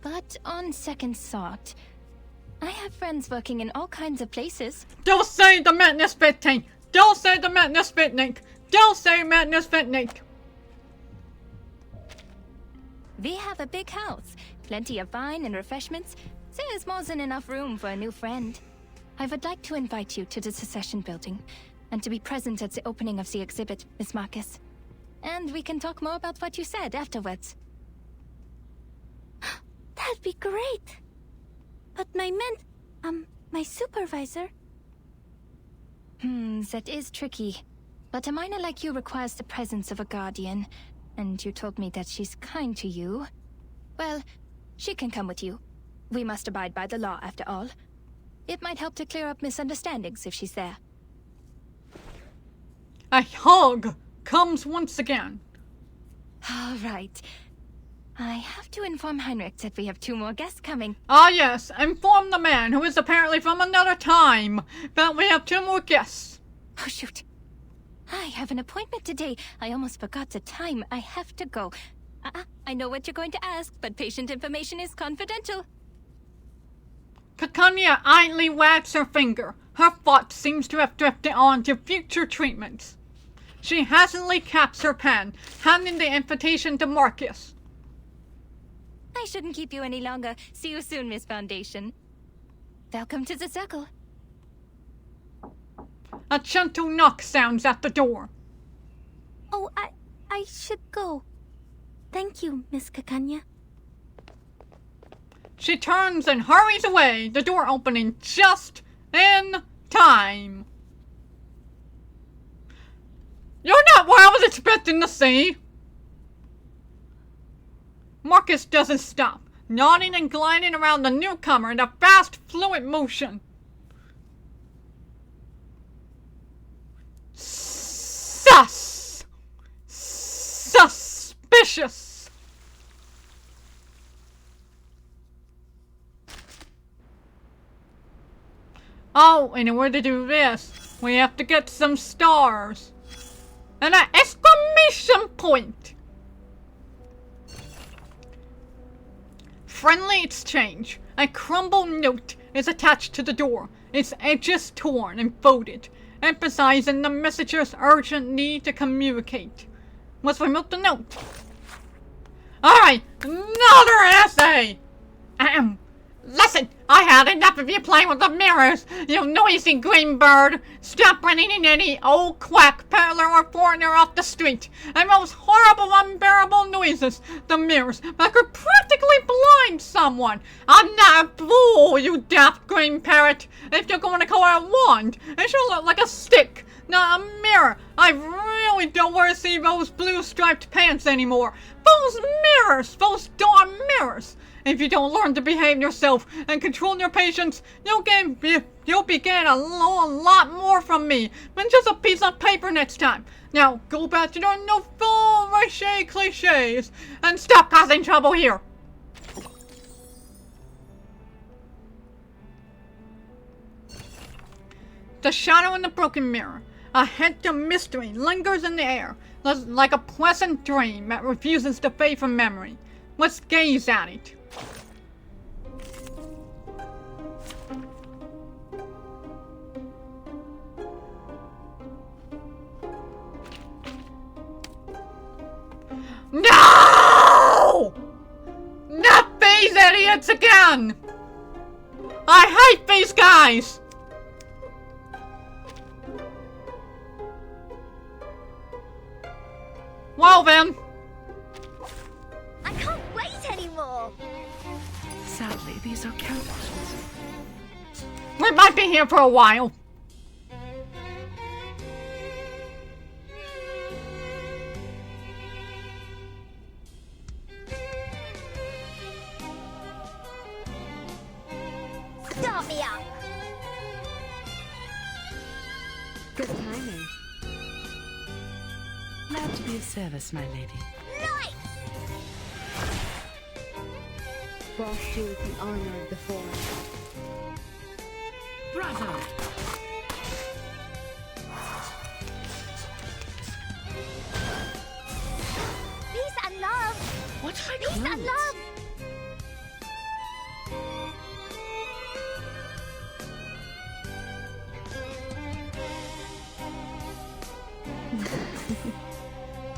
But on second thought, I have friends working in all kinds of places. Don't say the madness fitting! Don't say the madness fitting! Don't say madness fitting! We have a big house, plenty of wine and refreshments. There's more than enough room for a new friend. I would like to invite you to the Secession building, and to be present at the opening of the exhibit, Miss Marcus. And we can talk more about what you said afterwards. That'd be great! But my supervisor... That is tricky. But a minor like you requires the presence of a guardian, and you told me that she's kind to you. Well, she can come with you. We must abide by the law, after all. It might help to clear up misunderstandings if she's there. A hug comes once again. All right. I have to inform Heinrich that we have 2 more guests coming. Ah yes, inform the man who is apparently from another time that we have 2 more guests. Oh shoot. I have an appointment today. I almost forgot the time. I have to go. I know what you're going to ask, but patient information is confidential. Kakanya idly wags her finger. Her thought seems to have drifted on to future treatments. She hastily caps her pen, handing the invitation to Marcus. I shouldn't keep you any longer. See you soon, Miss Foundation. Welcome to the Circle. A gentle knock sounds at the door. Oh, I should go. Thank you, Miss Kakanya. She turns and hurries away, the door opening just in time. You're not what I was expecting to see. Marcus doesn't stop, nodding and gliding around the newcomer in a fast, fluid motion. Suspicious. Oh, and in order to do this, we have to get some stars. And an exclamation point. Friendly exchange. A crumbled note is attached to the door, its edges torn and folded, emphasizing the messenger's urgent need to communicate. Let's remove the note. Alright, another essay! Listen, I had enough of you playing with the mirrors, you noisy green bird. Stop running in any old quack, peddler, or foreigner off the street. And those horrible, unbearable noises, the mirrors, that could practically blind someone. I'm not a fool, you daft green parrot. If you're going to call it a wand, it should look like a stick, not a mirror. I really don't want to see those blue striped pants anymore. Those mirrors, those darn mirrors. If you don't learn to behave yourself and control your patience, you'll be getting a lot more from me than just a piece of paper next time. Now, go back to your no full rache cliches and stop causing trouble here. The shadow in the broken mirror. A hint of mystery lingers in the air, like a pleasant dream that refuses to fade from memory. Let's gaze at it. No! Not these idiots again! I hate these guys! Well then. I can't wait anymore. Sadly, these are counterfeits. We might be here for a while. Start me up. Good timing. Glad to be of service, my lady. Nice! Frost you with the honor of the forest. Bravo! Peace and love. What have I Peace and clothes? love.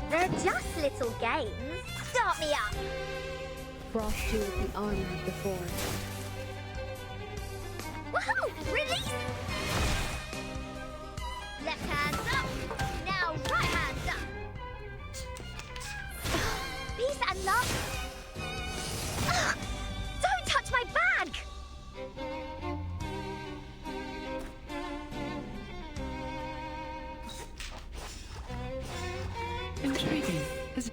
They're just little games. Start me up. Frost you with the honor of the forest. Woohoo! Release! Left hand up. Now right hand up. Peace and love. Ugh, don't touch my bag! Intriguing. Is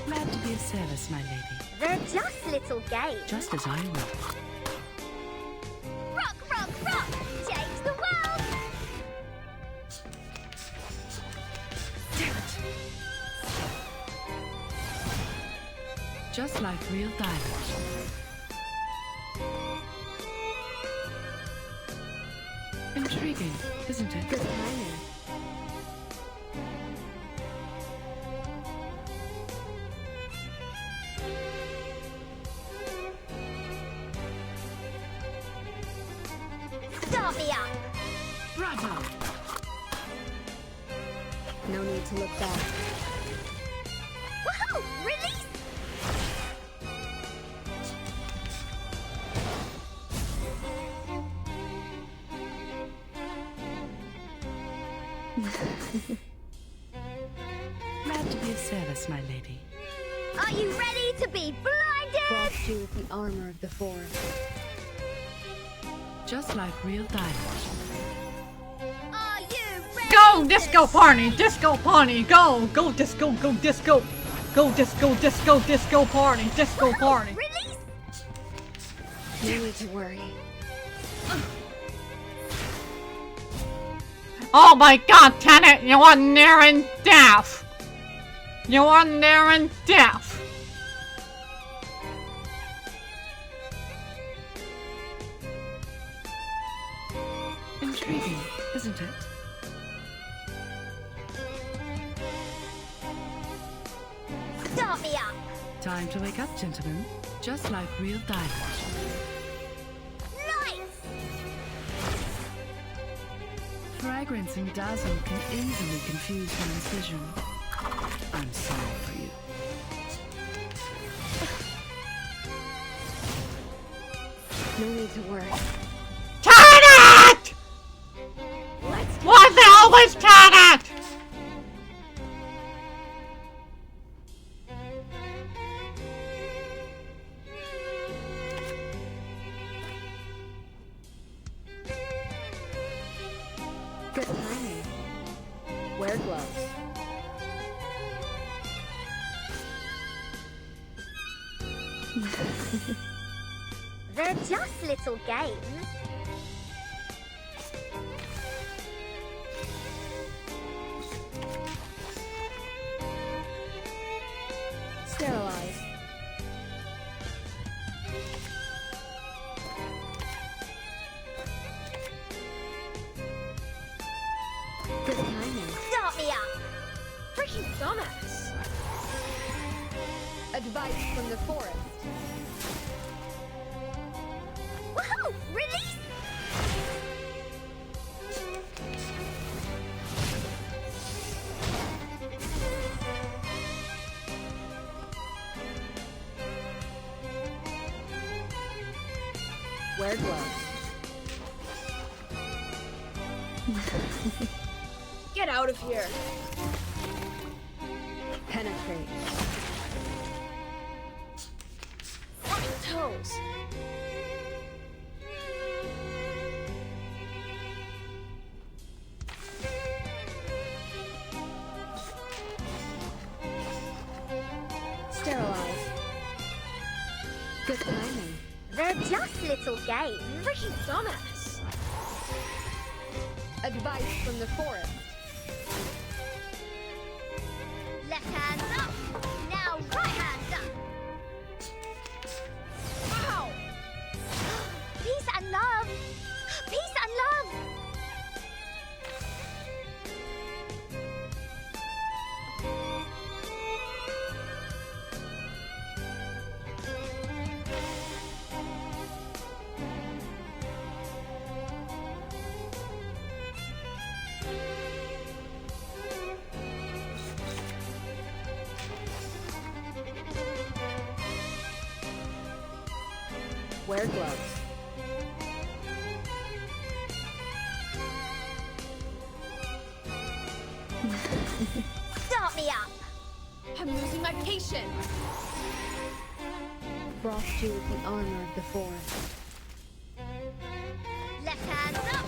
glad to be of service, my lady. They're just little games. Just as I will. Rock, rock, rock! Change the world! Just like real diamonds. Intriguing, isn't it? Good timing. Start me up! Bravo! No need to look back. Woohoo! Release! Glad to be of service, my lady. Are you ready to be blinded? Brought you with the armor of the forest. Just like real diamond. Are you ready? Go disco party, disco party, go disco, go disco, go disco, disco, disco party, disco party. Release! No need to worry. Oh my God, Tenet, you are nearing death. You are nearing death. Intriguing, isn't it? Start me up! Time to wake up, gentlemen. Just like real diamond. Nice! Fragrance and dazzle can easily confuse one's vision. I'm sorry for you. No need to worry. Tenet! Why they always Tenet? Good timing. Wear gloves. They're just little games. Sterilize. Good timing. Start me up! Freaking dumbass. Advice from the forest. Woohoo! Release! Wear gloves. Get out of here. Penetrate. Fucking toes. Sterilize. Good timing. They're just little games. Freaking dumbass. Advice from the forest. Left hand up. Now right hand up. Ow! Peace and love. Peace and love. Wear gloves. Start me up. I'm losing my patience. Frost you with the armor of the forest. Left hand up.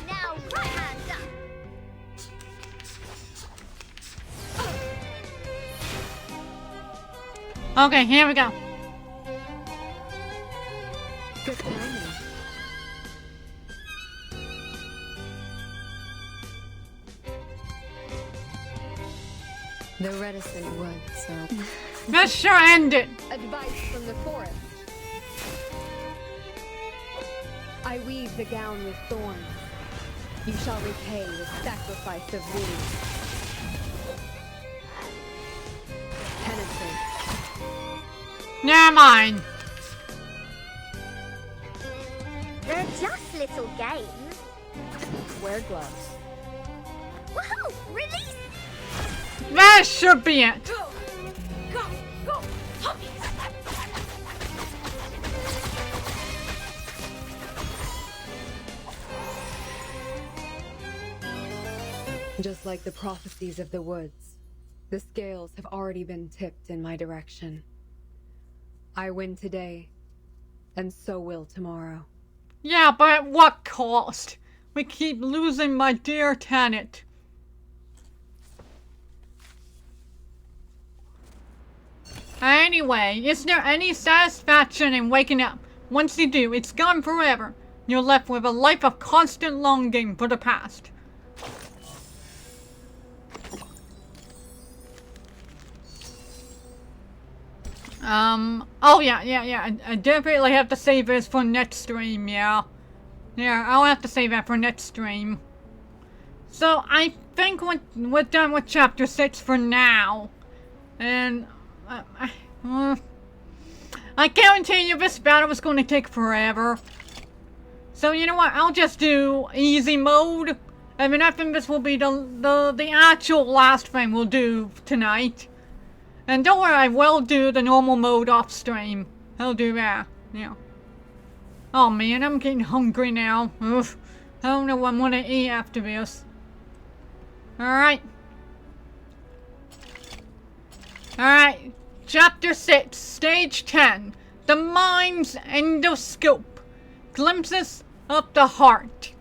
Now right hand up. Okay, here we go. Good timing. The reticent wood, so. Let's sure end it. Advice from the forest. I weave the gown with thorns. You shall repay with sacrifice of leaves. Penetrate. Never mind. They're just little games. Wear gloves. Woohoo! Release! That should be it. Go! Go! Go! Puppies! Just like the prophecies of the woods. The scales have already been tipped in my direction. I win today, and so will tomorrow. Yeah, but at what cost? We keep losing my dear tenant. Anyway, is there any satisfaction in waking up? Once you do, it's gone forever. You're left with a life of constant longing for the past. Oh yeah. I definitely have to save this for next stream, yeah. Yeah, I'll have to save that for next stream. So, I think we're done with Chapter 6 for now. And, I guarantee you this battle is going to take forever. So, you know what, I'll just do easy mode. I mean, I think this will be the actual last thing we'll do tonight. And don't worry, I will do the normal mode off stream. I'll do that, yeah. Oh man, I'm getting hungry now. Oof. I don't know what I'm gonna eat after this. Alright. Alright. Chapter 6, Stage 10. The Mind's Endoscope. Glimpses of the Heart.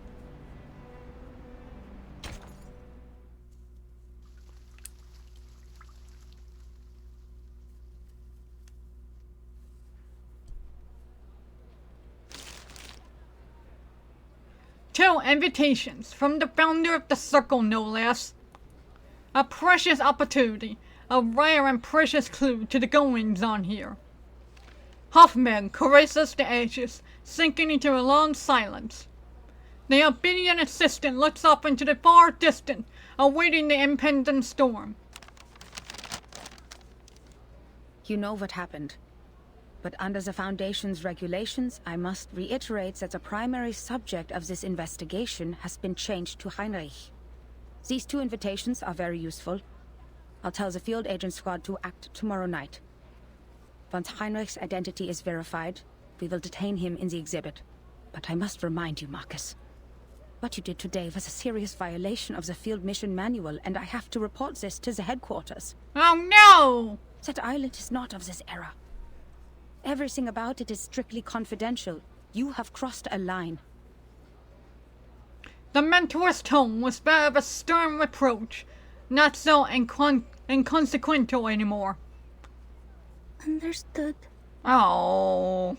Two invitations from the founder of the Circle, no less. A precious opportunity, a rare and precious clue to the goings-on here. Hoffman caresses the ashes, sinking into a long silence. The obedient assistant looks off into the far distance, awaiting the impending storm. You know what happened. But under the Foundation's regulations, I must reiterate that the primary subject of this investigation has been changed to Heinrich. These two invitations are very useful. I'll tell the field agent squad to act tomorrow night. Once Heinrich's identity is verified, we will detain him in the exhibit. But I must remind you, Marcus. What you did today was a serious violation of the field mission manual, and I have to report this to the headquarters. Oh no! That island is not of this era. Everything about it is strictly confidential. You have crossed a line. The mentor's tone was that of a stern reproach, not so inconsequential anymore. Understood. Oh.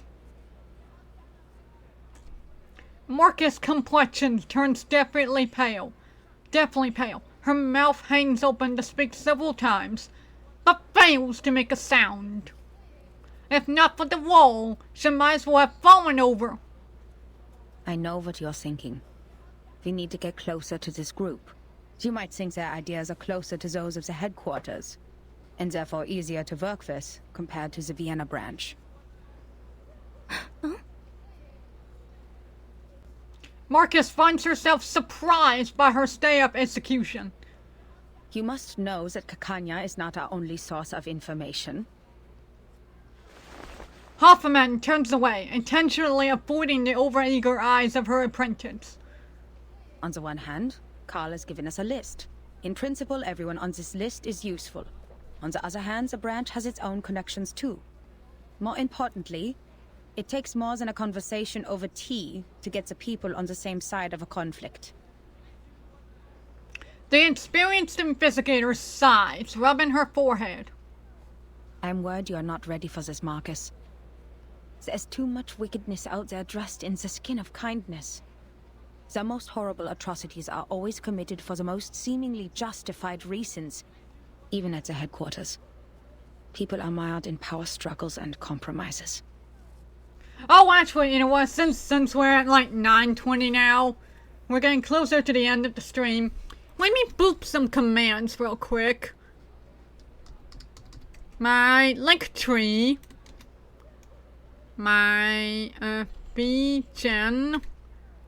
Marcus' complexion turns definitely pale. Definitely pale. Her mouth hangs open to speak several times, but fails to make a sound. If not for the wall, she might as well have fallen over. I know what you're thinking. We need to get closer to this group. You might think their ideas are closer to those of the headquarters, and therefore easier to work with compared to the Vienna branch. Huh? Marcus finds herself surprised by her stay-up execution. You must know that Kakanya is not our only source of information. Hoffman turns away, intentionally avoiding the overeager eyes of her apprentice. On the one hand, Carl has given us a list. In principle, everyone on this list is useful. On the other hand, the branch has its own connections too. More importantly, it takes more than a conversation over tea to get the people on the same side of a conflict. The experienced investigator sighs, rubbing her forehead. I'm worried you are not ready for this, Marcus. There's too much wickedness out there dressed in the skin of kindness. The most horrible atrocities are always committed for the most seemingly justified reasons, even at the headquarters. People are mired in power struggles and compromises. Oh, actually, you know what? Since we're at like 9:20 now, we're getting closer to the end of the stream. Let me boop some commands real quick. My link tree. My BGen,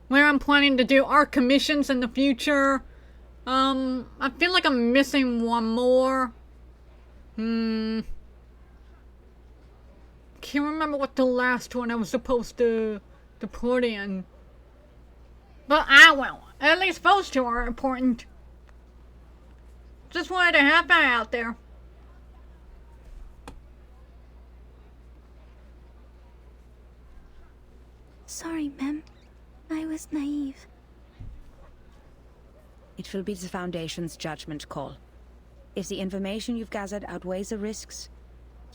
where I'm planning to do art commissions in the future. I feel like I'm missing one more. Can't remember what the last one I was supposed to put in. But I will. At least those two are important. Just wanted to have that out there. Sorry, ma'am. I was naive. It will be the Foundation's judgment call. If the information you've gathered outweighs the risks,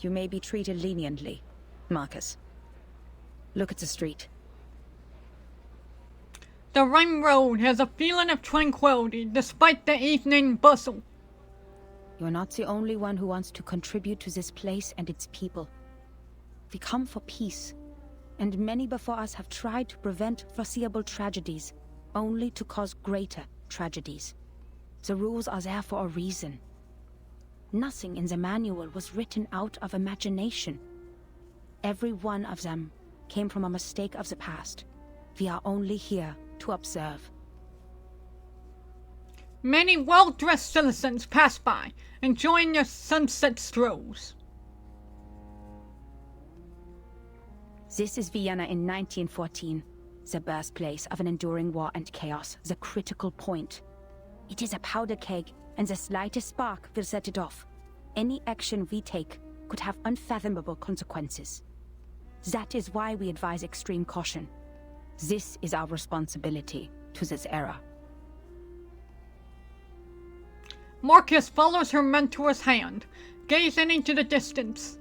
you may be treated leniently. Marcus, look at the street. The ring road has a feeling of tranquility despite the evening bustle. You're not the only one who wants to contribute to this place and its people. We come for peace, and many before us have tried to prevent foreseeable tragedies, only to cause greater tragedies. The rules are there for a reason. Nothing in the manual was written out of imagination. Every one of them came from a mistake of the past. We are only here to observe. Many well-dressed citizens pass by, enjoying their sunset strolls. This is Vienna in 1914, the birthplace of an enduring war and chaos, the critical point. It is a powder keg, and the slightest spark will set it off. Any action we take could have unfathomable consequences. That is why we advise extreme caution. This is our responsibility to this era. Marcus follows her mentor's hand, gazing into the distance.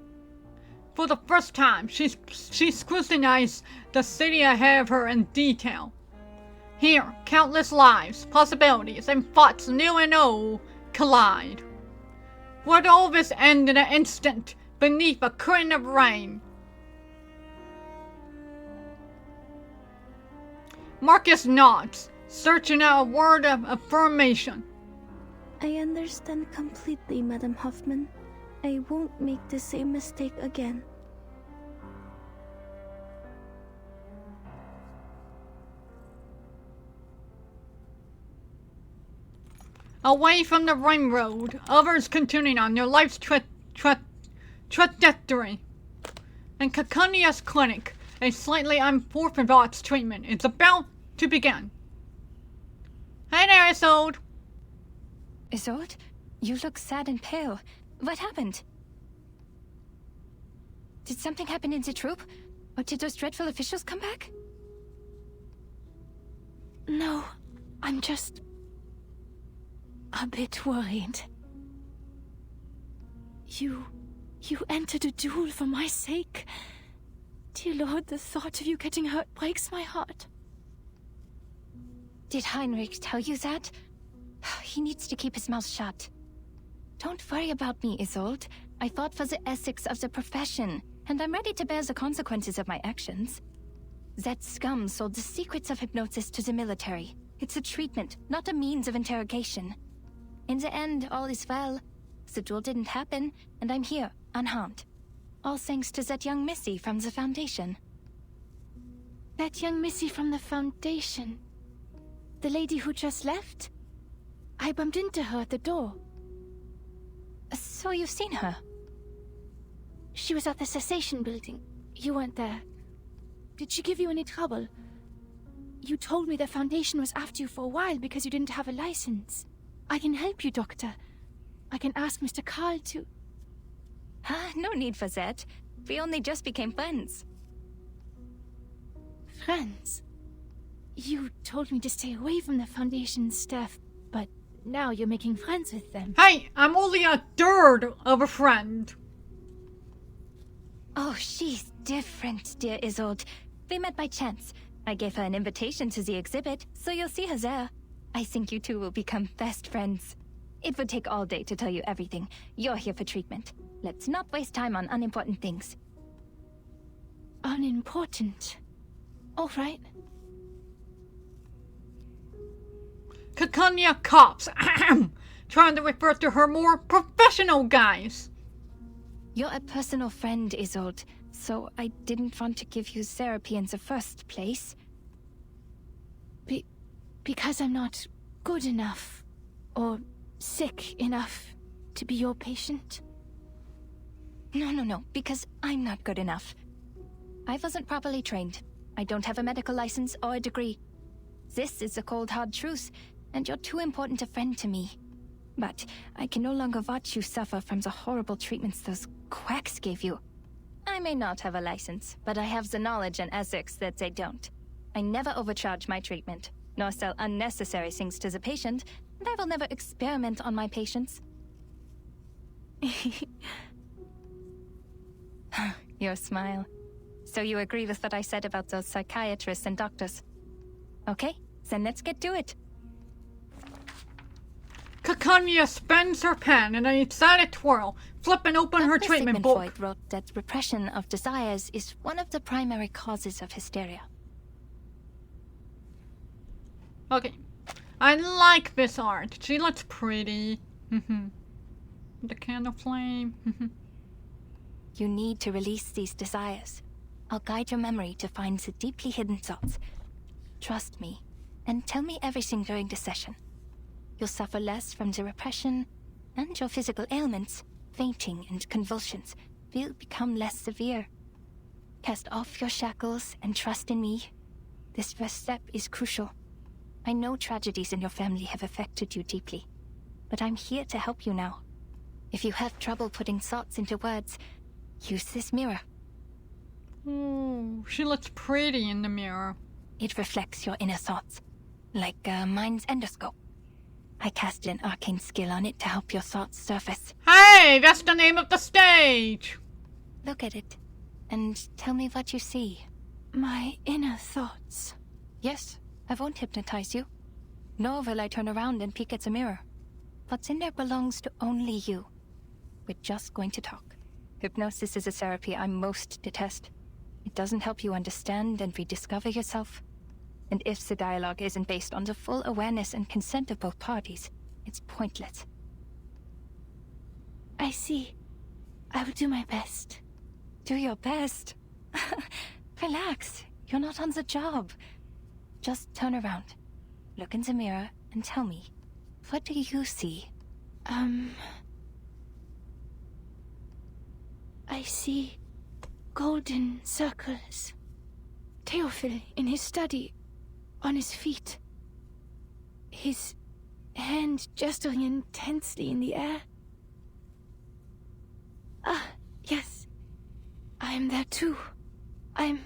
For the first time, she scrutinized the city ahead of her in detail. Here, countless lives, possibilities, and thoughts new and old collide. Would all this end in an instant, beneath a curtain of rain? Marcus nods, searching out a word of affirmation. I understand completely, Madam Hoffman. I won't make the same mistake again. Away from the ring road, others continuing on their life's trajectory. In Kakunia's clinic, a slightly unorthodox treatment is about to begin. Hey there, Isolde! Isolde? You look sad and pale. What happened? Did something happen in the troop? Or did those dreadful officials come back? No, I'm just a bit worried. You entered a duel for my sake. Dear Lord, the thought of you getting hurt breaks my heart. Did Heinrich tell you that? He needs to keep his mouth shut. Don't worry about me, Isolde. I fought for the ethics of the profession, and I'm ready to bear the consequences of my actions. That scum sold the secrets of hypnosis to the military. It's a treatment, not a means of interrogation. In the end, all is well. The duel didn't happen, and I'm here, unharmed. All thanks to that young missy from the Foundation. That young missy from the Foundation? The lady who just left? I bumped into her at the door. So you've seen her? She was at the cessation building. You weren't there. Did she give you any trouble? You told me the Foundation was after you for a while because you didn't have a license. I can help you, Doctor. I can ask Mr. Karl to... No need for that. We only just became friends. Friends? You told me to stay away from the Foundation's staff, but now you're making friends with them. Hey, I'm only a third of a friend. Oh, she's different, dear Isolde. We met by chance. I gave her an invitation to the exhibit, so you'll see her there. I think you two will become best friends. It would take all day to tell you everything. You're here for treatment. Let's not waste time on unimportant things. Unimportant? All right. Kakunia cops, trying to refer to her more professional guys. You're a personal friend, Isolde, so I didn't want to give you therapy in the first place. Because I'm not good enough, or sick enough to be your patient? No, because I'm not good enough. I wasn't properly trained. I don't have a medical license or a degree. This is the cold, hard truth, and you're too important a friend to me. But I can no longer watch you suffer from the horrible treatments those quacks gave you. I may not have a license, but I have the knowledge and ethics that they don't. I never overcharge my treatment, nor sell unnecessary things to the patient, and I will never experiment on my patients. Your smile. So you agree with what I said about those psychiatrists and doctors? Okay, then let's get to it. Kakanya spins her pen in an excited twirl, flipping open her treatment book. Freud wrote that repression of desires is one of the primary causes of hysteria. Okay. I like this art. She looks pretty. The candle flame. You need to release these desires. I'll guide your memory to find the deeply hidden thoughts. Trust me, and tell me everything during the session. You'll suffer less from the repression, and your physical ailments, fainting and convulsions, will become less severe. Cast off your shackles and trust in me. This first step is crucial. I know tragedies in your family have affected you deeply, but I'm here to help you now. If you have trouble putting thoughts into words, use this mirror. Ooh, she looks pretty in the mirror. It reflects your inner thoughts, like a mind's endoscope. I casted an arcane skill on it to help your thoughts surface. Hey, that's the name of the stage! Look at it, and tell me what you see. My inner thoughts. Yes, I won't hypnotize you. Nor will I turn around and peek at the mirror. What's in there belongs to only you. We're just going to talk. Hypnosis is a therapy I most detest. It doesn't help you understand and rediscover yourself. And if the dialogue isn't based on the full awareness and consent of both parties, it's pointless. I see. I will do my best. Do your best? Relax. You're not on the job. Just turn around. Look in the mirror and tell me, what do you see? I see golden circles. Theophil in his study, on his feet. His hand gesturing intensely in the air. Ah, yes. I am there too. I'm...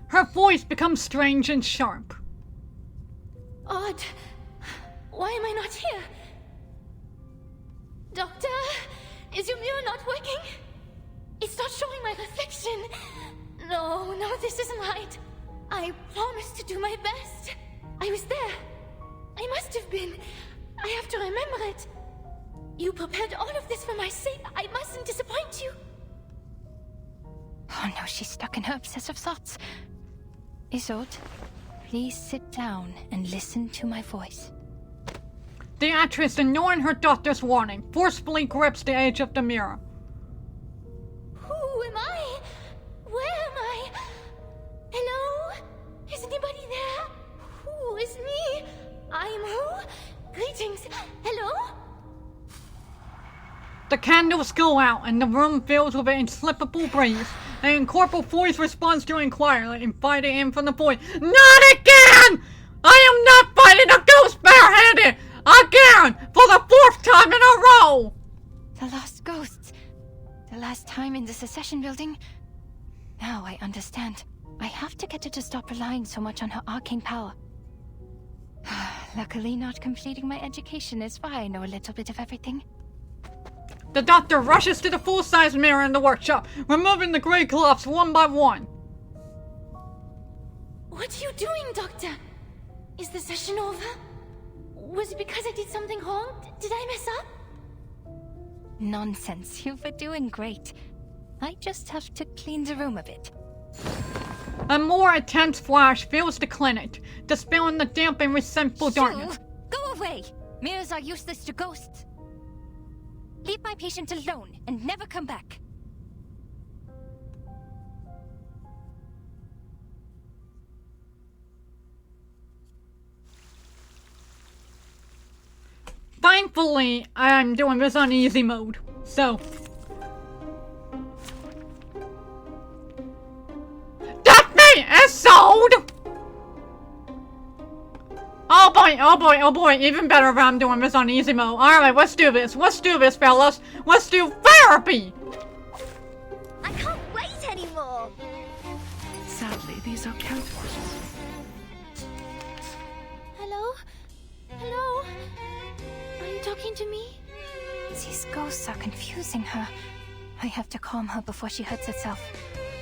Her voice becomes strange and sharp. Odd. Why am I not here? Doctor, is your mirror not working? It's not showing my reflection. No, this isn't right. I promised to do my best. I was there. I must have been. I have to remember it. You prepared all of this for my sake. I mustn't disappoint you. Oh no, she's stuck in her obsessive thoughts. Isolde, please sit down and listen to my voice. The actress, ignoring her daughter's warning, forcefully grips the edge of the mirror. Who am I? Where am I? Hello? Is anybody there? Who is me? I am who? Greetings. Hello? The candles go out and the room fills with an inslippable breeze. An incorporeal voice responds to inquiry, inviting in from the void. Not again! I am not fighting a ghost barehanded! Again! For the 4th time in a row! The lost ghosts. The last time in the secession building. Now I understand. I have to get her to stop relying so much on her arcane power. Luckily, not completing my education is why I know a little bit of everything. The doctor rushes to the full-size mirror in the workshop, removing the gray gloves one by one. What are you doing, Doctor? Is the session over? Was it because I did something wrong? Did I mess up? Nonsense. You were doing great. I just have to clean the room a bit. A more intense flash fills the clinic, dispelling the damp and resentful darkness. Go away! Mirrors are useless to ghosts. Leave my patient alone and never come back. Thankfully, I'm doing this on easy mode, so... That boy, oh boy, oh boy. Even better if I'm doing this on easy mode. Alright, let's do this. Let's do this, fellas. Let's do therapy! I can't wait anymore. Sadly, these are counterfeits. Hello? Hello? Are you talking to me? These ghosts are confusing her. I have to calm her before she hurts herself.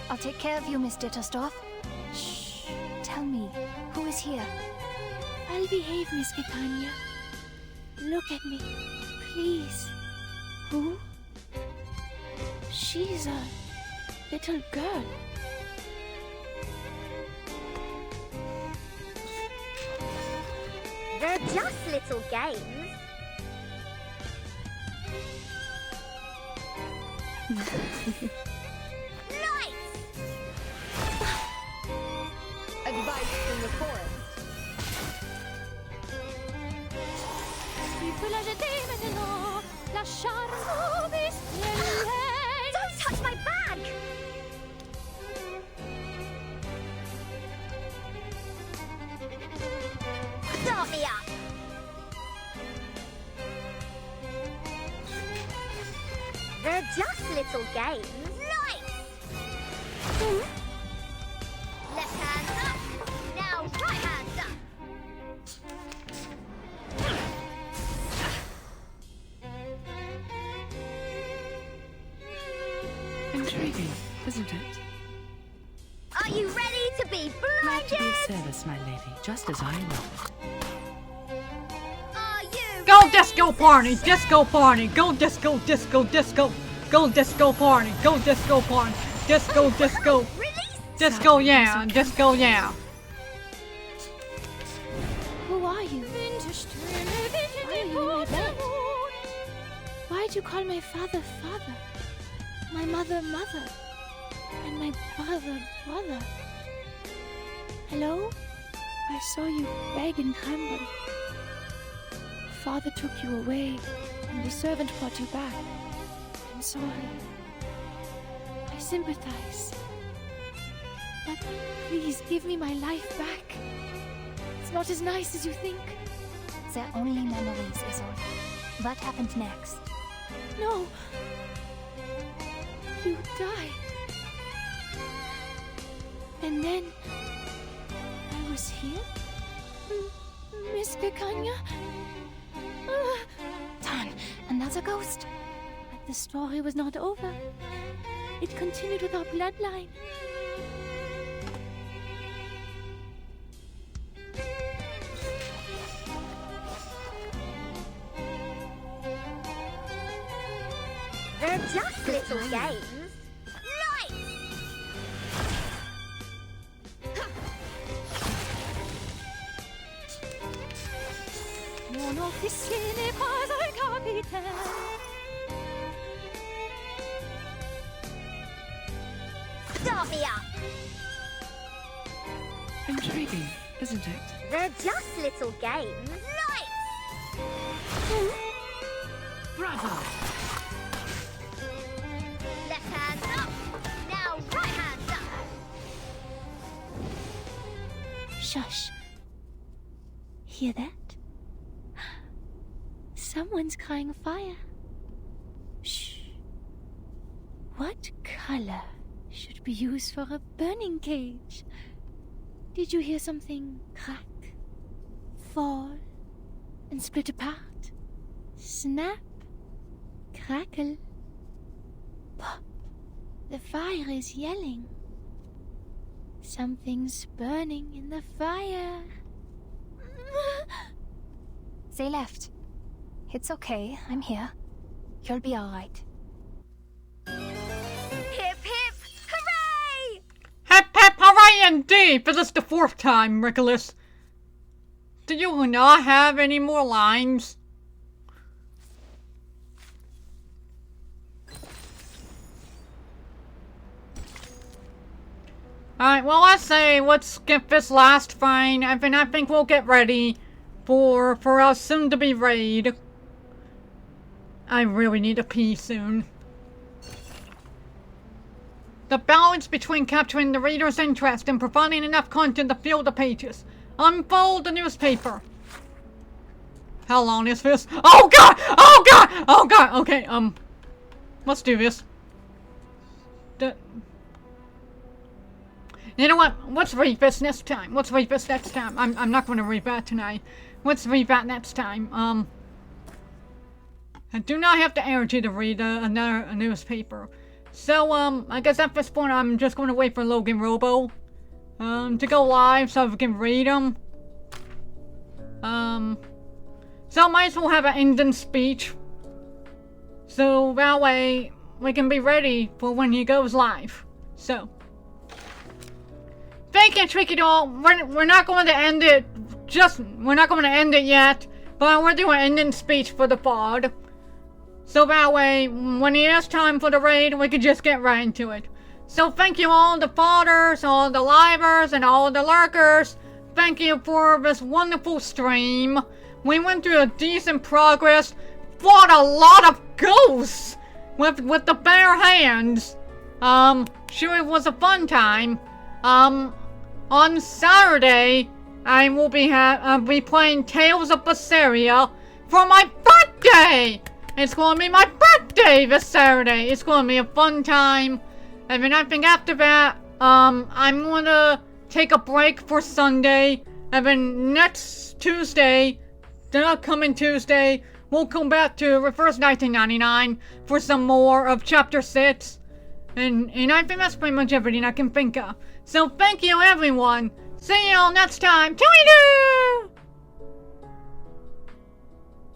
I'll take care of you, Miss Dittersdorf. Shh. Tell me, who is here? I'll behave, Miss Titania. Look at me, please. Who? She's a little girl. They're just little games. Lights! Advice from the forest. Tu peux la jeter maintenant, la charme au bestiaire. Don't touch my bag! Start me up! They're just little games. Lights! Left hand up. Now right hand up. Intriguing, isn't it? Are you ready to be Glad to be blinded? of service, my lady, just as I know. Are you Go disco party, disco party, go disco, disco, disco, go disco party, go disco party, disco, disco, disco, yeah, disco, yeah. Who are you? Why are you in my bed? Why'd you call my father father? My mother mother? And my brother brother? Hello? I saw you beg and tremble. Father took you away, and the servant brought you back. I'm sorry. I sympathize. But please give me my life back. It's not as nice as you think. They're only memories, Isolde. What happened next? No. You died. And then I was here? Miss Titania? Darn, another ghost? But the story was not over. It continued with our bloodline. They're just little games. Lights! Mon officier n'est pas un capitaine. Start me up. Intriguing, isn't it? They're just little games. Lights! Bravo! Left hand up. Now right hand up. Shush. Hear that? Someone's crying fire. Shh. What color should be used for a burning cage? Did you hear something crack, fall, and split apart? Snap, crackle, pop. The fire is yelling. Something's burning in the fire. They left. It's okay, I'm here. You'll be alright. Hip hip hooray! Hip hip hooray indeed! This is the fourth time, Nicholas. Do you not have any more lines? Alright, well let's skip this last fight, and then I think we'll get ready for our soon-to-be raid. I really need a pee soon. The balance between capturing the reader's interest and providing enough content to fill the pages. Unfold the newspaper. How long is this? Oh god! Oh god! Oh god! Okay, let's do this. You know what? Let's read this next time. Let's read this next time. I'm not gonna read that tonight. Let's read that next time. I do not have the energy to read another newspaper. So, I guess at this point I'm just gonna wait for Logan Robo, to go live so we can read them. So I might as well have an ending speech. So that way we can be ready for when he goes live. So. Thank you, Tricky Doll. We're not going to end it. We're not going to end it yet. But we're doing an ending speech for the VOD. So that way, when it is time for the raid, we can just get right into it. So thank you all the fathers, all the livers, and all the lurkers. Thank you for this wonderful stream. We went through a decent progress. Fought a lot of ghosts with the bare hands. Sure it was a fun time. On Saturday, I will be playing Tales of Berseria for my birthday! It's gonna be my birthday this Saturday! It's gonna be a fun time. And then I think after that, I'm gonna take a break for Sunday. And then next Tuesday, the upcoming Tuesday, we'll come back to Reverse 1999 for some more of Chapter 6. And I think that's pretty much everything I can think of. So thank you everyone. See you all next time. Toodaloo!